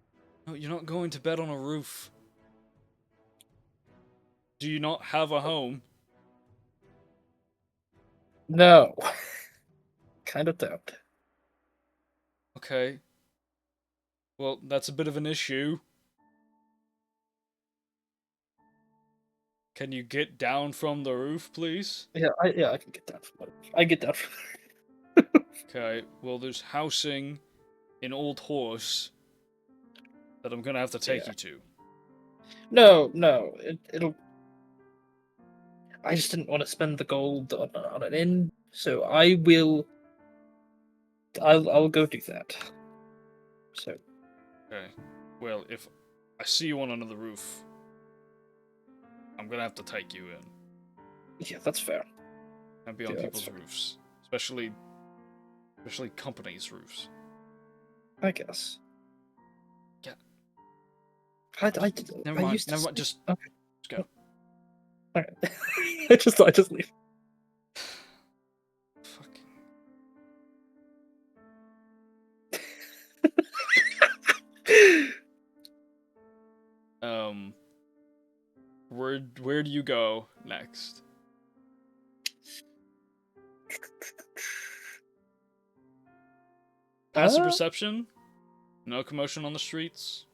you're not going to bed on a roof. Do you not have a home? No. Kind of doubt. Okay. Well, that's a bit of an issue. Can you get down from the roof, please? Yeah, I can get down from it. I get down from Okay, well, there's housing in Old Horse that I'm gonna have to take Yeah. you to. No, it'll. I just didn't want to spend the gold on an inn, so I will. I'll go do that. So Okay. Well, if I see you on another roof, I'm gonna have to take you in. yeah, that's fair. And be on Yeah, that's people's fair. roofs. Especially companies' roofs. I guess. Yeah. I Never I mind, used to never mind, sleep- just Okay. go. Alright. I just leave. Fucking... Where do you go next? Passive perception? No commotion on the streets?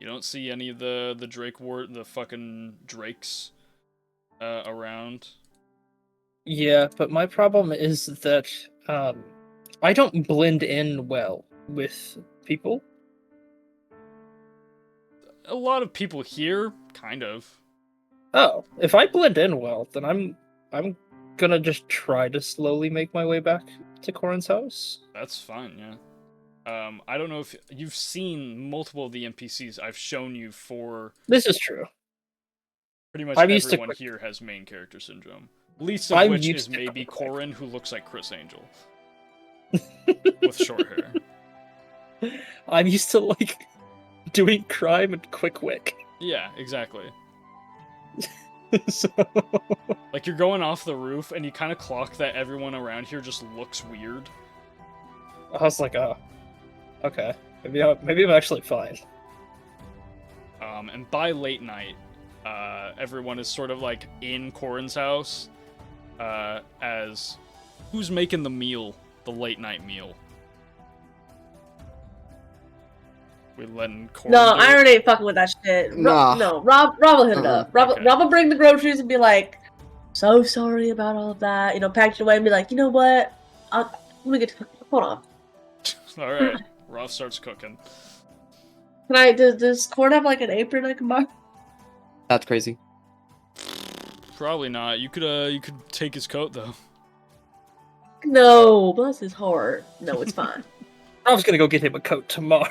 You don't see any of the the fucking drakes around? Yeah, but my problem is that I don't blend in well with people. A lot of people here, kind of. Oh, if I blend in well, then I'm gonna just try to slowly make my way back to Corin's house. That's fine, yeah. I don't know if you've seen multiple of the NPCs I've shown you for. This is true. Pretty much I'm used to everyone quick- here has main character syndrome. Least of I'm which used is to maybe quick. Corin, who looks like Chris Angel. With short hair. I'm used to like doing crime and quick wick. Yeah, exactly. So Like, you're going off the roof, and you kind of clock that everyone around here just looks weird. I was like, oh, okay, maybe I'm actually fine. And by late night, everyone is sort of like in Corin's house, as who's making the meal, the late night meal. We letting Corin No, do I it? already ain't fucking with that shit. Nah. No, Rob will hit it up. Rob Okay. will bring the groceries and be like, so sorry about all of that. You know, pack it away and be like, you know what? Let me get to hold on. All right, Roth starts cooking. Can I? Does Corn have like an apron I can buy? That's crazy. Probably not. You could take his coat though. No, bless his heart. No, it's fine. I was gonna go get him a coat tomorrow.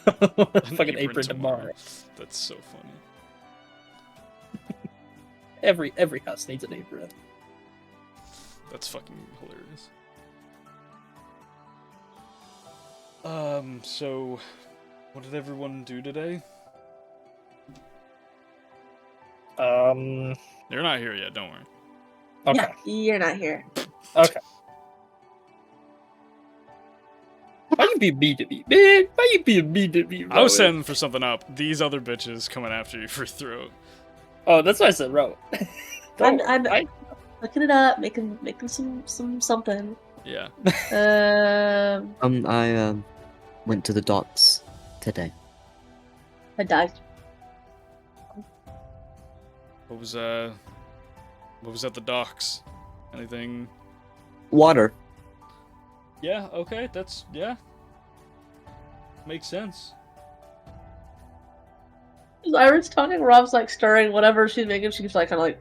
An Fucking apron tomorrow. That's so funny. Every house needs an apron. That's fucking hilarious. So, what did everyone do today? They're not here yet, don't worry. Okay. Yeah, you're not here. Okay. Why you be mean to me, man? Why you being mean to me, I was Rowan? setting for something up. These other bitches coming after you for throat. Oh, that's why I said Rowan. I'm I looking it up, making some something. Yeah. I went to the docks today. I died. What was What was at the docks? Anything? Water. Yeah, okay, yeah. Makes sense. Is Iris talking? Rob's like stirring whatever she's making. She's like kind of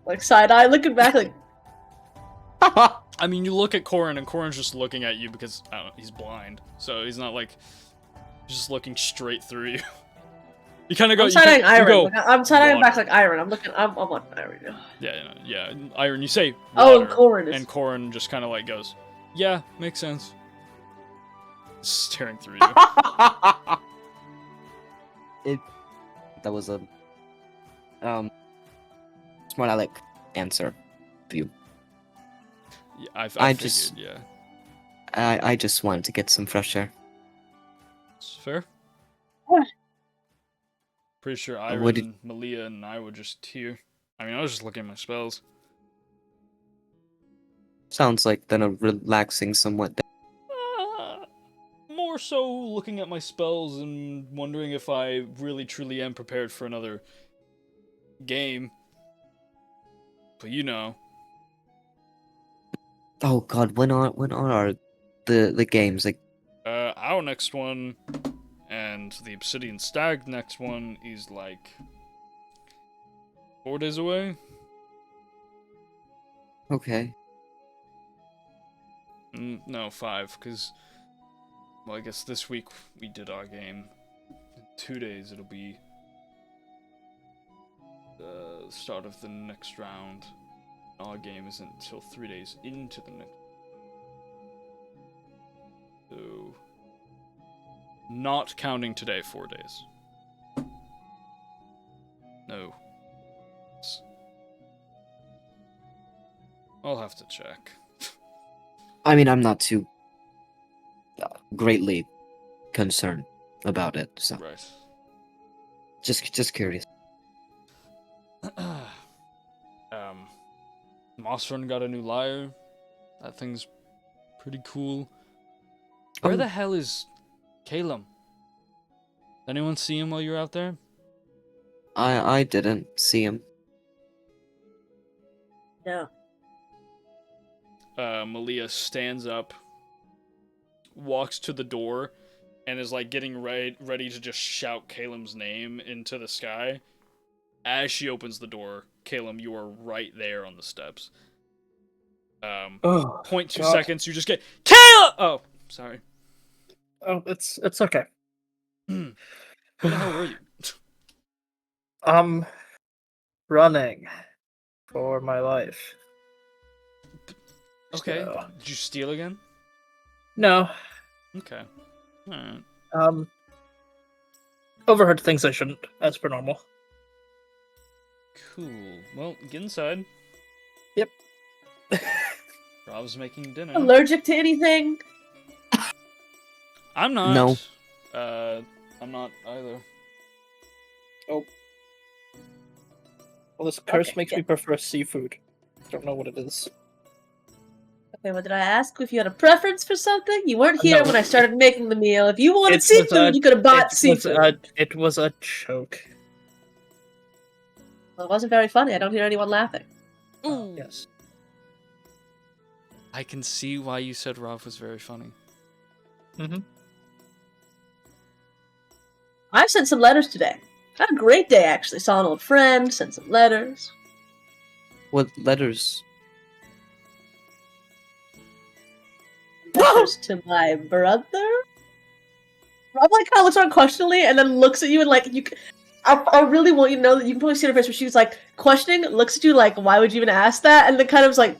like side eye, looking back, like. I mean, you look at Corin, and Corin's just looking at you because I don't know, he's blind, so he's not like he's just looking straight through you. You kind of go. I'm side-eyeing Iron. Go, Like, I'm side-eyeing back water. like Iron. I'm looking. I'm looking at Iron. Yeah. Iron, you say Oh, water, and Corin is. and Corin just kind of like goes, "Yeah, makes sense." Staring through you. That was a smart aleck answer for you. Yeah, I I figured, just- yeah, I just wanted to get some fresh air. it's fair. What? Pretty sure What Iron, did- and Malia, and I were just here. I mean, I was just looking at my spells. Sounds like then a relaxing somewhat. More so looking at my spells and wondering if I really truly am prepared for another game. But you know, Oh God, when are the games like? our next one and the Obsidian Stag next one is like 4 days away. Okay. No, 5, because, well, I guess this week we did our game. In 2 days it'll be the start of the next round. Our game isn't until 3 days into the next. So, not counting today, 4 days. No. I'll have to check. I mean, I'm not too greatly concerned about it, so Right. just curious. Mossfern got a new lyre. That thing's pretty cool. Where Oh. the hell is Calum? Anyone see him while you were out there? I didn't see him. No. Malia stands up, walks to the door, and is like getting ready to just shout Calum's name into the sky. As she opens the door, Calum, you are right there on the steps. Oh, 0.2 God. seconds, you just get Calum. Oh, sorry. Oh, it's okay. Where the hell were you? I'm running for my life. Okay. So, Did you steal again? no, Okay. Alright. overheard things I shouldn't, as per normal. Cool. Well, get inside. Yep. Rob's making dinner. Allergic to anything? I'm not. No. I'm not either. Well, this curse Okay, makes yeah. me prefer seafood. Don't know what it is. Okay, what did I ask? If you had a preference for something? You weren't here No. when I started making the meal. If you wanted It was seafood, a- you could have bought seafood. It was a joke. Well, it wasn't very funny. I don't hear anyone laughing. Ooh. Yes. I can see why you said Rob was very funny. Mm-hmm. I sent some letters today. Had a great day, actually. Saw an old friend, sent some letters. What letters? Letters to my brother? Rob like kind of looks around questioningly and then looks at you and like, I really want you to know that you can probably see her face where she was like questioning, looks at you like, why would you even ask that? And then kind of was like,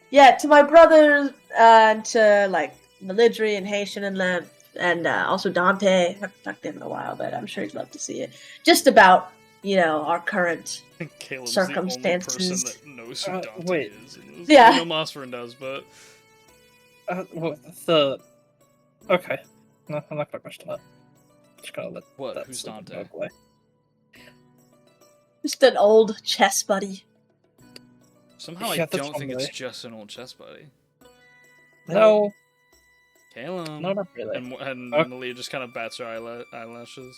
yeah, to my brother, and to like Melidri and Haitian and them, and also Dante. I haven't talked to him in a while, but I'm sure he'd love to see it. Just about, our current Caleb's circumstances. the only person that knows who Dante wait. is. Yeah. I know Mossfern does, but Okay. No, I'm not gonna question that. Just gonna let what? that Who's slip Dante? away. Just an old chess buddy. Somehow I Yeah, that's don't think one it's way. just an old chess buddy. No, Caleb. no, not really. And Okay. Malia just kind of bats her eyelashes.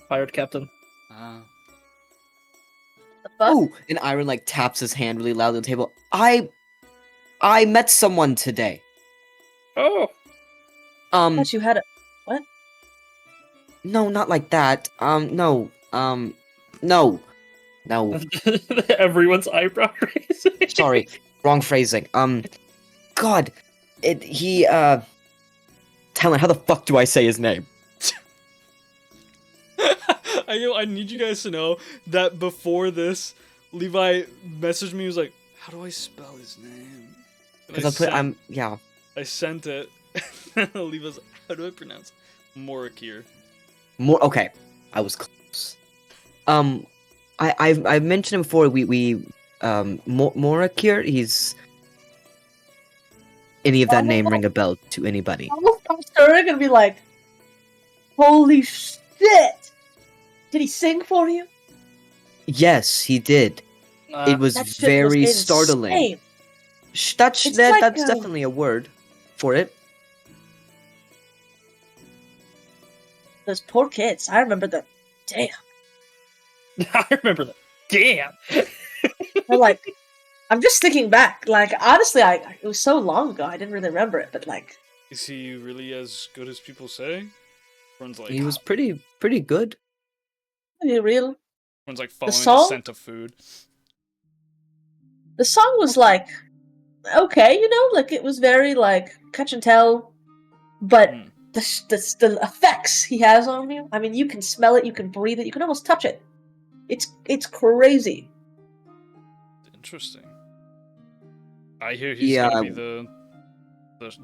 Fired captain. Ah. The fuck? Oh, and Iron like taps his hand really loud on the table. I met someone today. Oh, Thought you had a what? No, not like that. No. No. No. everyone's eyebrow raising. Sorry, wrong phrasing. God, Talon, how the fuck do I say his name? I need you guys to know that before this, Levi messaged me. He was like, "How do I spell his name?" And Because yeah. I sent it. Levi's like, "How do I pronounce Morakir?" More okay. I was close. I've mentioned him before. Morakir. He's any of that name ring a bell to anybody? I'm stirring and be like, "Holy shit! Did he sing for you?" Yes, he did. It was That shit very was startling. insane. That's It's like, that's definitely a word for it. Those poor kids. I remember the damn. I remember that. Damn. They're like, I'm just thinking back. Like, honestly, it was so long ago. I didn't really remember it. But like, Is he really as good as people say? Everyone's like, He was pretty good. be real. everyone's like following the song? scent of food. The song was like, okay, like it was very like catch and tell, but Hmm. the effects he has on you. I mean, you can smell it, you can breathe it, you can almost touch it. It's crazy. Interesting. I hear he's Yeah. gonna be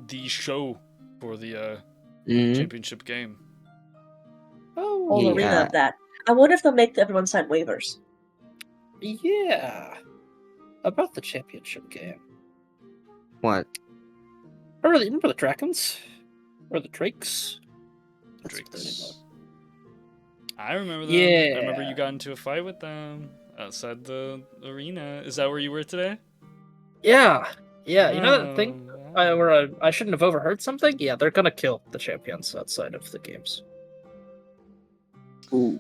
the show for the Mhm. championship game. Whole Yeah. arena of that. I wonder if they'll make everyone sign waivers. Yeah. About the championship game. What? Remember the Dragons? Or the Drakes? That's what they're Drakes. named. I remember them. Yeah. I remember you got into a fight with them outside the arena. Is that where you were today? Yeah. Yeah, you know that thing Oh, where I shouldn't have overheard something? Yeah, they're gonna kill the champions outside of the games. Ooh.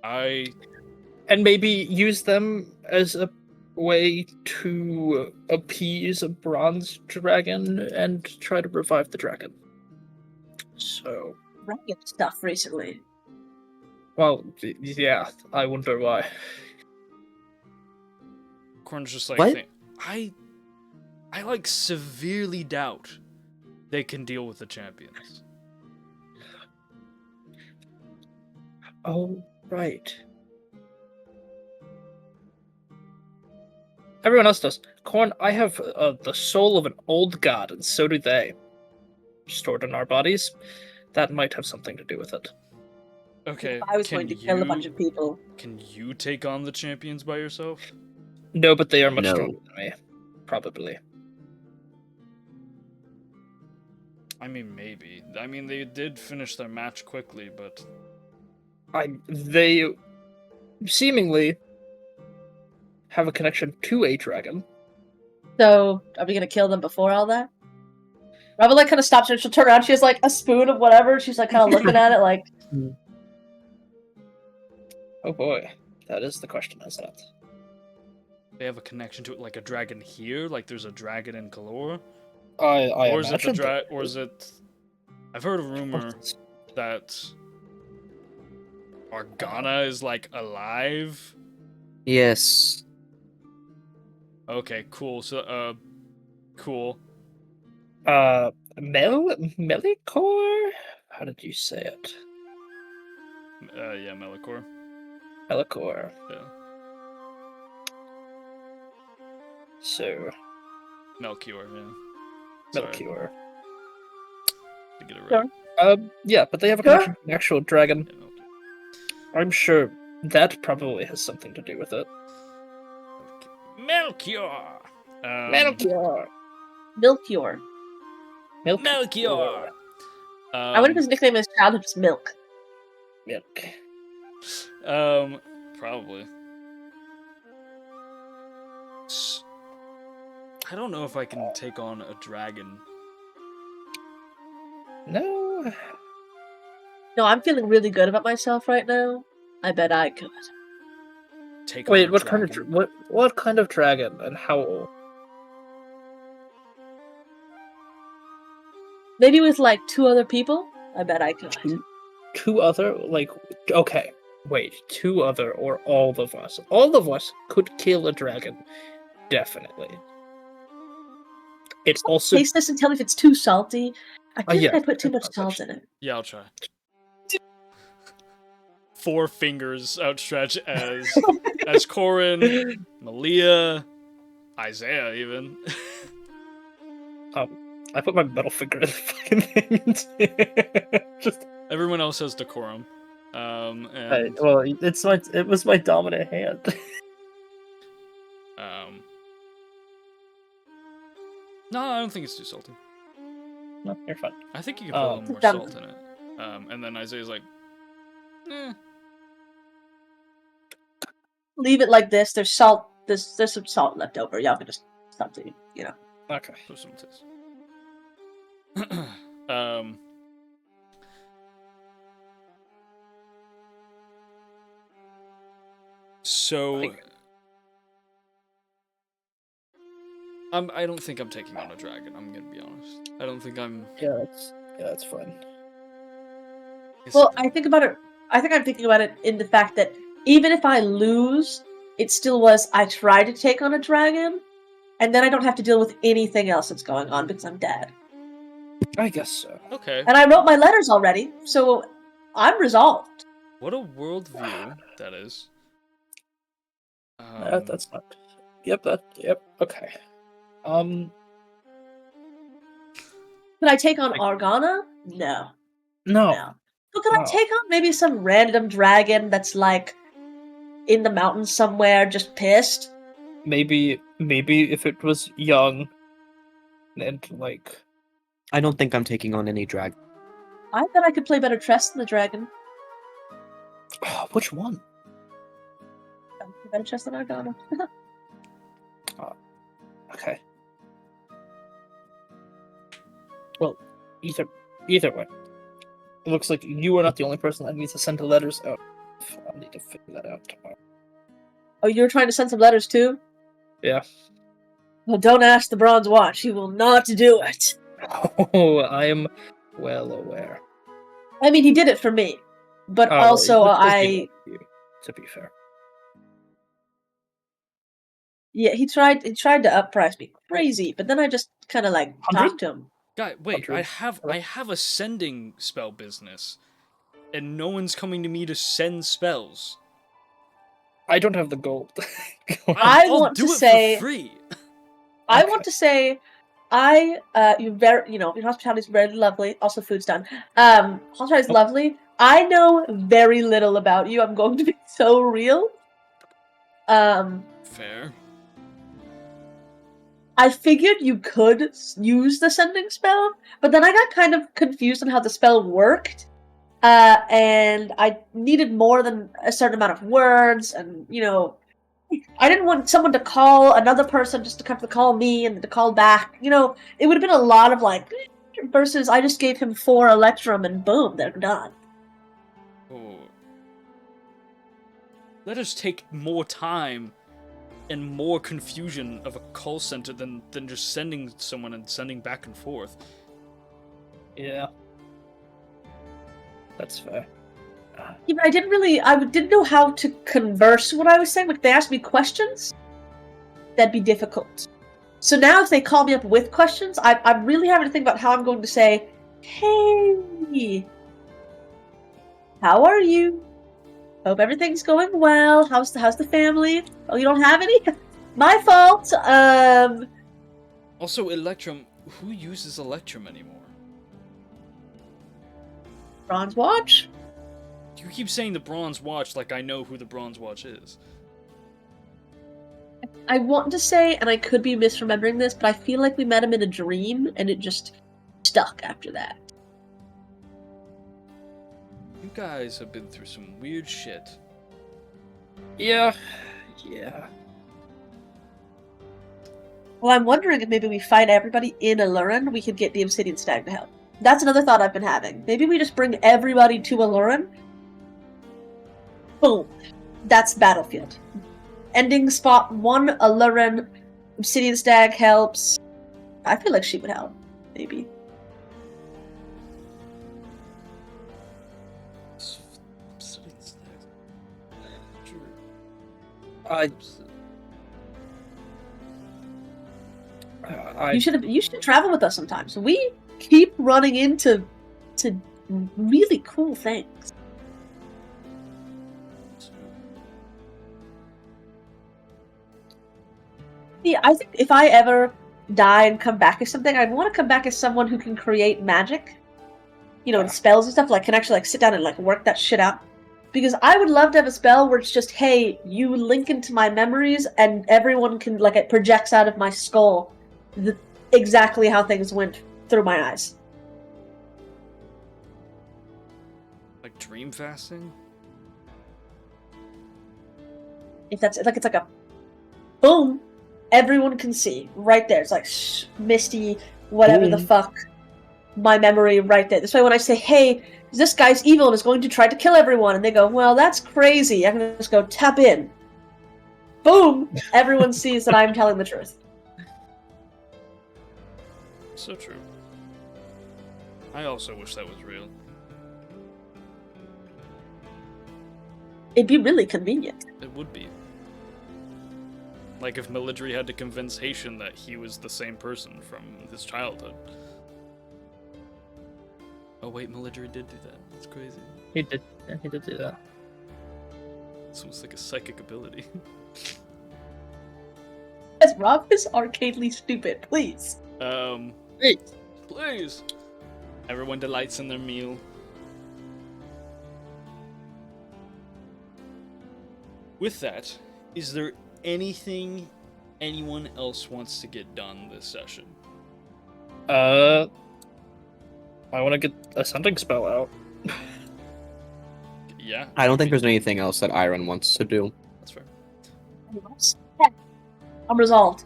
And maybe use them as a way to appease a bronze dragon and try to revive the dragon. So, Dragon stuff recently. well, yeah, I wonder why. Corn's just like, What? I like severely doubt they can deal with the champions. Oh, right. Everyone else does. Corn, I have the soul of an old god, and so do they. Stored in our bodies. That might have something to do with it. Okay, If I was going to kill a bunch of people. Can you take on the champions by yourself? No, but they are much No. stronger than me. Probably. I mean, maybe. I mean, they did finish their match quickly, but They seemingly have a connection to a dragon. So, are we gonna kill them before all that? Robin like kind of stops her. She'll turn around. She has like a spoon of whatever. She's like kind of looking at it, like Oh boy, that is the question, isn't it? they have a connection to it, like a dragon here, like there's a dragon in Kalor, I or is it the imagine or is it? I've heard a rumor that Argana is like alive. Yes. Okay, cool. So, cool. Melicor? How did you say it? Yeah, Melicor. Melicor. Yeah, So, Melchior. Yeah. Sorry, Melchior. to get it Yeah. right. Yeah, but they have a Sure. connection to an actual dragon. Yeah, Melchior. I'm sure that probably has something to do with it. Melchior. Melchior. Milkior. Melchior. I wonder if his nickname in his childhood was Milk. Milk. Probably. I don't know if I can take on a dragon. No. No, I'm feeling really good about myself right now. I bet I could. take on Wait, a what kind of dragon. what kind of dragon and how old? Maybe with like 2 other people? I bet I could. Two other, like, okay, wait, 2 other or all of us? All of us could kill a dragon, definitely. It's also Taste this and tell me if it's too salty. I think yeah, I put too much that's salt in it. Yeah, I'll try. 4 fingers outstretched as Corin, Malia, Isaiah even. I put my middle finger in the fucking thing. Just Everyone else has decorum. And well, it was my dominant hand. no, I don't think it's too salty. No, you're fine. I think you can put a little more Done. salt in it. And then Isaiah's like, Leave it like this. There's salt. There's some salt left over. Y'all can just something, you know. Okay. put some taste. So I don't think I'm taking on a dragon. I'm gonna be honest. I don't think I'm. Yeah, that's fine. Well, I think about it. I think I'm thinking about it in the fact that even if I lose, it still was I tried to take on a dragon, and then I don't have to deal with anything else that's going on because I'm dead. I guess so. Okay. And I wrote my letters already, so I'm resolved. What a worldview that is. That's not. Yep. Okay. Could I take on Argana? No. No. But could I No. take on maybe some random dragon that's like in the mountains somewhere, just pissed? Maybe if it was young, and like. I don't think I'm taking on any drag. I bet I could play better chess than the dragon. Which one? Better chess than Argana. Okay. Well, either way, it looks like you are not the only person that needs to send the letters out. I'll need to figure that out tomorrow. Oh, you were trying to send some letters too? Yeah. Well, don't ask the Bronze Watch. He will not do it. Oh, I am well aware. I mean, he did it for me, but Well, also because he loved you, to be fair. Yeah, he tried to upprice me crazy, but then I just kind of like 100? talked to him. Guy, wait, 100. I have a sending spell business, and no one's coming to me to send spells. I don't have the gold. I'll want do to it say- for free. I want to say, your hospitality is very lovely. Also, food's done. Hospitality is lovely. I know very little about you. I'm going to be so real. Fair. I figured you could use the sending spell, but then I got kind of confused on how the spell worked. And I needed more than a certain amount of words, and, I didn't want someone to call another person just to come to call me and to call back. It would have been a lot of, versus I just gave him 4 Electrum and boom, they're done. Oh. Let us take more time and more confusion of a call center than just sending someone and sending back and forth. Yeah. That's fair. Yeah, but I didn't know how to converse what I was saying. Like, they asked me questions, that'd be difficult. So now if they call me up with questions, I'm really having to think about how I'm going to say, hey, how are you? Hope everything's going well. How's the family? Oh, you don't have any? My fault. Also, Electrum, who uses Electrum anymore? Bronze Watch? You keep saying the Bronze Watch like I know who the Bronze Watch is. I want to say, and I could be misremembering this, but I feel like we met him in a dream, and it just stuck after that. You guys have been through some weird shit. Yeah. Well, I'm wondering if maybe we fight everybody in Alurin, we could get the Obsidian Stag to help. That's another thought I've been having. Maybe we just bring everybody to Alurin. Boom. That's battlefield. Ending spot 1, Aluren. Obsidian Stag helps. I feel like she would help. Maybe. You should travel with us sometimes. We keep running into really cool things. Yeah, I think if I ever die and come back as something, I'd want to come back as someone who can create magic. You know, and spells and stuff, like can actually like sit down and like work that shit out. Because I would love to have a spell where it's just, hey, you link into my memories and everyone can, like, it projects out of my skull exactly how things went through my eyes. Like dream fasting? If that's, like, it's like a boom, everyone can see right there. It's like misty, whatever the fuck, my memory right there. This way when I say, hey, this guy's evil and is going to try to kill everyone, and they go, well, that's crazy. I can just go tap in. Boom! Everyone sees that I'm telling the truth. So true. I also wish that was real. It'd be really convenient. It would be. Like if Military had to convince Haitian that he was the same person from his childhood. Oh wait, Military did do that. That's crazy. He did do that. It's almost like a psychic ability. As Rob is arcadely stupid, please. Please. Everyone delights in their meal. With that, is there anything anyone else wants to get done this session? I want to get a sending spell out. Yeah. I don't think there's anything else that Iron wants to do. That's fair. I'm resolved.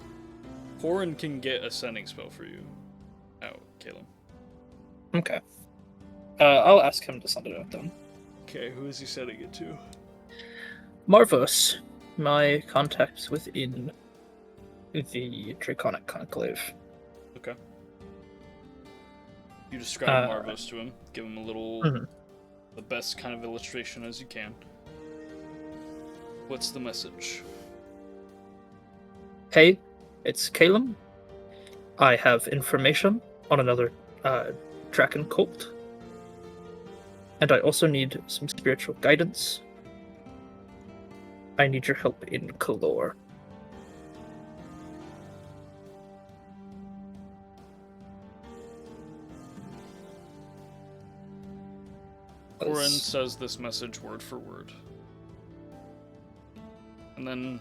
Horan can get a sending spell for you. Oh, Caleb. Okay. I'll ask him to send it out then. Okay, who is he sending it to? Marvus, my contact within the Draconic Conclave. Okay. You describe Marvus to him, give him a little, the best kind of illustration as you can. What's the message? Hey, it's Caleb. I have information on another Draken cult. And I also need some spiritual guidance. I need your help in Kalor. Horan says this message word for word. And then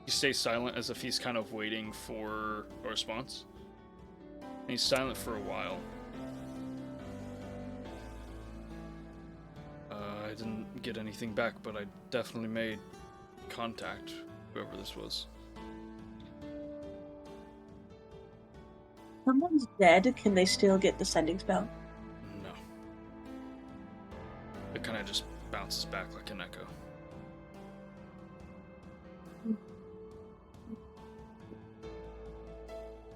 he stays silent as if he's kind of waiting for a response. And he's silent for a while. I didn't get anything back, but I definitely made contact, whoever this was. Someone's dead. Can they still get the sending spell? No. It kind of just bounces back like an echo.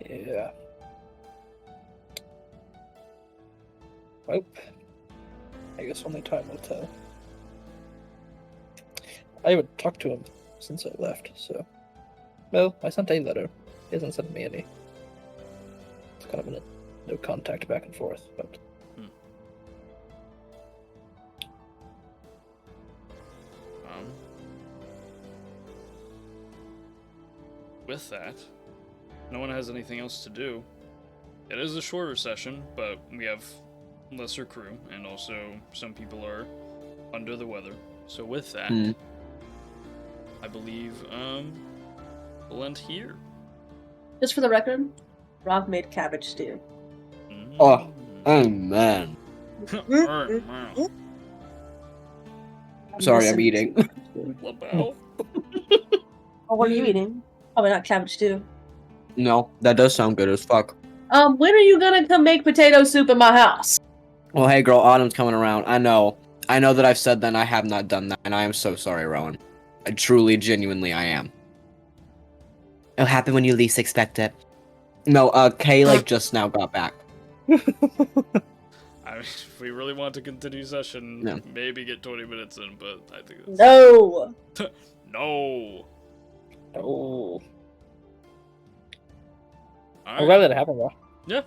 Yeah. Well, I guess only time will tell. I haven't talked to him since I left, so... Well, I sent a letter. He hasn't sent me any. It's kind of no contact back and forth, but... With that, no one has anything else to do. It is a shorter session, but we have lesser crew, and also some people are under the weather. So with that, I believe we'll end here. Just for the record, Rob made cabbage stew. Oh man. Sorry, I'm eating. LaBelle. Oh, what are you eating? Probably not cabbage stew. No, that does sound good as fuck. When are you gonna come make potato soup in my house? Well, hey girl, autumn's coming around. I know that I've said that and I have not done that, and I am so sorry, Rowan. I truly, genuinely, I am. It'll happen when you least expect it. No, Kay just now got back. I mean, if we really want to continue session, No. maybe get 20 minutes in, but I think that's... No. No. Oh. All I'm right. glad that happened, though. Yeah.